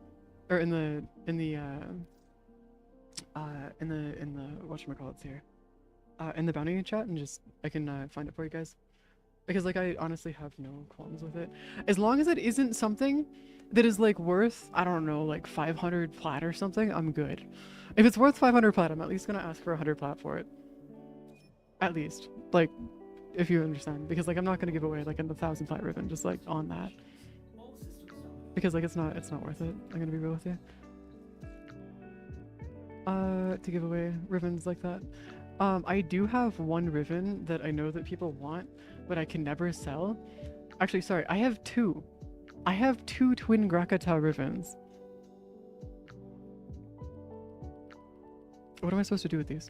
or in the whatchamacallits here. In the bounty chat and just, I can find it for you guys. Because like I honestly have no qualms with it. As long as it isn't something that is like worth, I don't know, like 500 plat or something, I'm good. If it's worth 500 plat, I'm at least gonna ask for 100 plat for it. At least. Like, if you understand. Because like I'm not gonna give away like a 1,000 plat ribbon just like on that. Because like it's not worth it. I'm gonna be real with you. To give away ribbons like that. I do have one ribbon that I know that people want, but I can never sell. Actually, sorry, I have 2. I have 2 twin Grakata ribbons. What am I supposed to do with these?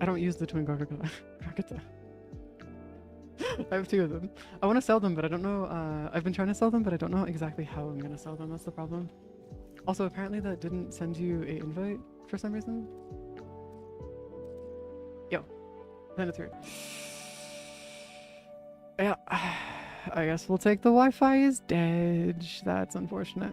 I don't use the twin Grakata. I have 2 of them. I want to sell them, but I don't know. I've been trying to sell them, but I don't know exactly how I'm going to sell them. That's the problem. Also, apparently that didn't send you an invite for some reason. Yo, send it through. Yeah, I guess we'll take the Wi-Fi is dead. That's unfortunate.